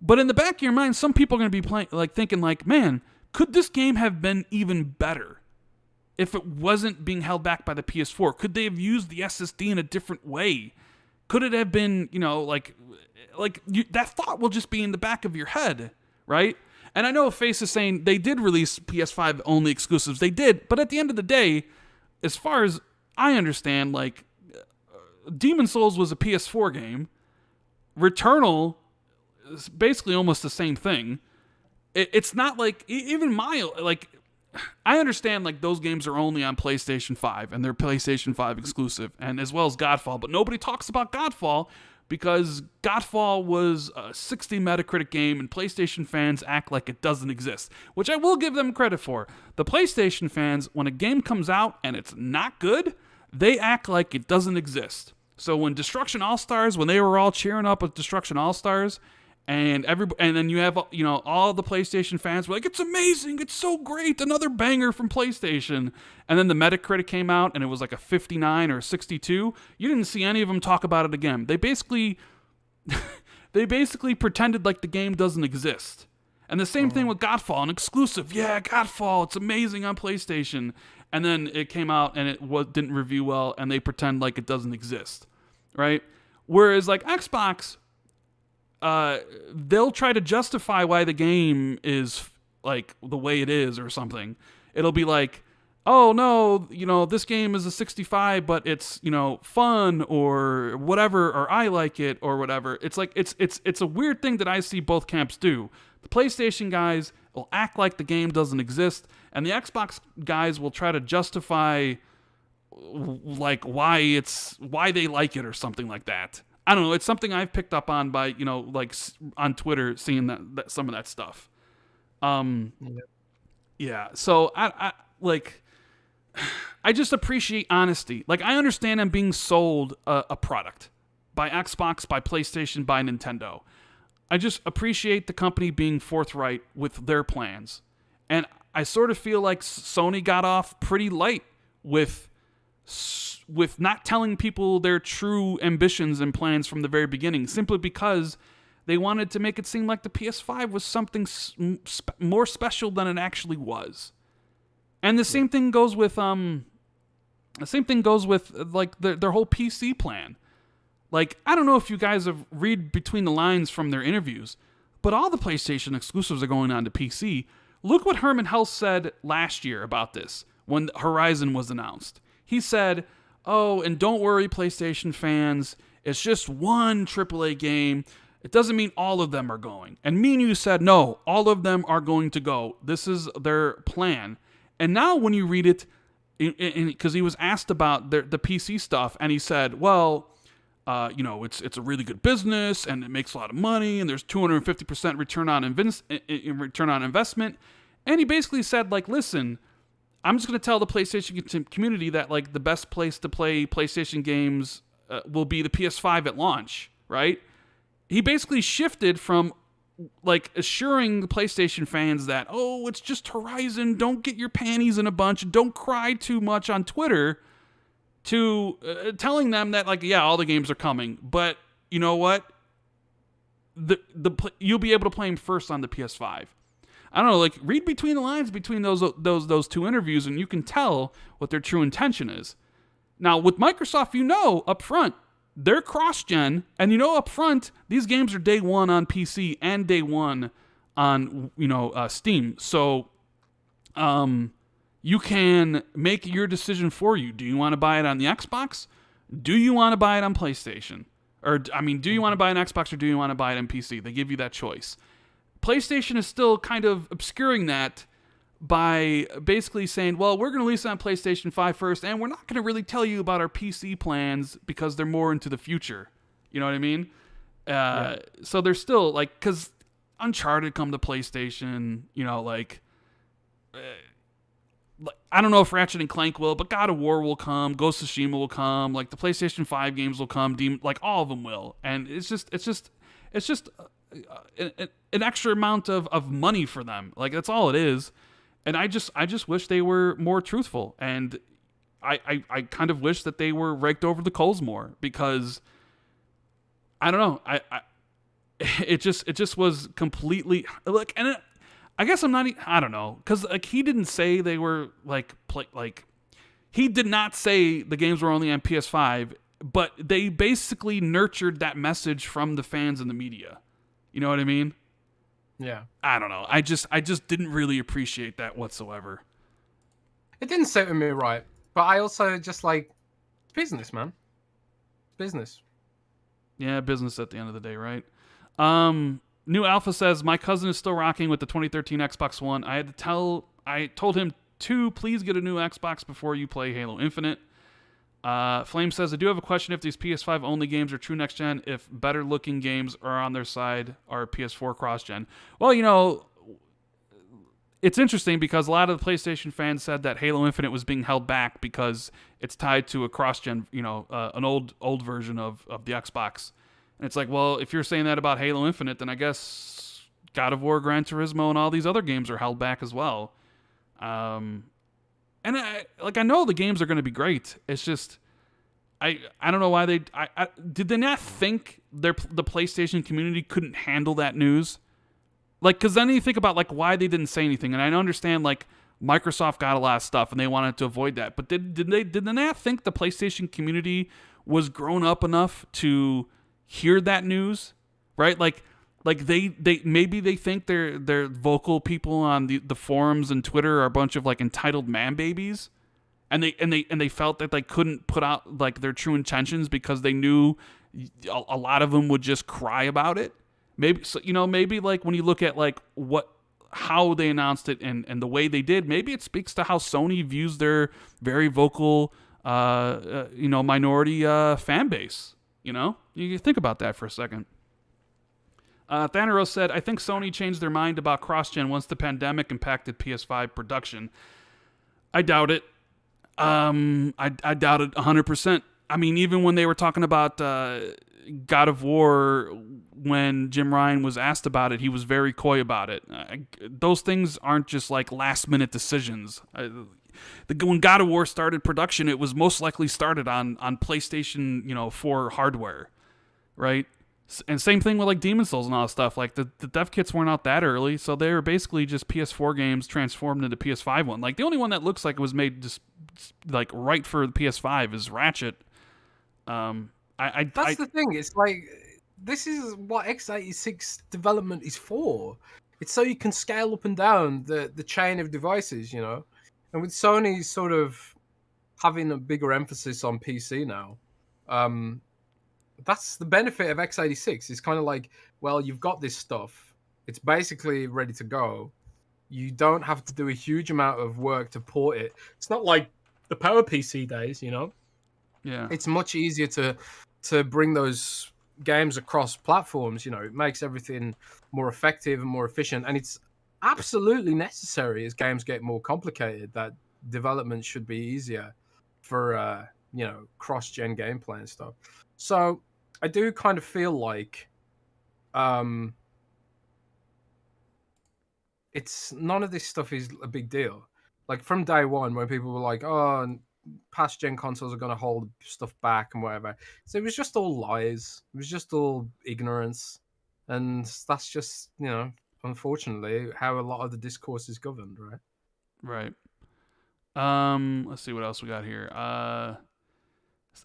But in the back of your mind, some people are going to be thinking like, man, could this game have been even better if it wasn't being held back by the PS4? Could they have used the SSD in a different way? Could it have been, that thought will just be in the back of your head, right? And I know Face is saying they did release PS5 only exclusives. They did, but at the end of the day, as far as I understand, like, Demon's Souls was a PS4 game. Returnal is basically almost the same thing. It's not like, even I understand, like, those games are only on PlayStation 5, and they're PlayStation 5 exclusive, and as well as Godfall, but nobody talks about Godfall because Godfall was a 60 Metacritic game, and PlayStation fans act like it doesn't exist, which I will give them credit for. The PlayStation fans, when a game comes out and it's not good, they act like it doesn't exist. So when Destruction All-Stars, when they were all cheering up with Destruction All-Stars, and then you have, all the PlayStation fans were like, it's amazing, it's so great, another banger from PlayStation. And then the Metacritic came out and it was like a 59 or 62. You didn't see any of them talk about it again. They basically pretended like the game doesn't exist. And the same thing with Godfall, an exclusive. Yeah, Godfall, it's amazing on PlayStation. And then it came out and it didn't review well, and they pretend like it doesn't exist, right? Whereas like Xbox, they'll try to justify why the game is like the way it is or something. It'll be like, oh no, this game is a 65, but it's, fun or whatever, or I like it or whatever. It's like, it's a weird thing that I see both camps do. The PlayStation guys will act like the game doesn't exist, and the Xbox guys will try to justify like why they like it or something like that. I don't know. It's something I've picked up on by, like on Twitter, seeing that some of that stuff. Yeah. So I just appreciate honesty. Like, I understand I'm being sold a product by Xbox, by PlayStation, by Nintendo. I just appreciate the company being forthright with their plans. And I sort of feel like Sony got off pretty light with not telling people their true ambitions and plans from the very beginning, simply because they wanted to make it seem like the PS5 was something more special than it actually was. And the same thing goes with like their whole PC plan. Like, I don't know if you guys have read between the lines from their interviews, but all the PlayStation exclusives are going on to PC. Look what Herman Helse said last year about this when Horizon was announced. He said, oh, and don't worry, PlayStation fans, it's just one AAA game. It doesn't mean all of them are going. And me and you said, no, all of them are going to go. This is their plan. And now when you read it, because he was asked about the PC stuff, and he said, well, it's a really good business, and it makes a lot of money, and there's 250% return on investment. And he basically said, like, listen, I'm just going to tell the PlayStation community that, like, the best place to play PlayStation games will be the PS5 at launch, right? He basically shifted from, like, assuring the PlayStation fans that, oh, it's just Horizon, don't get your panties in a bunch, don't cry too much on Twitter, to telling them that, like, yeah, all the games are coming, but you know what? You'll be able to play them first on the PS5. I don't know, like, read between the lines between those two interviews, and you can tell what their true intention is. Now, with Microsoft, up front, they're cross-gen, and up front, these games are day one on PC and day one on, Steam. So, you can make your decision for you. Do you want to buy it on the Xbox? Do you want to buy it on PlayStation? Or, do you want to buy an Xbox, or do you want to buy it on PC? They give you that choice. PlayStation is still kind of obscuring that by basically saying, well, we're going to release it on PlayStation 5 first, and we're not going to really tell you about our PC plans because they're more into the future. You know what I mean? Yeah. So they're still, like, because Uncharted come to PlayStation, I don't know if Ratchet and Clank will, but God of War will come, Ghost of Tsushima will come, like the PlayStation 5 games will come, like all of them will. And it's just an extra amount of money for them. Like, that's all it is. And I just wish they were more truthful. And I kind of wish that they were raked over the coals more, because I don't know. it just was completely like, and I guess I don't know, because like he didn't say they were like he did not say the games were only on PS5, but they basically nurtured that message from the fans and the media. You know what I mean? Yeah. I don't know. I just didn't really appreciate that whatsoever. It didn't sit with me right, but I also just like business, man. Business. Yeah, business at the end of the day, right? New Alpha says my cousin is still rocking with the 2013 Xbox One. I told him to please get a new Xbox before you play Halo Infinite. Flame says I do have a question if these PS5 only games are true next gen. If better looking games are on their side are PS4 Cross Gen. Well, you know, it's interesting because a lot of the PlayStation fans said that Halo Infinite was being held back because it's tied to a cross-gen, an old version of the Xbox. And it's like, well, if you're saying that about Halo Infinite, then I guess God of War, Gran Turismo, and all these other games are held back as well. And I know the games are going to be great. It's just, I don't know why did they not think the PlayStation community couldn't handle that news? Like, because then you think about, like, why they didn't say anything. And I understand, like, Microsoft got a lot of stuff and they wanted to avoid that. But did they not think the PlayStation community was grown up enough to hear that news? Right? Like they maybe they think they're vocal people on the forums and Twitter are a bunch of, like, entitled man babies. And they felt that they couldn't put out, like, their true intentions because they knew a lot of them would just cry about it. Maybe, so, maybe like when you look at like how they announced it and the way they did, maybe it speaks to how Sony views their very vocal, minority fan base. You think about that for a second. Thanaros said, I think Sony changed their mind about cross-gen once the pandemic impacted PS5 production. I doubt it. I doubt it 100%. I mean, even when they were talking about God of War, when Jim Ryan was asked about it, he was very coy about it. Those things aren't just like last minute decisions. When God of War started production, it was most likely started on PlayStation 4 hardware, right? And same thing with like Demon Souls and all that stuff. Like the dev kits weren't out that early, so they were basically just PS4 games transformed into PS5 one. Like the only one that looks like it was made just like right for the PS5 is Ratchet. That's the thing. It's like, this is what x86 development is for. It's so you can scale up and down the chain of devices, And with Sony sort of having a bigger emphasis on PC now, that's the benefit of x86. It's kind of like, well, you've got this stuff. It's basically ready to go. You don't have to do a huge amount of work to port it. It's not like the PowerPC days, Yeah. It's much easier to bring those games across platforms. It makes everything more effective and more efficient, and it's absolutely necessary as games get more complicated that development should be easier for cross-gen gameplay and stuff. So I do kind of feel like it's none of this stuff is a big deal. Like from day one, when people were like, oh, past gen consoles are going to hold stuff back and whatever. So it was just all lies. It was just all ignorance. And that's just, unfortunately, how a lot of the discourse is governed, right? Right. Let's see what else we got here.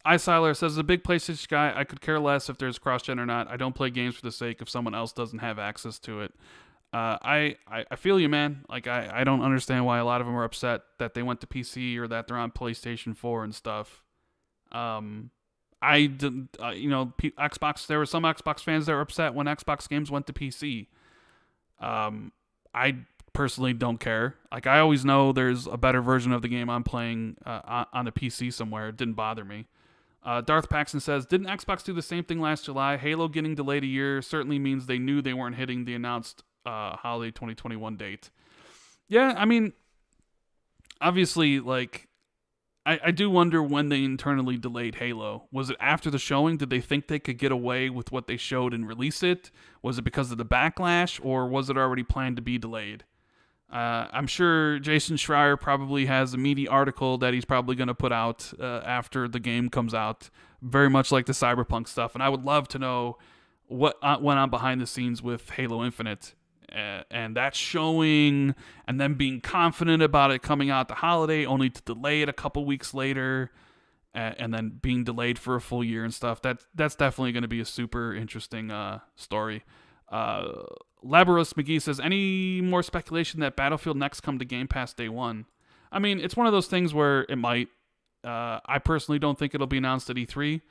iSiler says, as a big PlayStation guy, I could care less if there's cross-gen or not. I don't play games for the sake if someone else doesn't have access to it. I feel you, man. Like, I don't understand why a lot of them are upset that they went to PC or that they're on PlayStation 4 and stuff. Xbox, there were some Xbox fans that were upset when Xbox games went to PC. I personally don't care. Like, I always know there's a better version of the game I'm playing on a PC somewhere. It didn't bother me. Darth Paxton says, didn't Xbox do the same thing last July? Halo getting delayed a year certainly means they knew they weren't hitting the announced holiday 2021 date. Yeah, I mean, obviously, like, I do wonder when they internally delayed Halo. Was it after the showing? Did they think they could get away with what they showed and release it? Was it because of the backlash, or was it already planned to be delayed? I'm sure Jason Schreier probably has a meaty article that he's probably going to put out after the game comes out, very much like the Cyberpunk stuff. And I would love to know what went on behind the scenes with Halo Infinite. And that's showing, and then being confident about it coming out the holiday, only to delay it a couple weeks later, and then being delayed for a full year and stuff. That's definitely going to be a super interesting story. Labaros McGee says, any more speculation that Battlefield Next come to Game Pass day one? I mean, it's one of those things where it might. I personally don't think it'll be announced at E3,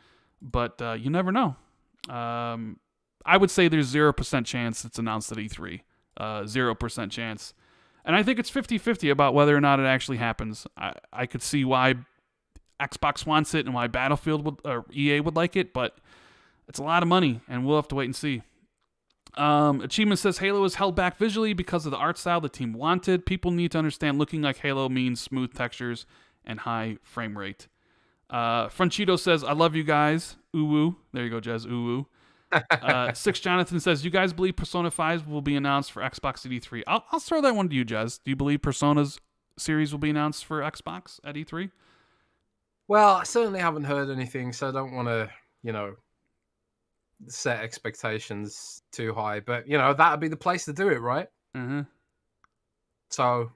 but you never know. I would say there's 0% chance it's announced at E3. 0% chance. And I think it's 50-50 about whether or not it actually happens. I could see why Xbox wants it and why Battlefield or EA would like it, but it's a lot of money, and we'll have to wait and see. Achievement says Halo is held back visually because of the art style the team wanted. People need to understand looking like Halo means smooth textures and high frame rate. Franchito says, I love you guys. Ooh-woo. There you go, Jez. Ooh-woo. Six Jonathan says, you guys believe Persona 5 will be announced for Xbox at E3? I'll throw that one to you, Jez. Do you believe Persona's series will be announced for Xbox at E3? Well, I certainly haven't heard anything, so I don't want to, set expectations too high. But, that'd be the place to do it, right? Mm-hmm. So,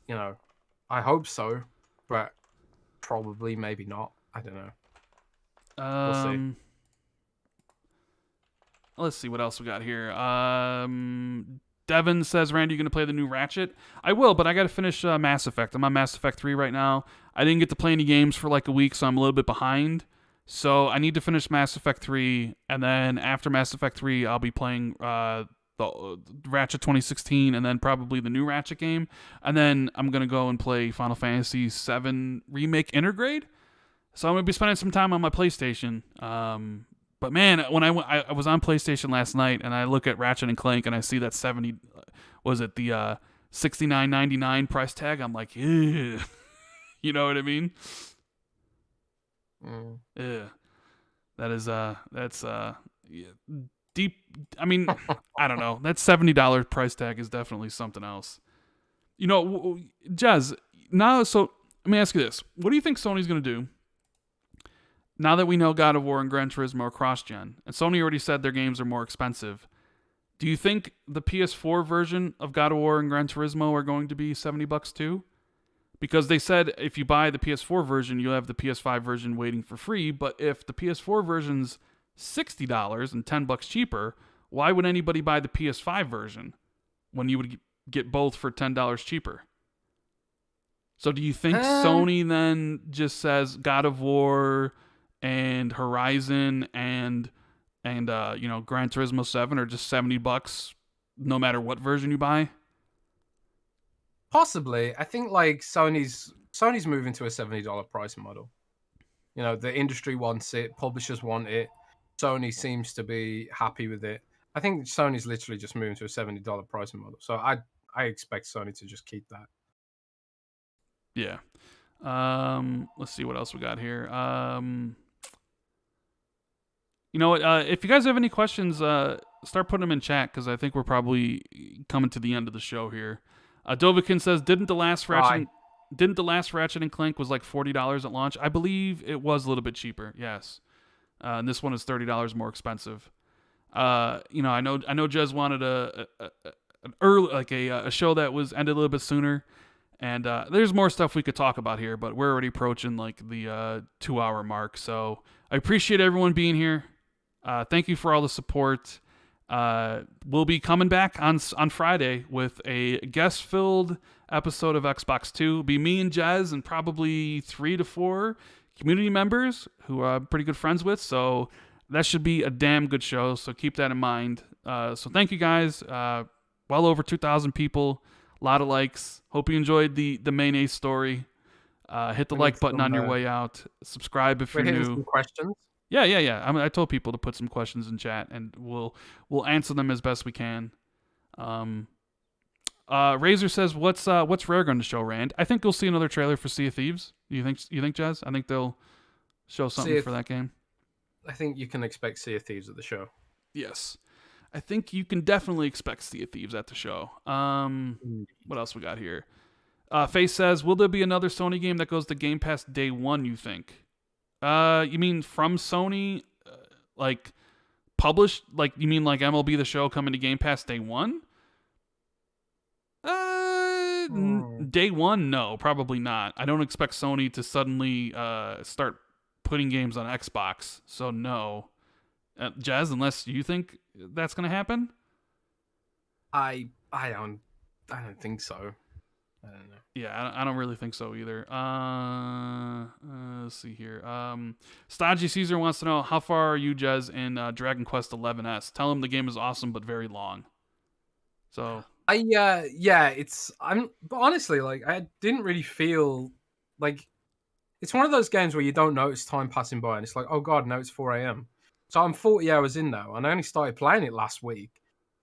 I hope so, but probably maybe not. I don't know. We'll see. Let's see what else we got here. Devin says, Randy, you going to play the new Ratchet? I will, but I got to finish Mass Effect. I'm on Mass Effect 3 right now. I didn't get to play any games for like a week, so I'm a little bit behind. So I need to finish Mass Effect 3, and then after Mass Effect 3, I'll be playing the Ratchet 2016, and then probably the new Ratchet game. And then I'm going to go and play Final Fantasy VII Remake Intergrade. So I'm going to be spending some time on my PlayStation. But man, when I was on PlayStation last night and I look at Ratchet and Clank and I see that the $69.99 price tag, I'm like, ew. You know what I mean? Yeah. That's deep. I mean, I don't know. That $70 price tag is definitely something else. Jez, now, so let me ask you this. What do you think Sony's going to do now that we know God of War and Gran Turismo are cross-gen, and Sony already said their games are more expensive? Do you think the PS4 version of God of War and Gran Turismo are going to be $70 too? Because they said if you buy the PS4 version, you'll have the PS5 version waiting for free, but if the PS4 version's $60 and $10 cheaper, why would anybody buy the PS5 version when you would get both for $10 cheaper? So do you think Sony then just says God of War and Horizon and Gran Turismo 7 are just $70 no matter what version you buy? Possibly. I think like Sony's moving to a $70 price model. The industry wants it, publishers want it. Sony seems to be happy with it. I think Sony's literally just moving to a $70 pricing model. So I expect Sony to just keep that. Yeah. Let's see what else we got here. You know what? If you guys have any questions, start putting them in chat because I think we're probably coming to the end of the show here. Dovikin says, didn't the last Ratchet and Clank was like $40 at launch? I believe it was a little bit cheaper. Yes. And this one is $30 more expensive. I know Jez wanted an early, like a show that was ended a little bit sooner. And there's more stuff we could talk about here, but we're already approaching like the 2-hour mark. So I appreciate everyone being here. Thank you for all the support. We'll be coming back on Friday with a guest-filled episode of Xbox 2. It'll be me and Jez and probably 3 to 4 community members who I'm pretty good friends with. So that should be a damn good show. So keep that in mind. So thank you guys. Well over 2,000 people. A lot of likes. Hope you enjoyed the mayonnaise story. Hit the like button on your way out. Subscribe if you're new. Some questions. Yeah. I told people to put some questions in chat, and we'll answer them as best we can. Razor says, "What's Rare going to show, Rand?" I think you'll see another trailer for Sea of Thieves. You think, Jez? I think they'll show something for that game. I think you can expect Sea of Thieves at the show. Yes. I think you can definitely expect Sea of Thieves at the show. What else we got here? Face says, will there be another Sony game that goes to Game Pass day one, you think? You mean from Sony? Like published, like you mean like MLB The Show coming to Game Pass day one? Day one, no, probably not. I don't expect Sony to suddenly start putting games on Xbox, so no. Jez, unless you think that's gonna happen. I don't think so. I don't know. Yeah, I don't really think so either. Let's see here. Stodgy Caesar wants to know, how far are you, Jez, in Dragon Quest XI's? Tell him the game is awesome but very long. So but honestly, like, I didn't really feel like it's one of those games where you don't notice time passing by, and it's like, oh god, now it's 4 a.m. So I'm 40 hours in now, and I only started playing it last week.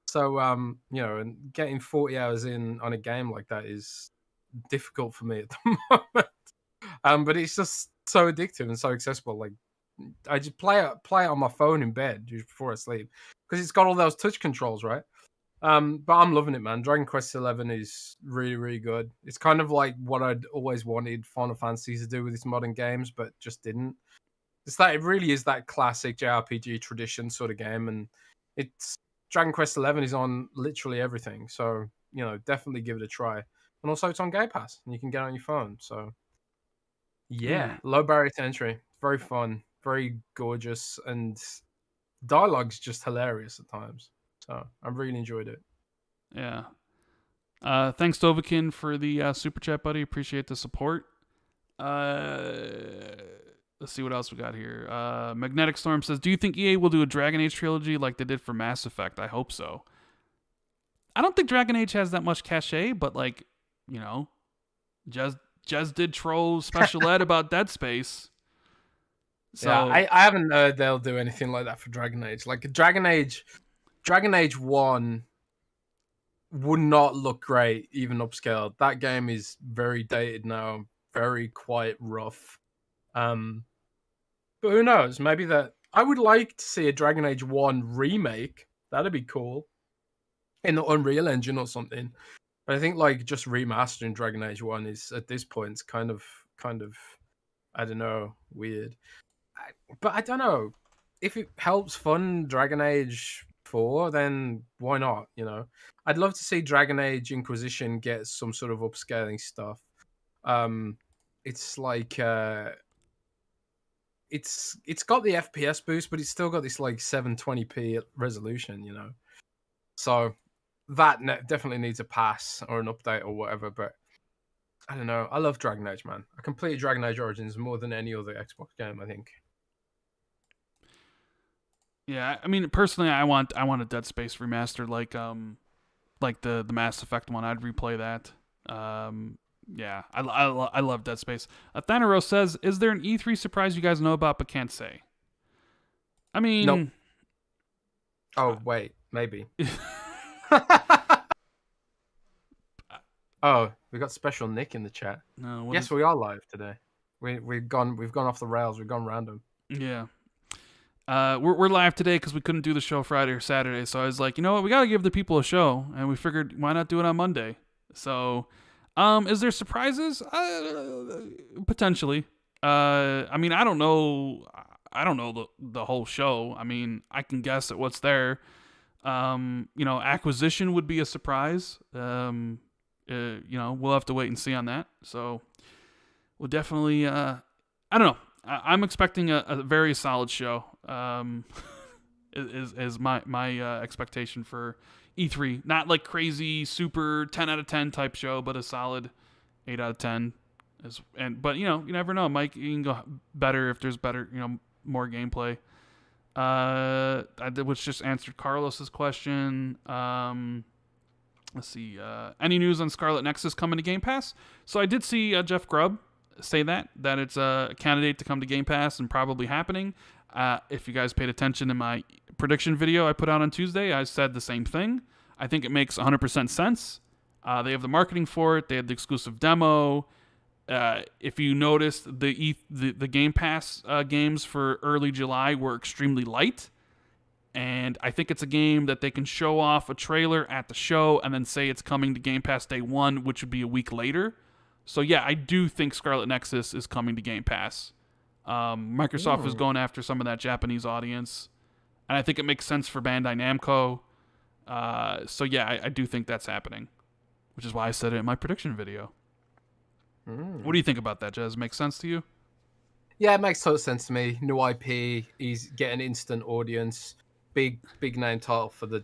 So and getting 40 hours in on a game like that is difficult for me at the moment. But it's just so addictive and so accessible. Like, I just play it on my phone in bed just before I sleep because it's got all those touch controls, right? But I'm loving it, man. Dragon Quest XI is really, really good. It's kind of like what I'd always wanted Final Fantasy to do with its modern games, but just didn't. It really is that classic JRPG tradition sort of game, and it's Dragon Quest XI is on literally everything. So, definitely give it a try. And also it's on Game Pass and you can get it on your phone. So yeah, low barrier to entry, very fun, very gorgeous, and dialogue's just hilarious at times. So I really enjoyed it. Yeah. Thanks, Dovakin, for the super chat, buddy. Appreciate the support. Let's see what else we got here. Magnetic Storm says, do you think EA will do a Dragon Age trilogy like they did for Mass Effect? I hope so. I don't think Dragon Age has that much cachet, but like, Jez did troll Special Ed about Dead Space. So yeah, I haven't heard they'll do anything like that for Dragon Age. Like Dragon Age 1 would not look great, even upscaled. That game is very dated now, very quite rough. But who knows? Maybe that I would like to see a Dragon Age 1 remake. That'd be cool. In the Unreal Engine or something. But I think like just remastering Dragon Age 1 is at this point kind of I don't know, weird. But I don't know. If it helps fund Dragon Age 4, then why not, I'd love to see Dragon Age Inquisition get some sort of upscaling stuff. It's like it's got the FPS boost, but it's still got this like 720p resolution, So that definitely needs a pass or an update or whatever. But I don't know. I love Dragon Age, man. I completed Dragon Age Origins more than any other Xbox game, I think. Yeah, I mean, personally, I want a Dead Space remastered, like the Mass Effect one. I'd replay that. Yeah, I love Dead Space. Thanaros says, is there an E3 surprise you guys know about but can't say? I mean... Nope. Oh, wait. Maybe. Oh, we got Special Nick in the chat. No, yes, we are live today. We've gone off the rails. We've gone random. Yeah. We're live today because we couldn't do the show Friday or Saturday. So I was like, you know what? We got to give the people a show. And we figured, why not do it on Monday? So... is there surprises? Potentially. I mean, I don't know the whole show. I mean, I can guess at what's there. Acquisition would be a surprise. We'll have to wait and see on that. So we'll definitely, I don't know. I'm expecting a very solid show. Is my expectation for E3, not like crazy super 10 out of 10 type show, but a solid 8 out of 10. But you never know, Mike. You can go better if there's better, more gameplay. Which just answered Carlos's question. Let's see. Any news on Scarlet Nexus coming to Game Pass? So I did see Jeff Grubb say that it's a candidate to come to Game Pass and probably happening. If you guys paid attention to my prediction video I put out on Tuesday, I said the same thing. I think it makes 100% sense. They have the marketing for it. They have the exclusive demo. If you noticed, the Game Pass games for early July were extremely light. And I think it's a game that they can show off a trailer at the show and then say it's coming to Game Pass day one, which would be a week later. So yeah, I do think Scarlet Nexus is coming to Game Pass. Microsoft is going after some of that Japanese audience. and I think it makes sense for Bandai Namco. So yeah, I do think that's happening, which is why I said it in my prediction video. What do you think about that, Jez? Makes sense to you? Yeah, it makes total sense to me. New IP, he's getting instant audience, big name title for the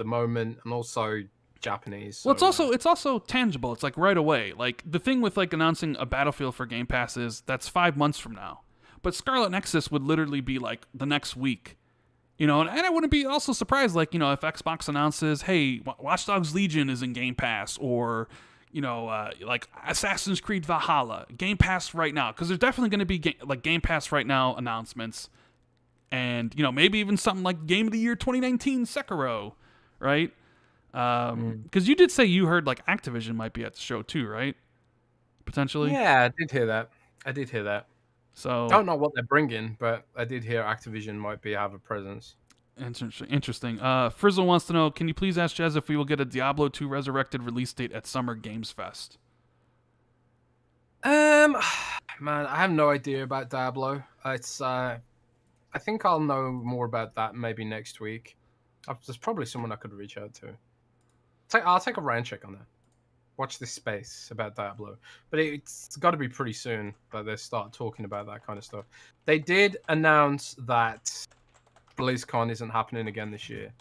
moment, and also Japanese. Well, So, it's also tangible. It's like right away. Like the thing with like announcing a Battlefield for Game Pass is that's 5 months from now. But Scarlet Nexus would literally be like the next week. You know, and I wouldn't be also surprised, like, you know, if Xbox announces, hey, Watch Dogs Legion is in Game Pass, or, you know, like Assassin's Creed Valhalla, Game Pass right now, because there's definitely going to be Game Pass right now announcements, and, you know, maybe even something like Game of the Year 2019 Sekiro, right? Because you did say you heard like Activision might be at the show too, right? Potentially. yeah, I did hear that. So Don't know what they're bringing, but I did hear Activision might have a presence. interesting. Frizzle wants to know, can you please ask Jez if we will get a Diablo 2 Resurrected release date at Summer Games Fest? Man, I have no idea about Diablo. It's I think I'll know more about that maybe next week. There's probably someone I could reach out to. I'll take a round check on that. Watch this space about Diablo, but it's got to be pretty soon that they start talking about that kind of stuff. They did announce that BlizzCon isn't happening again this year,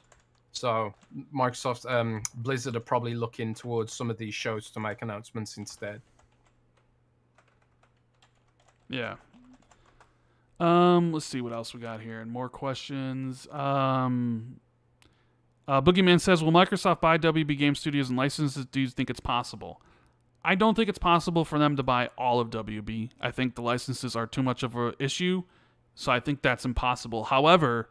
so Microsoft, Blizzard are probably looking towards some of these shows to make announcements instead. Yeah. Let's see what else we got here and more questions. Boogeyman says, will Microsoft buy WB Game Studios and licenses? Do you think it's possible? I don't think it's possible for them to buy all of WB. I think the licenses are too much of an issue, so I think that's impossible. However,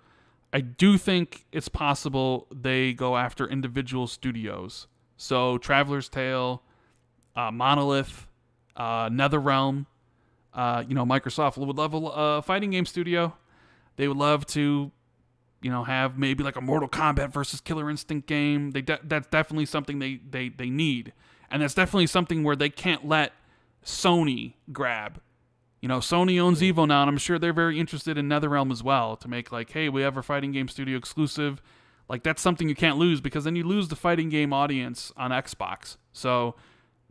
I do think it's possible they go after individual studios. So Traveler's Tale, Monolith, NetherRealm. You know, Microsoft would love a fighting game studio. They would love to, you know, have maybe like a Mortal Kombat versus Killer Instinct game. That's definitely something they need. And that's definitely something where they can't let Sony grab. You know, Sony owns Evo now, and I'm sure they're very interested in NetherRealm as well to make like, hey, we have a fighting game studio exclusive. Like, that's something you can't lose, because then you lose the fighting game audience on Xbox. So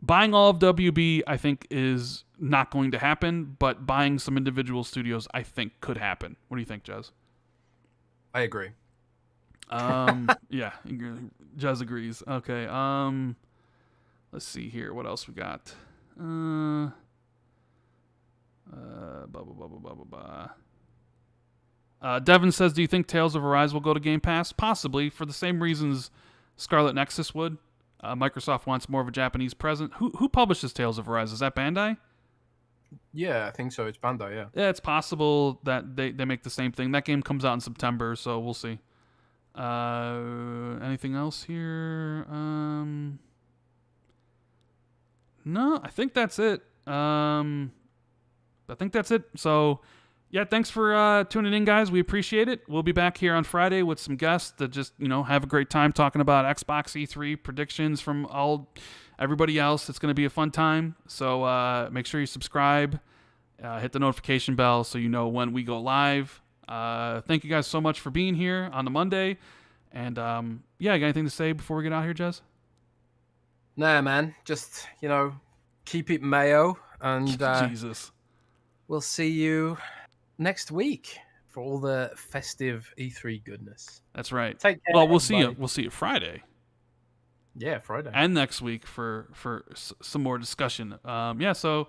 buying all of WB, I think, is not going to happen, but buying some individual studios, I think, could happen. What do you think, Jez? I agree. Yeah, Jez agrees. Okay. Let's see here. What else we got? Devin says, do you think Tales of Arise will go to Game Pass? Possibly, for the same reasons Scarlet Nexus would. Microsoft wants more of a Japanese presence. Who publishes Tales of Arise? Is that Bandai? Yeah, I think so. It's Bandai, yeah. Yeah, it's possible that they make the same thing. That game comes out in September, so we'll see. Anything else here? No, I think that's it. So, yeah, thanks for tuning in, guys. We appreciate it. We'll be back here on Friday with some guests that just, you know, have a great time talking about Xbox E3 predictions from everybody else. It's going to be a fun time. So make sure you subscribe, hit the notification bell so you know when we go live. Thank you guys so much for being here on the Monday. And yeah, you got anything to say before we get out here, Jez? Nah, man. Just, you know, keep it mayo, and Jesus. We'll see you next week for all the festive E3 goodness. That's right. Take care, well, everybody. we'll see you Friday. Yeah, Friday. And next week for some more discussion. Yeah, so